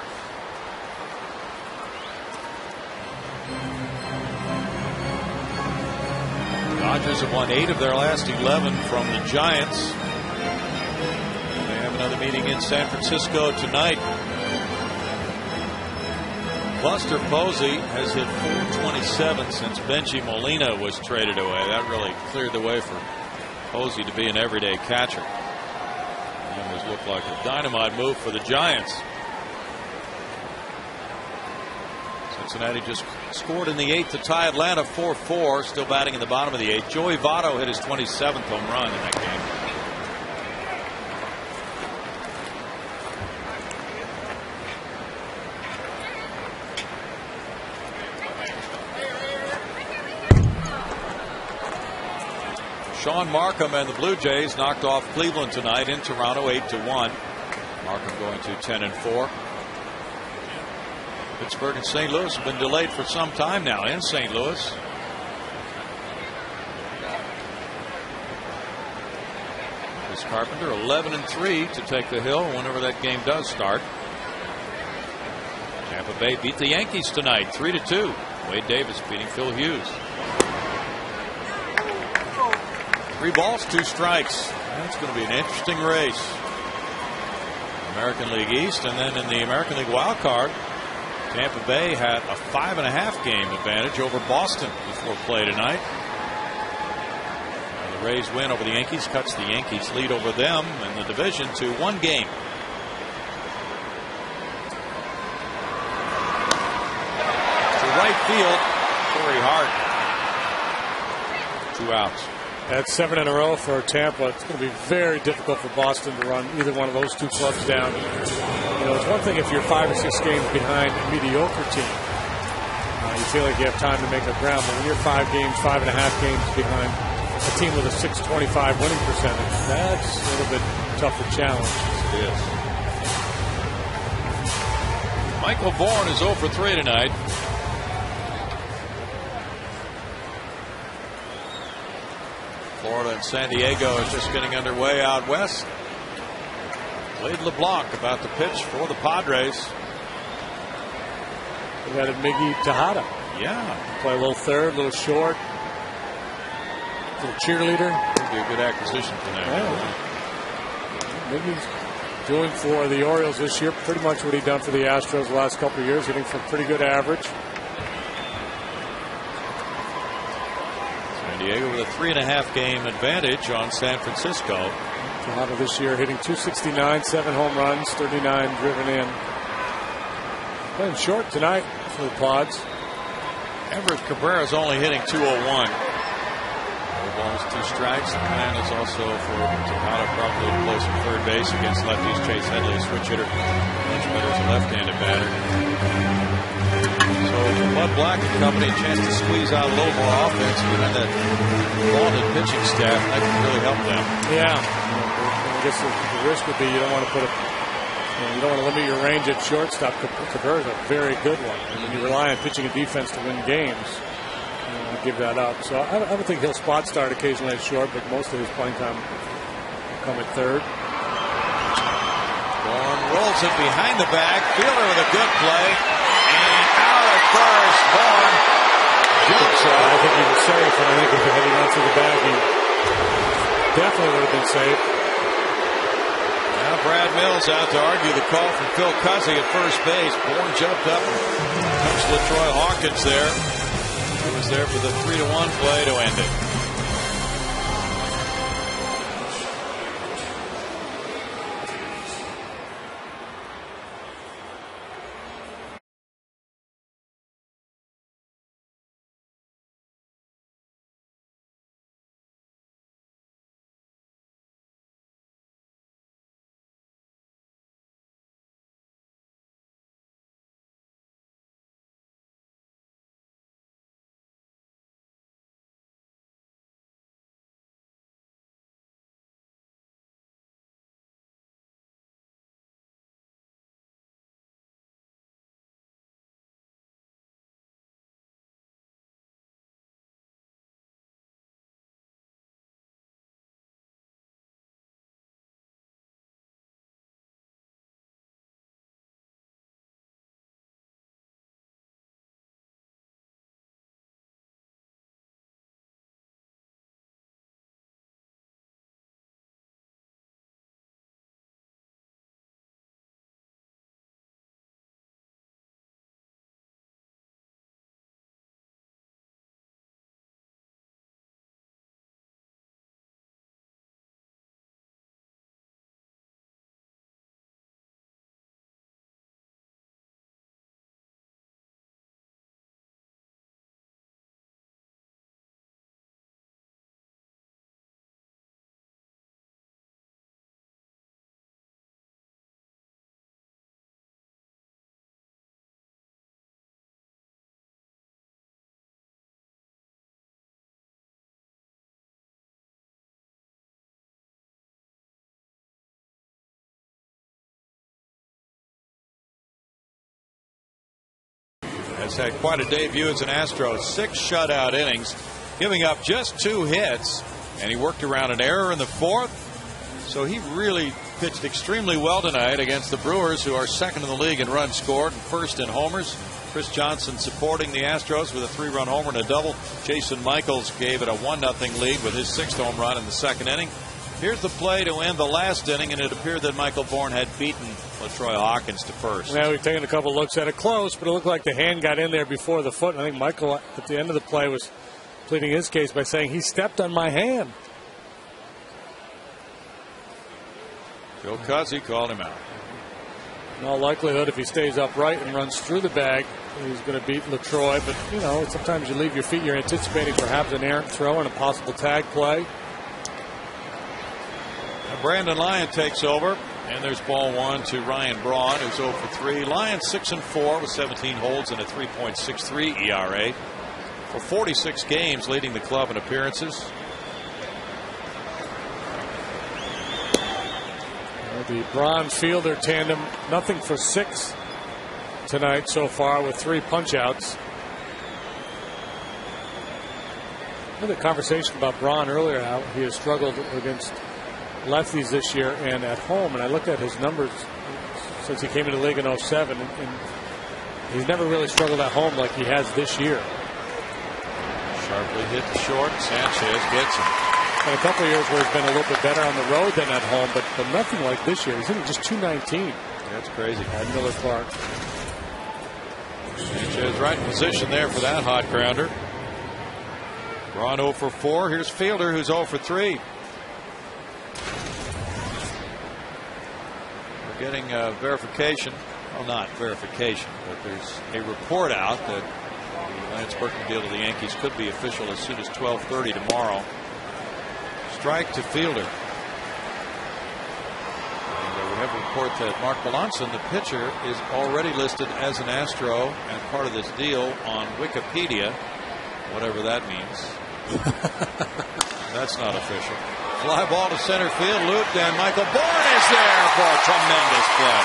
Dodgers have won 8 of their last 11 from the Giants. They have another meeting in San Francisco tonight. Buster Posey has hit .427 since Benji Molina was traded away. That really cleared the way for Posey to be an everyday catcher. It almost looked like a dynamite move for the Giants. Cincinnati just scored in the 8th to tie Atlanta 4-4. Still batting in the bottom of the 8th. Joey Votto hit his 27th home run in that game. Sean Markham and the Blue Jays knocked off Cleveland tonight in Toronto 8-1. Markham going to 10-4. Pittsburgh and St. Louis have been delayed for some time now in St. Louis. Chris Carpenter 11-3 to take the hill whenever that game does start. Tampa Bay beat the Yankees tonight 3-2. Wade Davis beating Phil Hughes. 3 balls, 2 strikes. That's going to be an interesting race. American League East, and then in the American League wild card, Tampa Bay had a 5.5 game advantage over Boston before play tonight. The Rays win over the Yankees, cuts the Yankees lead over them in the division to 1 game. To right field, Corey Hart. 2 outs. That's 7 in a row for Tampa. It's going to be very difficult for Boston to run either one of those 2 clubs down. You know, it's one thing if you're 5 or 6 games behind a mediocre team. You feel like you have time to make up ground. But when you're 5 games, 5.5 games behind a team with a .625 winning percentage, that's a little bit tougher challenge. It is. Michael Bourne is 0 for 3 tonight. Florida and San Diego is just getting underway out west. Wade LeBlanc about to pitch for the Padres. We got Miggy Tejada. Yeah. Play a little third, a little short. Little cheerleader. Would be a good acquisition for them. Yeah. Miggy's doing for the Orioles this year pretty much what he's done for the Astros the last couple of years, hitting for a pretty good average. San Diego with a 3.5 game advantage on San Francisco. Tejada this year hitting .269, 7 home runs, 39 driven in. Playing short tonight for the Pods. Everett Cabrera's only hitting .201. 4 balls, 2 strikes. The plan is also for Tejada probably to play some third base against lefties. Chase Headley, switch hitter. Much better as a left-handed batter. So for Bud Black and company, a chance to squeeze out a little more offense behind that vaunted pitching staff. That can really help them. Yeah. I guess the risk would be you don't want to put you don't want to limit your range at shortstop. Cabrera's a very good one. And when you rely on pitching and defense to win games, you don't want to give that up. So I don't think he'll spot start occasionally at short, but most of his playing time will come at third. Bourne rolls it behind the bag. Fielder with a good play. And out at first. Bourne jumps up. I think he was safe, and I think if he had gone through the bag, he definitely would have been safe. Now Brad Mills out to argue the call from Phil Cuzzy at first base. Bourne jumped up and touched LaTroy Hawkins there. He was there for the 3-1 play to end it. Has had quite a debut as an Astro. 6 shutout innings, giving up just 2 hits, and he worked around an error in the 4th. So he really pitched extremely well tonight against the Brewers, who are second in the league in runs scored and first in homers. Chris Johnson supporting the Astros with a 3-run homer and a double. Jason Michaels gave it a 1-0 lead with his 6th home run in the 2nd inning. Here's the play to end the last inning, and it appeared that Michael Bourne had beaten LaTroy Hawkins to first. Now we've taken a couple looks at it close, but it looked like the hand got in there before the foot. And I think Michael, at the end of the play, was pleading his case by saying he stepped on my hand. Phil Cuzzy called him out. In all likelihood, if he stays upright and runs through the bag, he's going to beat LaTroy. But, you know, sometimes you leave your feet. You're anticipating perhaps an errant throw and a possible tag play. Brandon Lyon takes over, and there's ball 1 to Ryan Braun, who's 0 for 3. Lyon 6-4 with 17 holds and a 3.63 ERA for 46 games, leading the club in appearances. The Braun Fielder tandem, nothing for 6 tonight so far with 3 punch-outs. I had a conversation about Braun earlier, how he has struggled against lefties this year and at home, and I looked at his numbers since he came into the league in 07, and he's never really struggled at home like he has this year. Sharply hit the short. Sanchez gets him. And a couple of years where he's been a little bit better on the road than at home, but nothing like this year. He's hitting just .219. That's crazy. At Miller Park. Sanchez right in position there for that hot grounder. Braun 0 for 4. Here's Fielder, who's 0 for 3. Getting verification, well, not verification, but there's a report out that the Lance Berkman deal to the Yankees could be official as soon as 12:30 tomorrow. Strike to Fielder. And we have a report that Mark Melanson, the pitcher, is already listed as an Astro and part of this deal on Wikipedia, whatever that means. That's not official. Fly ball to center field, looped, and Michael Bourne is there for a tremendous play.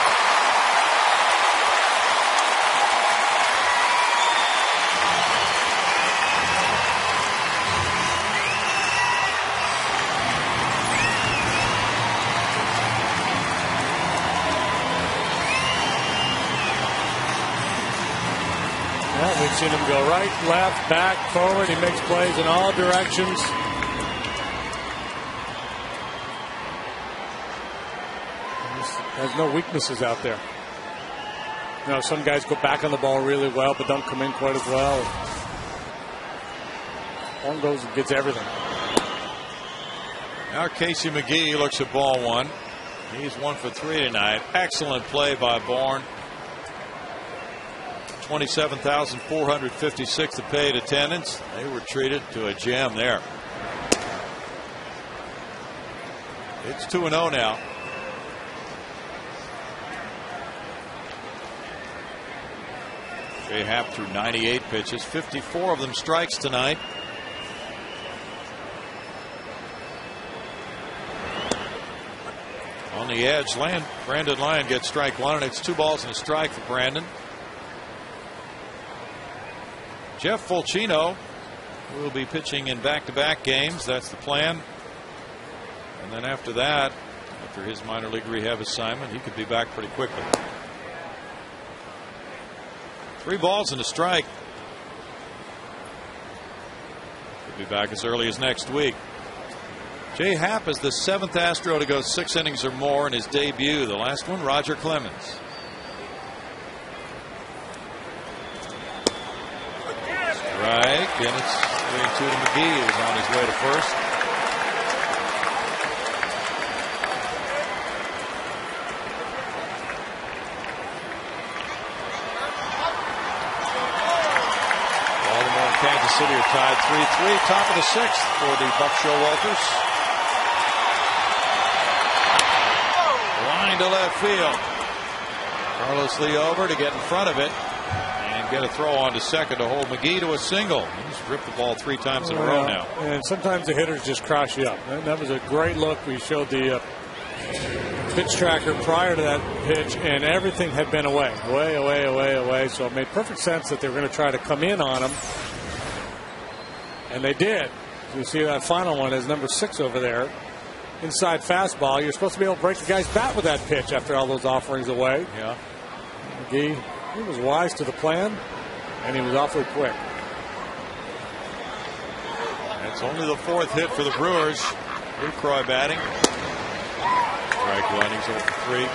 Yeah, we've seen him go right, left, back, forward. He makes plays in all directions. Has no weaknesses out there. You know, some guys go back on the ball really well, but don't come in quite as well. One goes and gets everything. Now Casey McGee looks at ball one. He's 1 for 3 tonight. Excellent play by Bourne. 27,456 to paid attendance. They were treated to a gem there. It's 2-0 now. Jay Happ threw 98 pitches, 54 of them strikes tonight. On the edge, Brandon Lyon gets strike one, and it's 2 balls and a strike for Brandon. Jeff Fulcino will be pitching in back-to-back games. That's the plan. And then after that, after his minor league rehab assignment, he could be back pretty quickly. 3 balls and a strike. Could be back as early as next week. Jay Happ is the 7th Astro to go 6 innings or more in his debut. The last one, Roger Clemens. Strike, and it's 3-2 to McGee, who's on his way to first. Baltimore and Kansas City are tied 3-3. Top of the 6th for the Buck Showalters. Line to left field. Carlos Lee over to get in front of it and get a throw on to second to hold McGee to a single. He's ripped the ball 3 times in a row now. And sometimes the hitters just cross you up. That was a great look. We showed the pitch tracker prior to that pitch, and everything had been away. So it made perfect sense that they were going to try to come in on him. And they did. You see that final one is number 6 over there. Inside fastball. You're supposed to be able to break the guy's bat with that pitch after all those offerings away. Yeah. McGee, he was wise to the plan, and he was awfully quick. That's only the 4th hit for the Brewers. Lucroy batting. Strike one. He's over 3.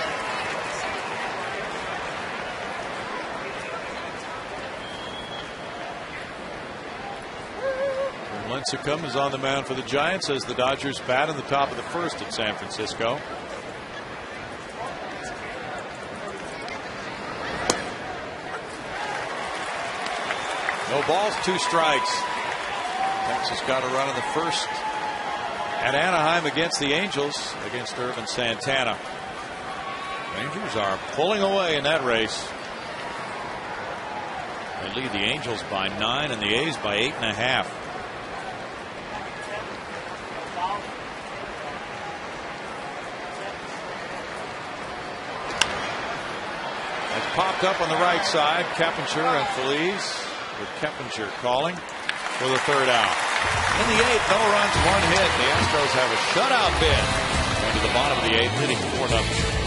Lincecum is on the mound for the Giants as the Dodgers bat in the top of the 1st at San Francisco. No balls, 2 strikes. Texas got a run in the 1st at Anaheim against the Angels, against Irvin Santana. Rangers are pulling away in that race. They lead the Angels by 9 and the A's by 8.5. Popped up on the right side. Keppinger and Feliz, with Keppinger calling for the 3rd out. In the 8th, no runs, 1 hit. The Astros have a shutout bid. Going to the bottom of the 8th, hitting 4-0.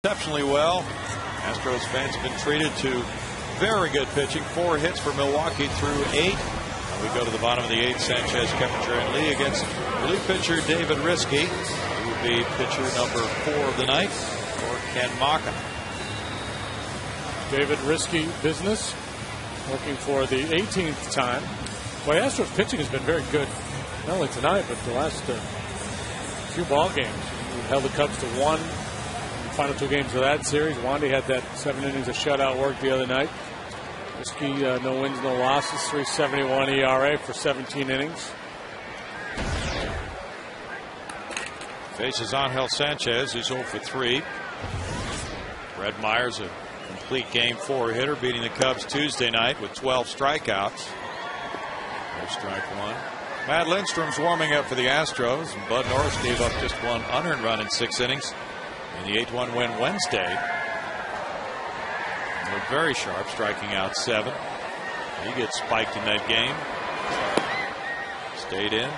exceptionally well. Astros fans have been treated to very good pitching. 4 hits for Milwaukee through 8. And we go to the bottom of the 8th. Sanchez, Keppinger, and Lee against relief pitcher David Risky, who will be pitcher number 4 of the night for Ken Maka. David Risky business, working for the 18th time. Boy, Astros pitching has been very good, not only tonight, but the last few ball games. We held the Cubs to 1 in the final 2 games of that series. Wandy had that 7 innings of shutout work the other night. Risky, no wins, no losses, 3.71 ERA for 17 innings. Faces Angel Sanchez, who's 0 for 3. Red Myers, a complete game 4 hitter, beating the Cubs Tuesday night with 12 strikeouts. There's strike 1. Matt Lindstrom's warming up for the Astros, and Bud Norris gave up just 1 unearned run in 6 innings in the 8-1 win Wednesday. He looked very sharp, striking out 7. He gets spiked in that game. Stayed in.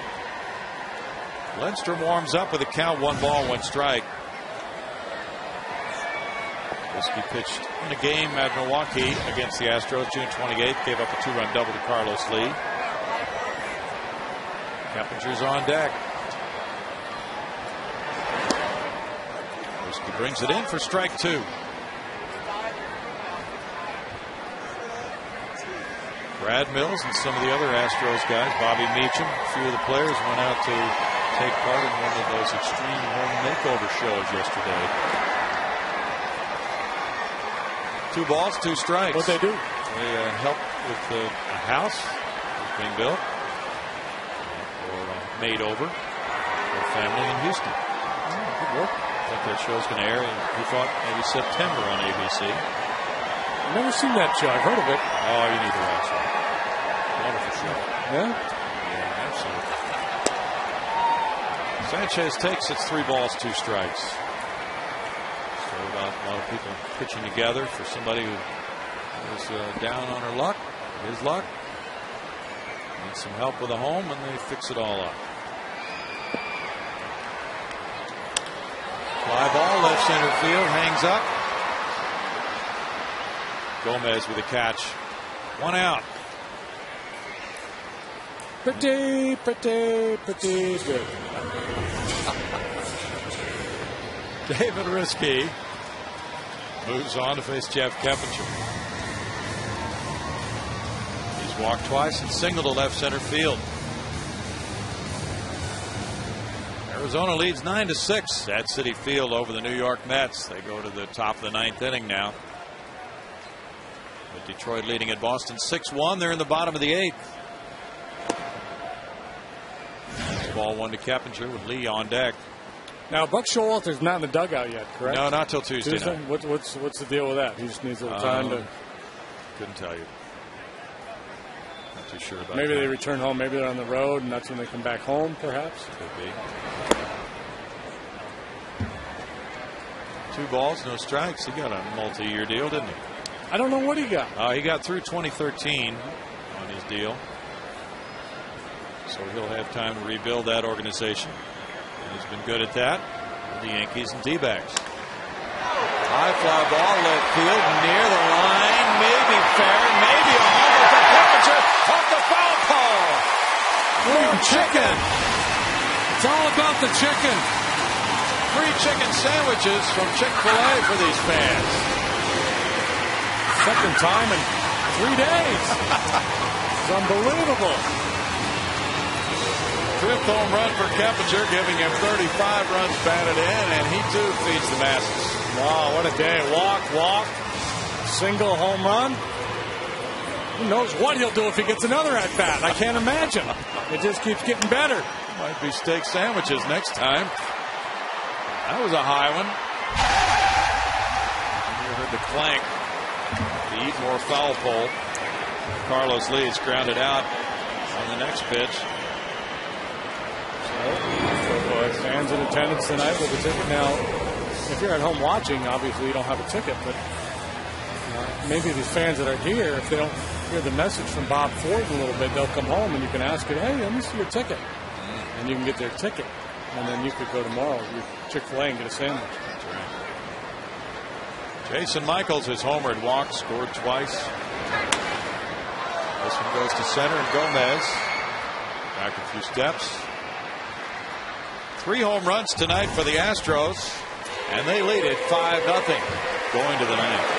Lindstrom warms up with a count, 1 ball, 1 strike. Risky pitched in a game at Milwaukee against the Astros June 28th. Gave up a 2-run double to Carlos Lee. Keppinger's on deck. Risky brings it in for strike 2. Brad Mills and some of the other Astros guys, Bobby Meacham, a few of the players went out to take part in one of those extreme home makeover shows yesterday. 2 balls, 2 strikes. What'd they do? They helped with a house that's being built or made over for a family in Houston. Good work. I think that show's going to air in, we thought, maybe September on ABC. I've never seen that show. I've heard of it. Oh, you need to watch it. Wonderful show. Yeah? Yeah, absolutely. Sanchez takes its 3 balls, 2 strikes. So a lot of people pitching together for somebody who was down on her luck, his luck. Needs some help with a home, and they fix it all up. Fly ball, left center field, hangs up. Gomez with a catch. 1 out. Pretty good. David Risky moves on to face Jeff Keppinger. He's walked twice and singled to left center field. Arizona leads 9-6 at Citi Field over the New York Mets. They go to the top of the 9th inning now. With Detroit leading at Boston 6-1. They're in the bottom of the 8th. Ball 1 to Keppinger with Lee on deck. Now, Buck Showalter's not in the dugout yet, correct? No, not till Tuesday night. What's the deal with that? He just needs a little time to... Couldn't tell you. Not too sure about maybe that. They return home. Maybe they're on the road, and that's when they come back home, perhaps? Could be. 2 balls, no strikes. He got a multi-year deal, didn't he? I don't know what he got. He got through 2013 on his deal. So he'll have time to rebuild that organization. And he's been good at that with the Yankees and D-backs. High fly ball, left field, near the line, maybe fair, maybe a homer for Keppinger off the foul pole. More chicken. It's all about the chicken. 3 chicken sandwiches from Chick-fil-A for these fans. Second time in 3 days. It's unbelievable. 5th home run for Keppinger, giving him 35 runs batted in, and he too feeds the masses. Wow, what a day. Walk, single home run. Who knows what he'll do if he gets another at bat? I can't imagine. It just keeps getting better. Might be steak sandwiches next time. That was a high one. You heard the clank. The Eatmore foul pole. Carlos Lee's grounded out on the next pitch. Fans in attendance tonight with a ticket. Now, if you're at home watching, obviously you don't have a ticket, but maybe these fans that are here, if they don't hear the message from Bob Ford in a little bit, they'll come home and you can ask it, hey, let me see your ticket. And you can get their ticket. And then you could go tomorrow to Chick-fil-A and get a sandwich. That's right. Jason Michaels has homered, walked, scored twice. This one goes to center, and Gomez back a few steps. 3 home runs tonight for the Astros, and they lead it 5-0 going to the 9th.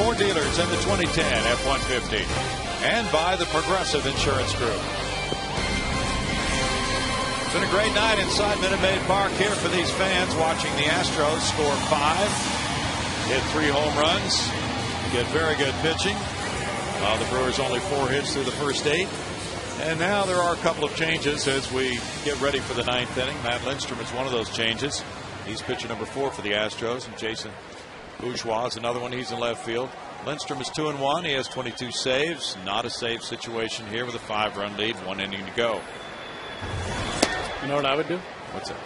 For dealers in the 2010 F-150 and by the Progressive Insurance Group. It's been a great night inside Minute Maid Park here for these fans watching the Astros score 5, hit 3 home runs, get very good pitching. The Brewers only 4 hits through the first 8. And now there are a couple of changes as we get ready for the 9th inning. Matt Lindstrom is one of those changes. He's pitcher number 4 for the Astros, and Jason Bourgeois is another one. He's in left field. Lindstrom is 2-1. He has 22 saves. Not a save situation here with a 5-run lead. 1 inning to go. You know what I would do? What's that?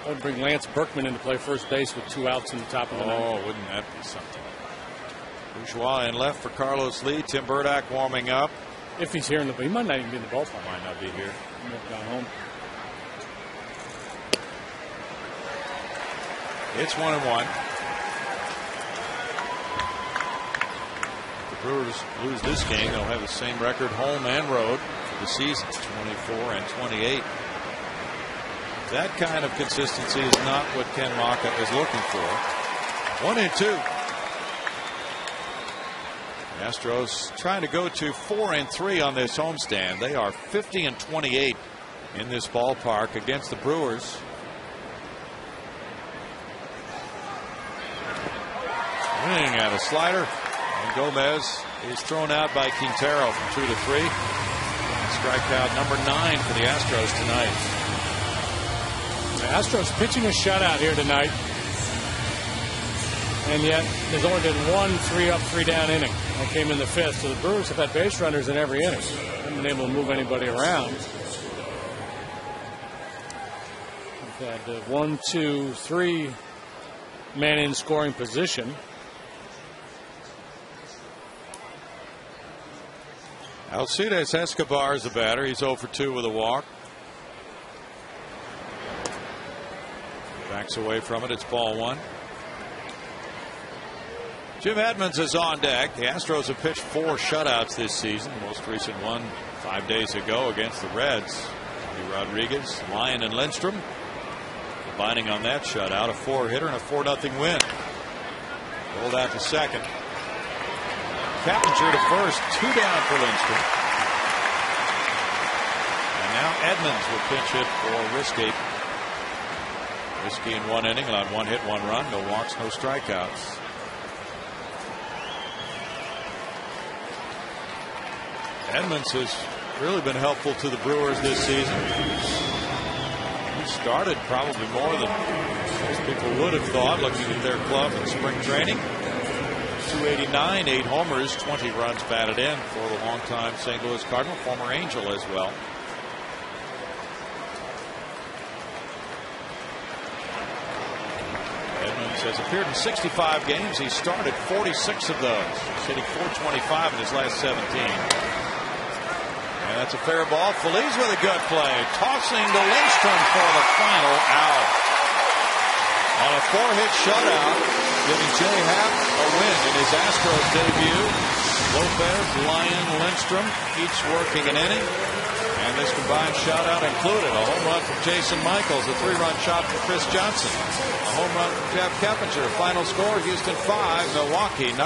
I would bring Lance Berkman in to play first base with 2 outs in the top of the 9th. Oh, wouldn't that be something? Bourgeois in left for Carlos Lee. Tim Burdack warming up. If he's here in the, he might not even be in the ballpark. Might not be here. He might have gone home. It's 1-1. Brewers lose this game, they'll have the same record home and road for the season, 24 and 28. That kind of consistency is not what Ken Maka is looking for. 1-2. The Astros trying to go to 4-3 on this homestand. They are 50 and 28 in this ballpark against the Brewers. Swing at a slider. And Gomez is thrown out by Quintero from 2-3. Strikeout number 9 for the Astros tonight. The Astros pitching a shutout here tonight. And yet there's only been 1 3-up, 3-down inning. That came in the 5th. So the Brewers have had base runners in every inning. Haven't been able to move anybody around. We've had 1, 2, 3 men in scoring position. Alcides Escobar is the batter. He's 0 for 2 with a walk. Backs away from it. It's ball 1. Jim Edmonds is on deck. The Astros have pitched 4 shutouts this season. The most recent one 5 days ago against the Reds. Rodriguez, Lyon, and Lindstrom combining on that shutout. A 4-hitter and a 4-0 win. Rolled out to second. Cappinger to first, 2 down for Lindstrom. And now Edmonds will pinch hit for Risky. Risky in 1 inning, allowed 1 hit, 1 run, no walks, no strikeouts. Edmonds has really been helpful to the Brewers this season. He's started probably more than most people would have thought looking at their club in spring training. 289, 8 homers, 20 runs batted in for the longtime St. Louis Cardinal, former Angel as well. Edmonds has appeared in 65 games. He started 46 of those. He's hitting .425 in his last 17. And that's a fair ball. Feliz with a good play. Tossing to Lindstrom for the final out. On a 4-hit shutout, giving Jay Happ a win in his Astros debut. Lopez, Lyon, Lindstrom, each working an inning. And this combined shutout included a home run from Jason Michaels, a 3-run shot from Chris Johnson, a home run from Jeff Keppinger. Final score, Houston 5, Milwaukee 0.